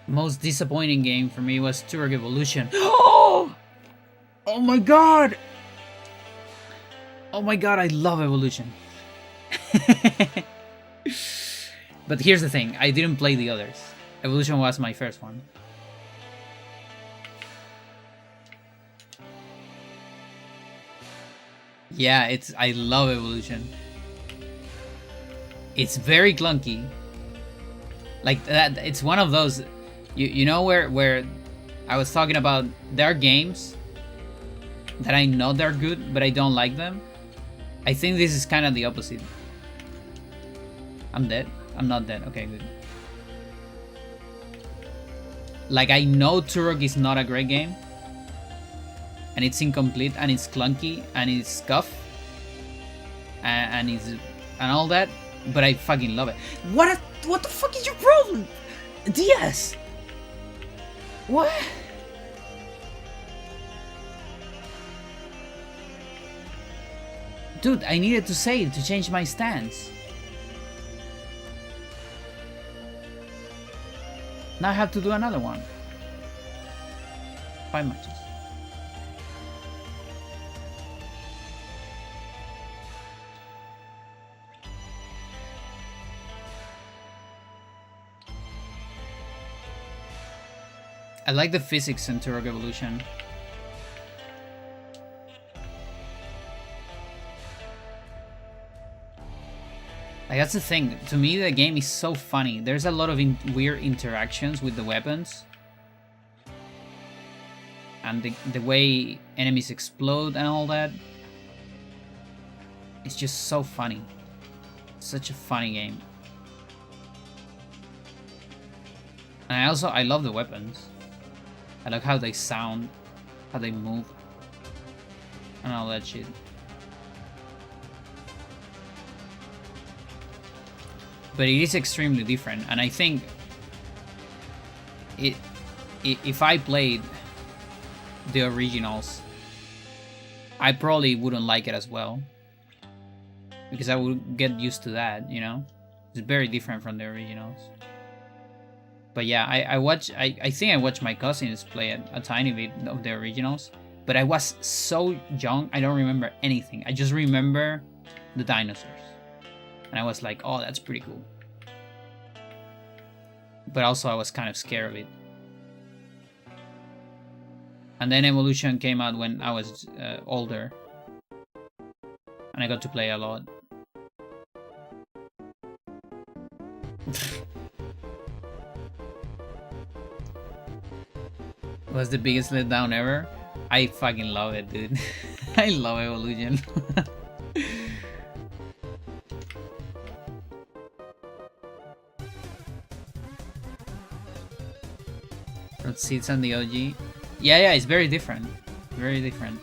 Most disappointing game for me was Turok Evolution. Oh! Oh my god! Oh my god, I love Evolution. But here's the thing, I didn't play the others. Evolution was my first one. Yeah, I love Evolution. It's very clunky. Like that, it's one of those, you know where I was talking about, there are games that I know they're good, but I don't like them. I think this is kind of the opposite. I'm dead. I'm not dead. Okay, good. Like, I know Turok is not a great game, and it's incomplete, and it's clunky, and it's scuff, and all that, but I fucking love it. What the fuck is your problem? DS! What? Dude, I needed to save to change my stance. Now I have to do another one. 5 matches. I like the physics in Turok Evolution. Like, that's the thing. To me, the game is so funny. There's a lot of weird interactions with the weapons. And the way enemies explode and all that. It's just so funny. Such a funny game. And I love the weapons. I like how they sound, how they move, and all that shit. But it is extremely different, and I think if I played the originals, I probably wouldn't like it as well, because I would get used to that, you know? It's very different from the originals. But yeah, I think I watched my cousins play a tiny bit of the originals, but I was so young, I don't remember anything. I just remember the dinosaurs. And I was like, oh, that's pretty cool. But also I was kind of scared of it. And then Evolution came out when I was older. And I got to play a lot. Was the biggest letdown ever? I fucking love it, dude. I love Evolution. From Seeds and the OG. Yeah, it's very different. Very different.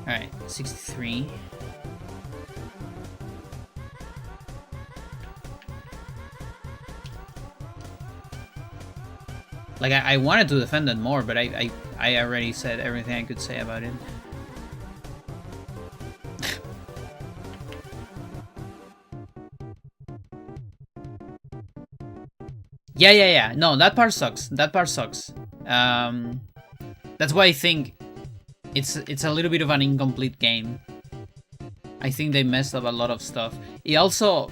Alright, 63. Like, I wanted to defend it more, but I already said everything I could say about it. Yeah. No, that part sucks. That part sucks. That's why I think it's a little bit of an incomplete game. I think they messed up a lot of stuff. It also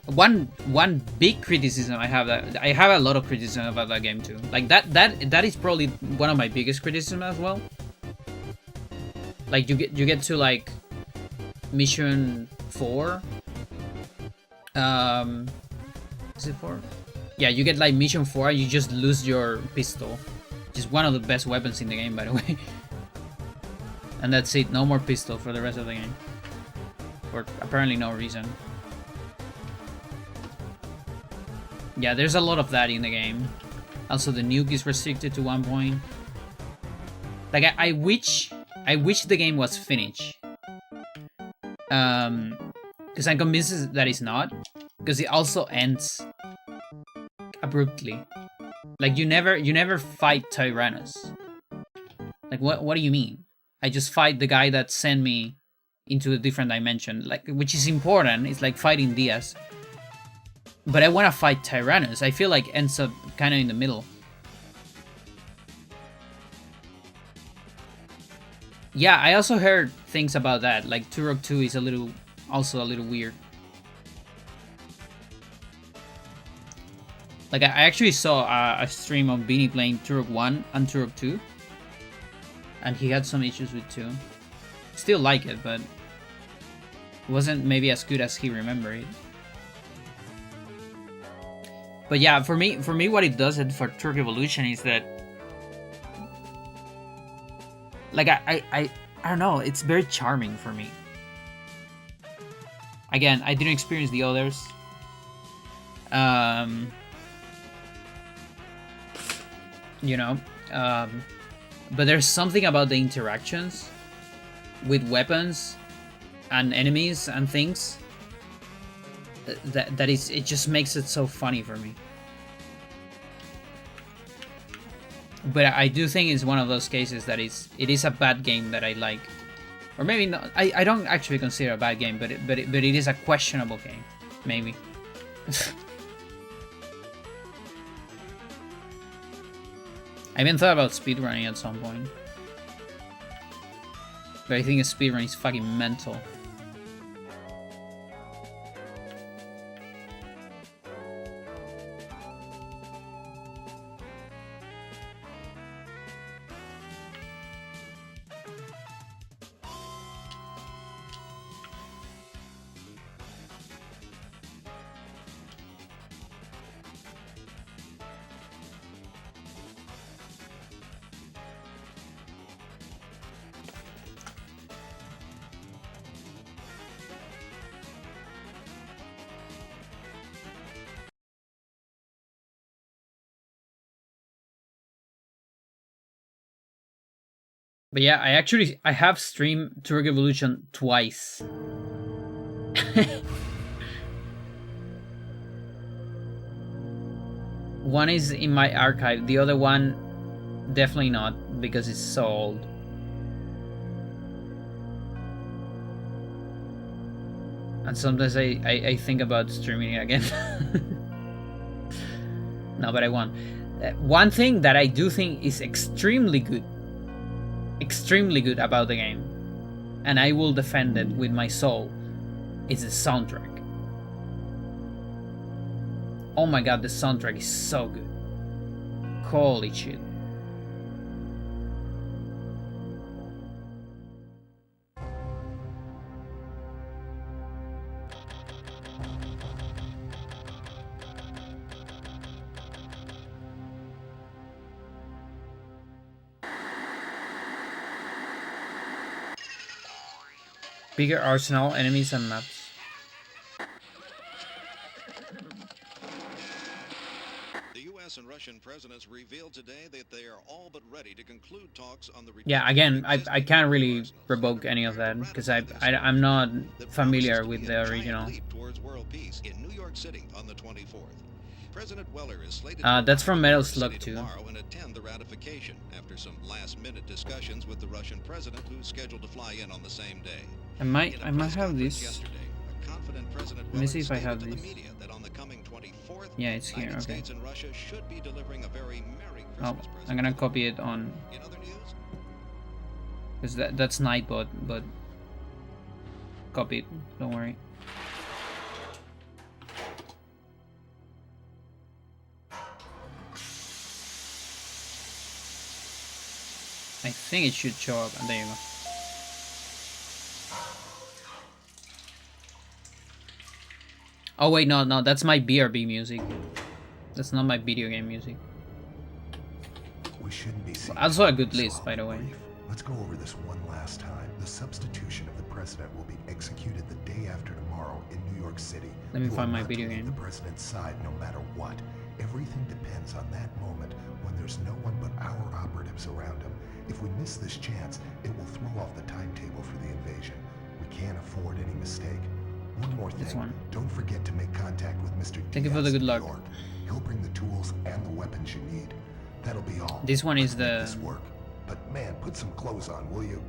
one big criticism I have a lot of criticism about that game too. Like that is probably one of my biggest criticisms as well. Like you get to like mission 4. Is it 4? Yeah, you get like mission 4 and you just lose your pistol. Just one of the best weapons in the game, by the way. And that's it, no more pistol for the rest of the game. For apparently no reason. Yeah, there's a lot of that in the game. Also, the nuke is restricted to 1 point. Like, I wish the game was finished. Because I'm convinced that it's not. Because it also ends abruptly. Like, you never fight Tyrannus. Like, what do you mean? I just fight the guy that sent me into a different dimension, like, which is important. It's like fighting Diaz. But I want to fight Tyrannus. I feel like ends up kind of in the middle. Yeah, I also heard things about that. Like Turok 2 is also a little weird. Like I actually saw a stream of Beanie playing Turok 1 and Turok 2. And he had some issues with 2. Still like it, but it wasn't maybe as good as he remembered it. But yeah, for me, what it does for Turok Evolution is that, like, I don't know, it's very charming for me. Again, I didn't experience the others. You know, but there's something about the interactions with weapons and enemies and things that is, it just makes it so funny for me. But I do think it's one of those cases that it is a bad game that I like, or maybe not. I don't actually consider it a bad game, but it is a questionable game, maybe. I even thought about speedrunning at some point. But I think a speedrun is fucking mental. But yeah, I have streamed Turok Evolution twice. One is in my archive, the other one definitely not, because it's so old. And sometimes I think about streaming it again. No, but I won. One thing that I do think is extremely good about the game, and I will defend it with my soul, is the soundtrack. Oh my god, the soundtrack is so good. Holy shit. Bigger arsenal, enemies, and maps. And Russian presidents revealed today that they are all but ready to conclude talks on the yeah, again, I can't really revoke any of that because I'm not familiar with the original. Towards world peace in New York City on the 24th. President Weller is slated that's from Metal Slug 2. Tomorrow and attend the ratification after some last-minute discussions with the Russian president, who's scheduled to fly in on the same day. I might have this. Let me see if I have this. Yeah, it's here. Okay. Oh, I'm gonna copy it on. Because that's Nightbot, but copy it. Don't worry. I think it should show up. And there you go. Oh wait, no, that's my BRB music. That's not my video game music. We shouldn't be also a good list, by the way. Let's go over this one last time. The substitution of the president will be executed the day after tomorrow in New York City. Let me find my video game. The president's side, no matter what. Everything depends on that moment when there's no one but our operatives around him. If we miss this chance, it will throw off the timetable for the invasion. We can't afford any mistake. One more thing. This one. Don't forget to make contact with Mr. Thank you for the good luck. He'll bring the tools and the weapons you need. That'll be all. This one is the. This work. But man, put some clothes on, will you?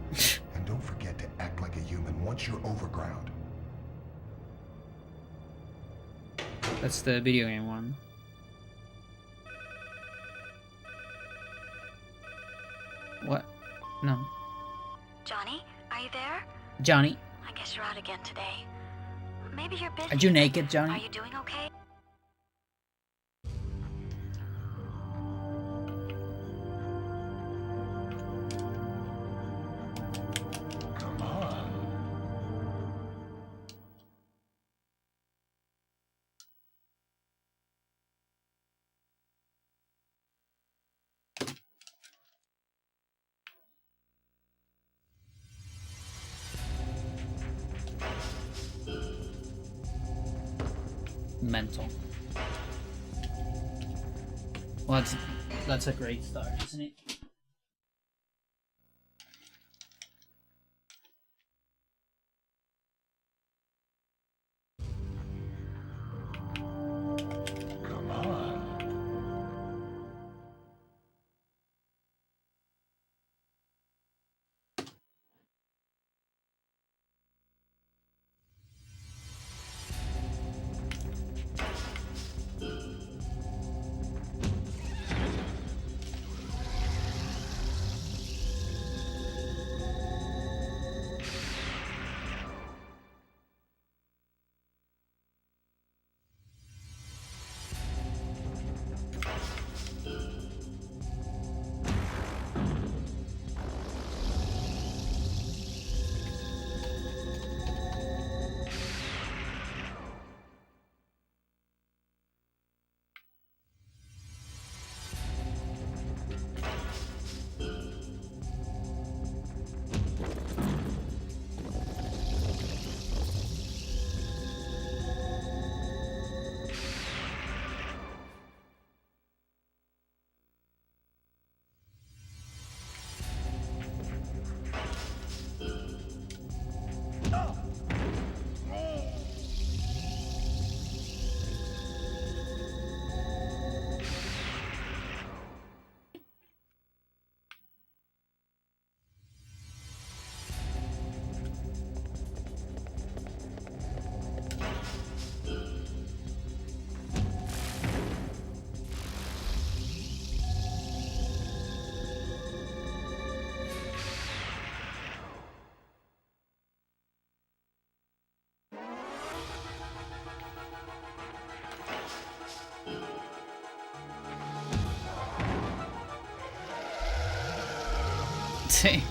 And don't forget to act like a human once you're overground. That's the video game one. What? No. Johnny, are you there? Johnny. I guess you're out again today. Maybe you're busy. Are you naked, Johnny? Are you doing okay? Come on. Mental. Well, that's a great start, isn't it? Come on. latte.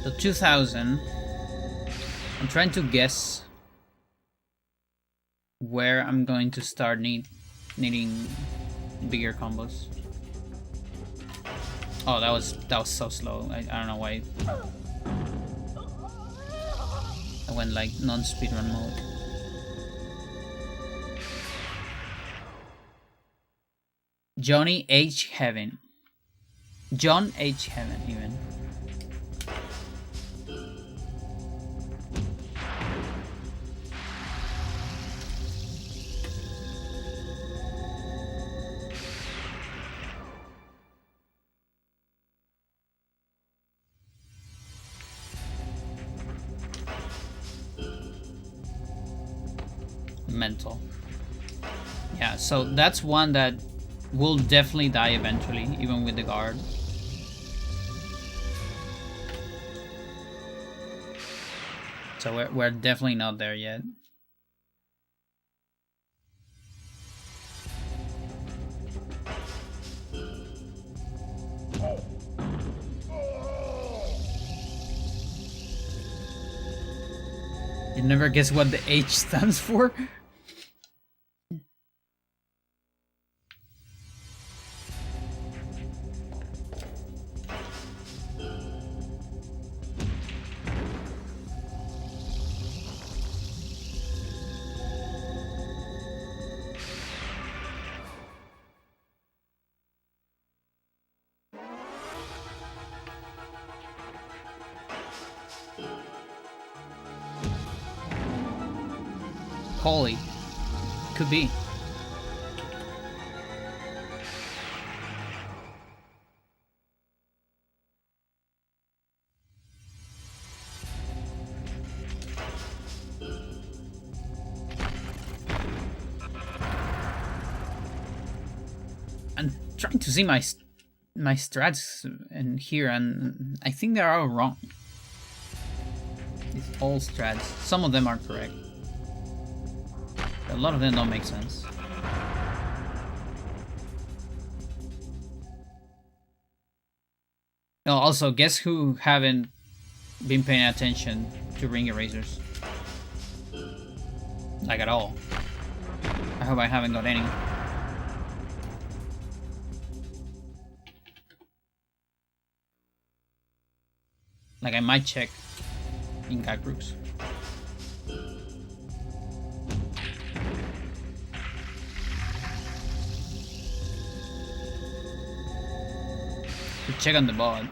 So 2000. I'm trying to guess where I'm going to start needing bigger combos. Oh, that was so slow. I don't know why. I went like non-speedrun mode. Johnny H. Heaven. John H. Heaven, even. Mental. Yeah, so that's one that will definitely die eventually, even with the guard. So we're definitely not there yet. You never guess what the H stands for? Holy. Could be. I'm trying to see my strats in here, and I think they're all wrong. It's all strats. Some of them are correct. A lot of them don't make sense. Oh, also, guess who haven't been paying attention to ring erasers? Like at all. I hope I haven't got any. Like I might check in guide groups. Check on the bot.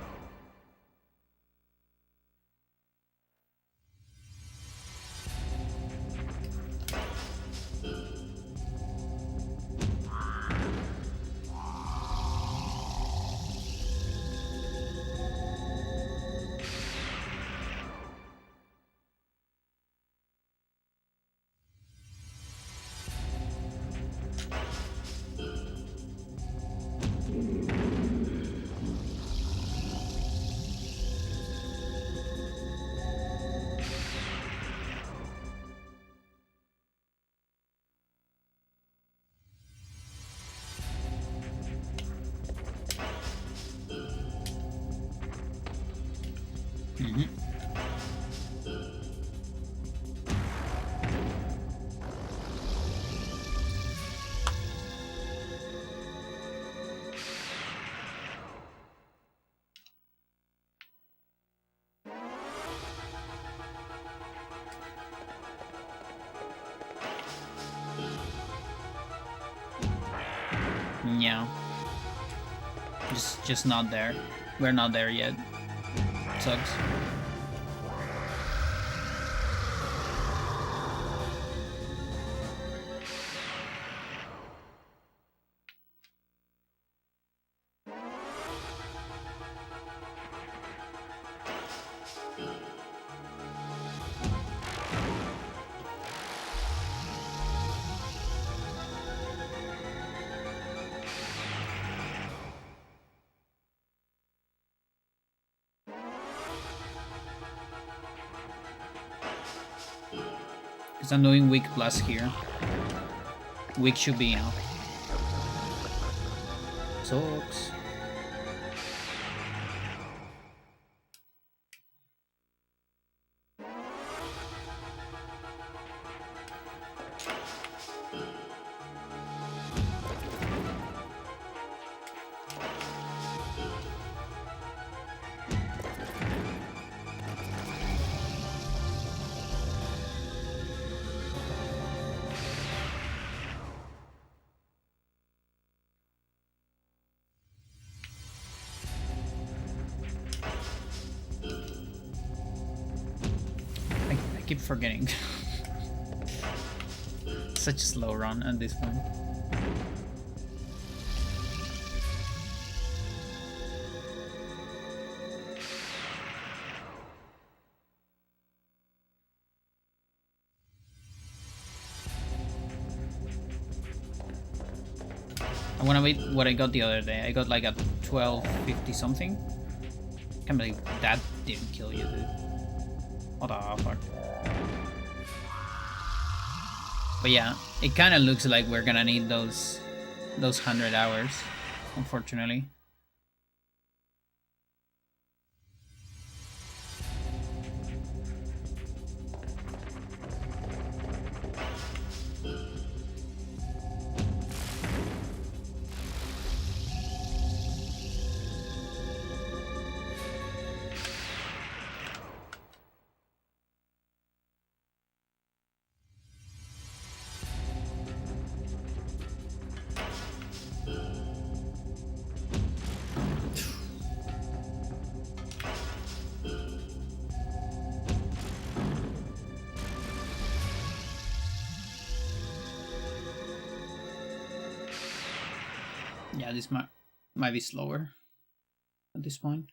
Yeah. Just not there. We're not there yet. Sucks. Because I'm doing weak plus here. Weak should be enough. Sucks. I keep forgetting. Such a slow run at this point. I wanna wait what I got the other day. I got like a 1250 something. Can't believe that didn't kill you, dude. What the fuck? But yeah, it kind of looks like we're gonna need those 100 hours, unfortunately. Yeah, this might be slower at this point.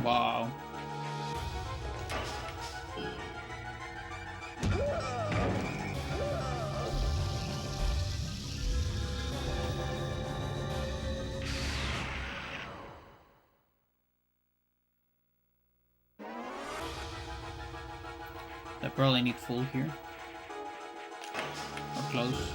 Wow. I probably need full here. Or close.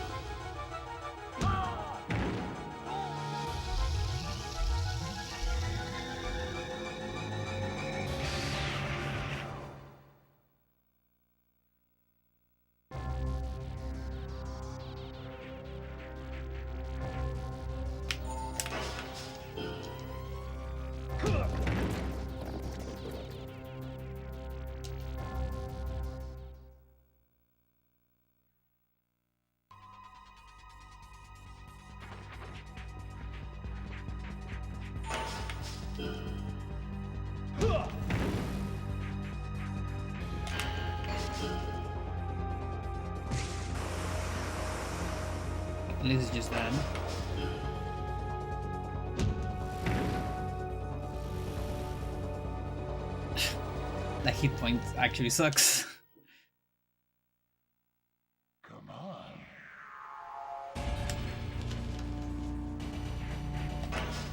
At least it's just that. That hit point actually sucks. Come on.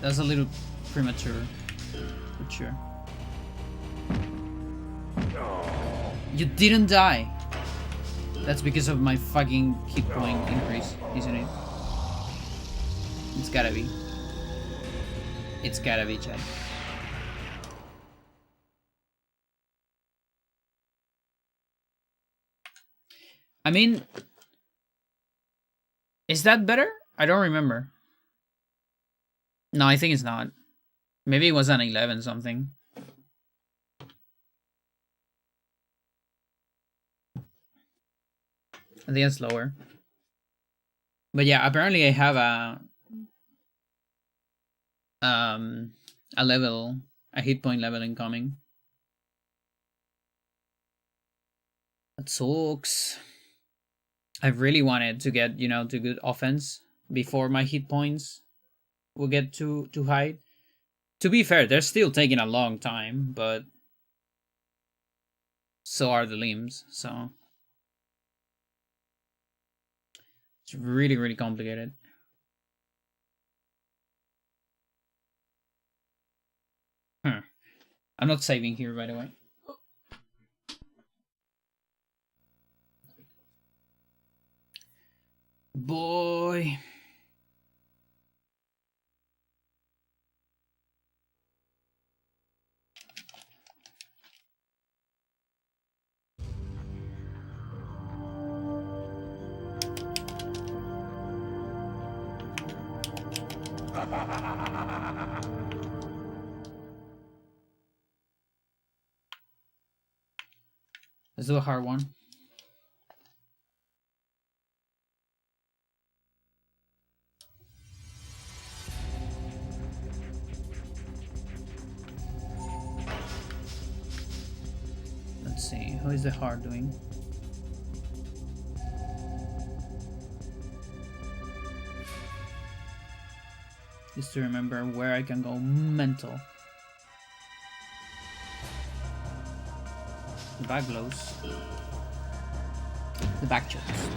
That's a little premature, for sure. You didn't die! That's because of my fucking hit point increase, isn't it? It's gotta be. It's gotta be, Chad. I mean, is that better? I don't remember. No, I think it's not. Maybe it was an 11 something. I think it's lower. But yeah, apparently I have a hit point level incoming. That sucks. I really wanted to get, you know, to good offense before my hit points will get too high. To be fair, they're still taking a long time, but so are the limbs, so it's really, really complicated. I'm not saving here, by the way. Boy. Let's do a hard one. Let's see, how is the hard doing? Just to remember where I can go mental. The back blows. The back chokes.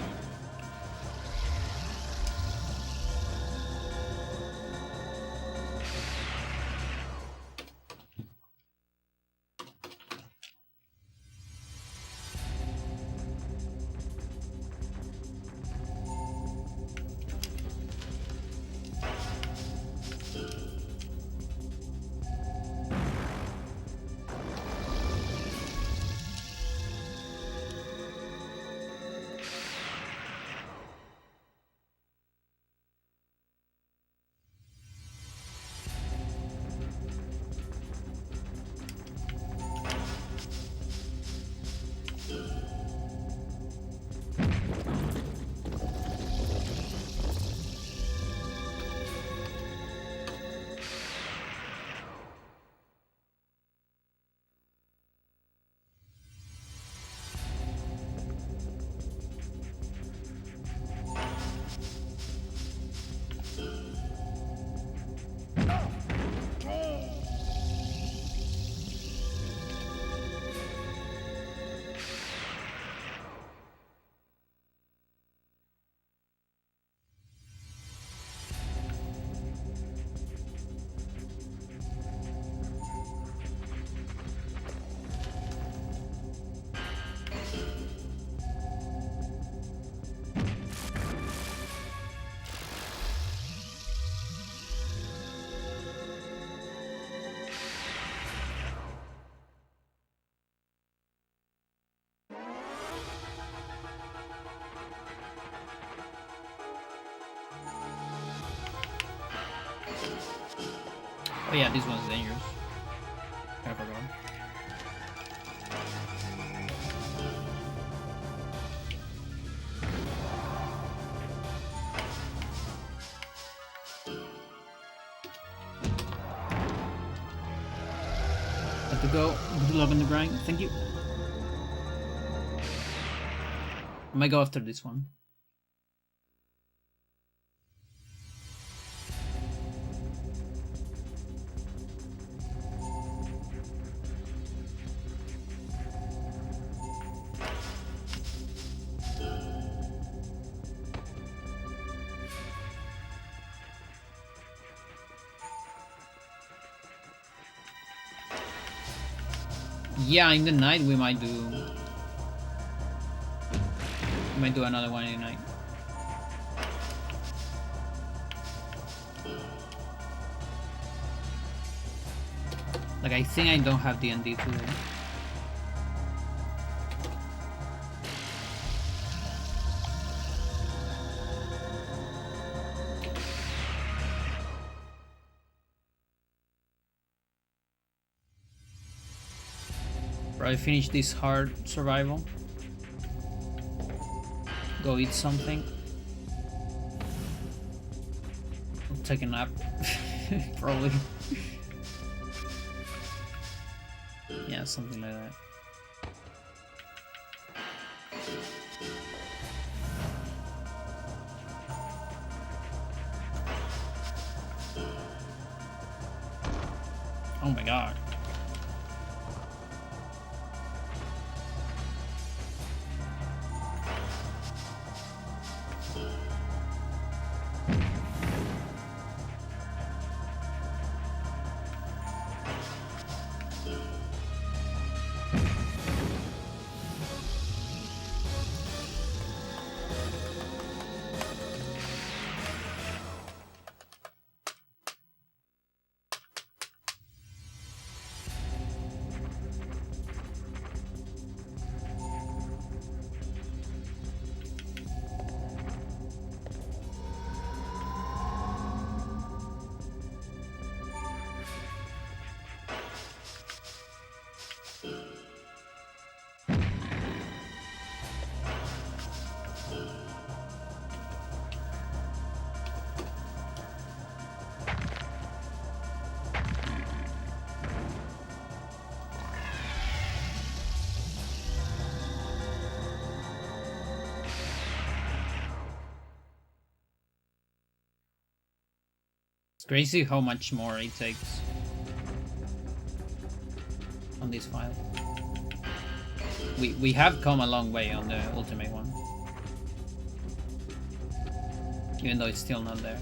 Oh yeah, this one's dangerous. I forgot. Have to go. Good luck on the grind. Thank you. I might go after this one. Yeah, in the night we might do another one in the night. Like, I think I don't have D&D today. Probably finish this hard survival. Go eat something. I'll take a nap. Probably. Yeah, something like that. Oh my god. It's crazy how much more it takes on this file. We have come a long way on the ultimate one, even though it's still not there.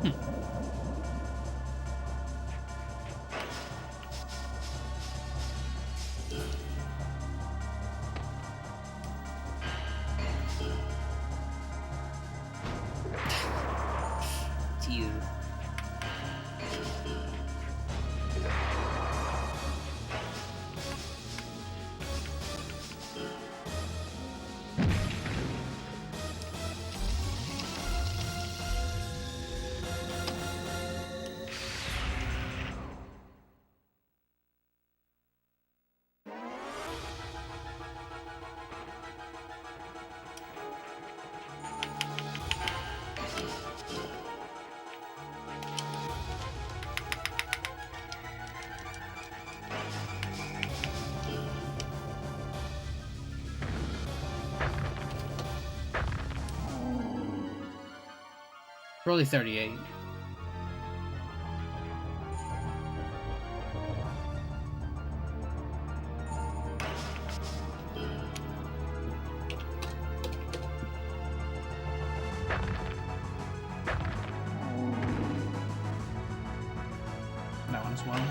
Dude. Probably 38. That one as well.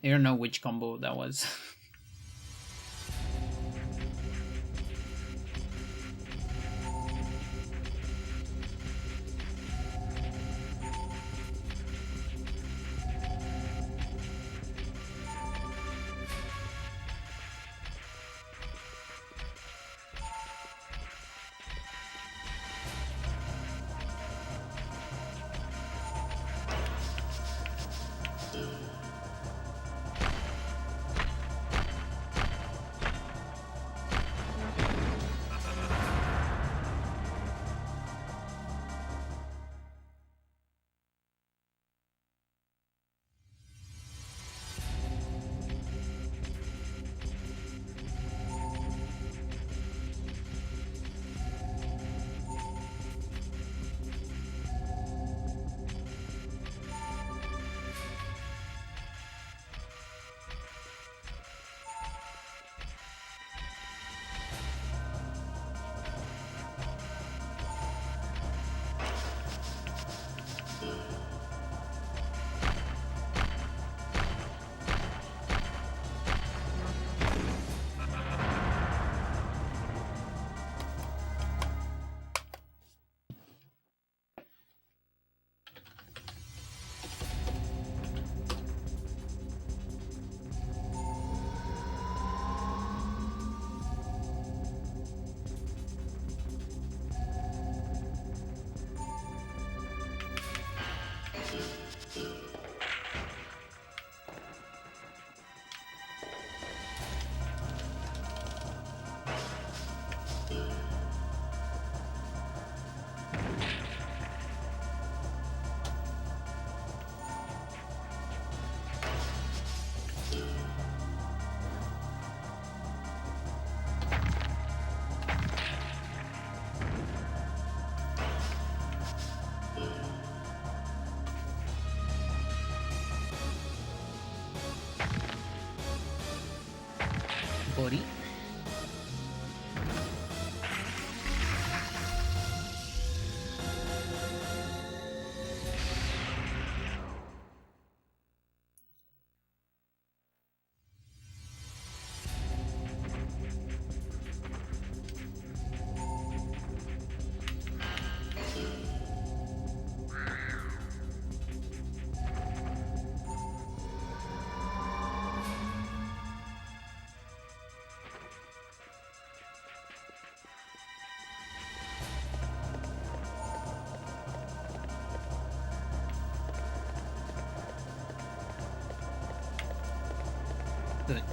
I don't know which combo that was. Buddy. Good.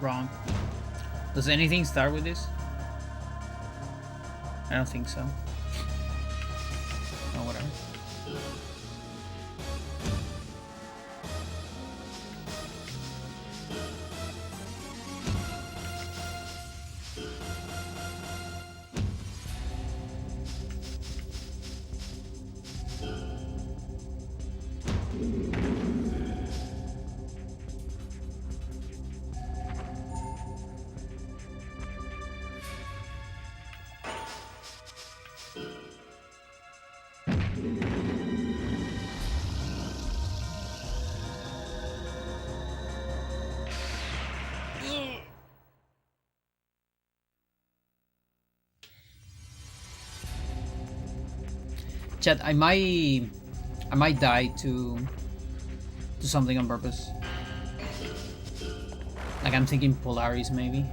Wrong. Does anything start with this? I don't think so. Oh, whatever. Chat, I might die to something on purpose. Like I'm thinking Polaris maybe.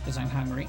Because I'm hungry.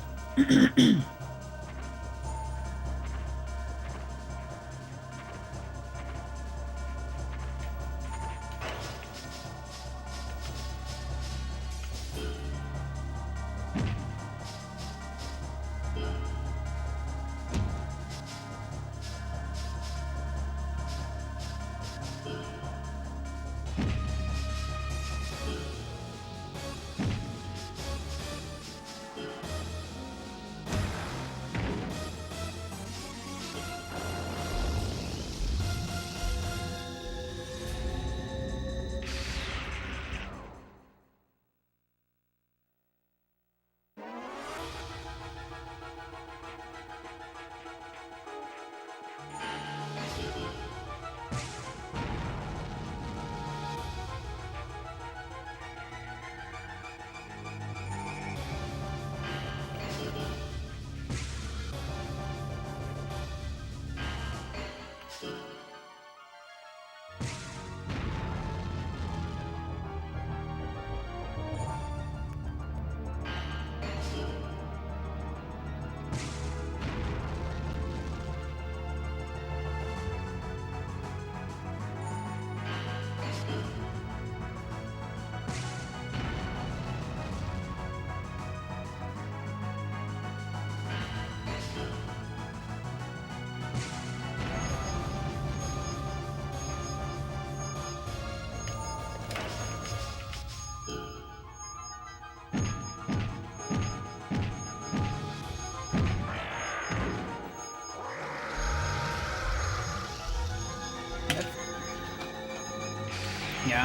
Yeah,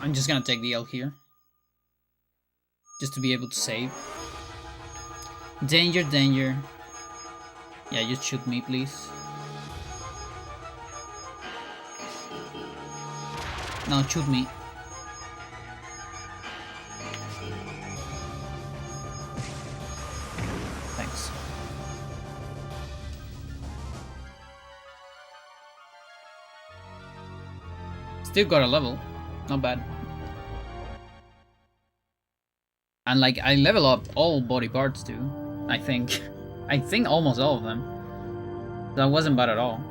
I'm just gonna take the L here. Just to be able to save. Danger, danger. Yeah, just shoot me, please. No, shoot me. still got a level. Not bad. And like, I level up all body parts too. I think. I think almost all of them. That wasn't bad at all.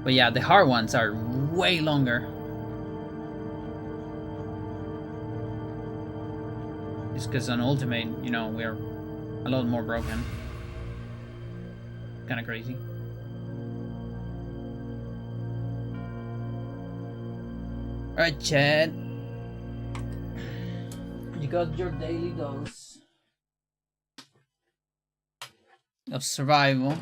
But yeah, the hard ones are way longer. Just because on Ultimate, you know, we're a lot more broken. Kind of crazy. Alright, Chad. You got your daily dose of survival.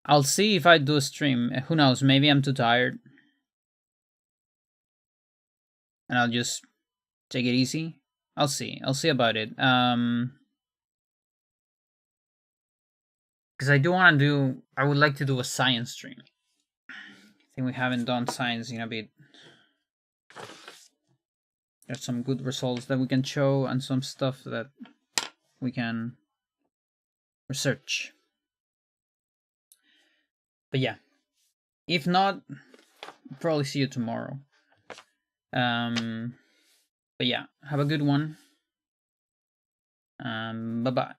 I'll see if I do a stream. Who knows? Maybe I'm too tired. And I'll just take it easy. I'll see. I'll see about it. Because I do want to do... I would like to do a science stream. I think we haven't done science in a bit. There's some good results that we can show and some stuff that we can research. But yeah, if not, I'll probably see you tomorrow. But yeah, have a good one. Bye-bye.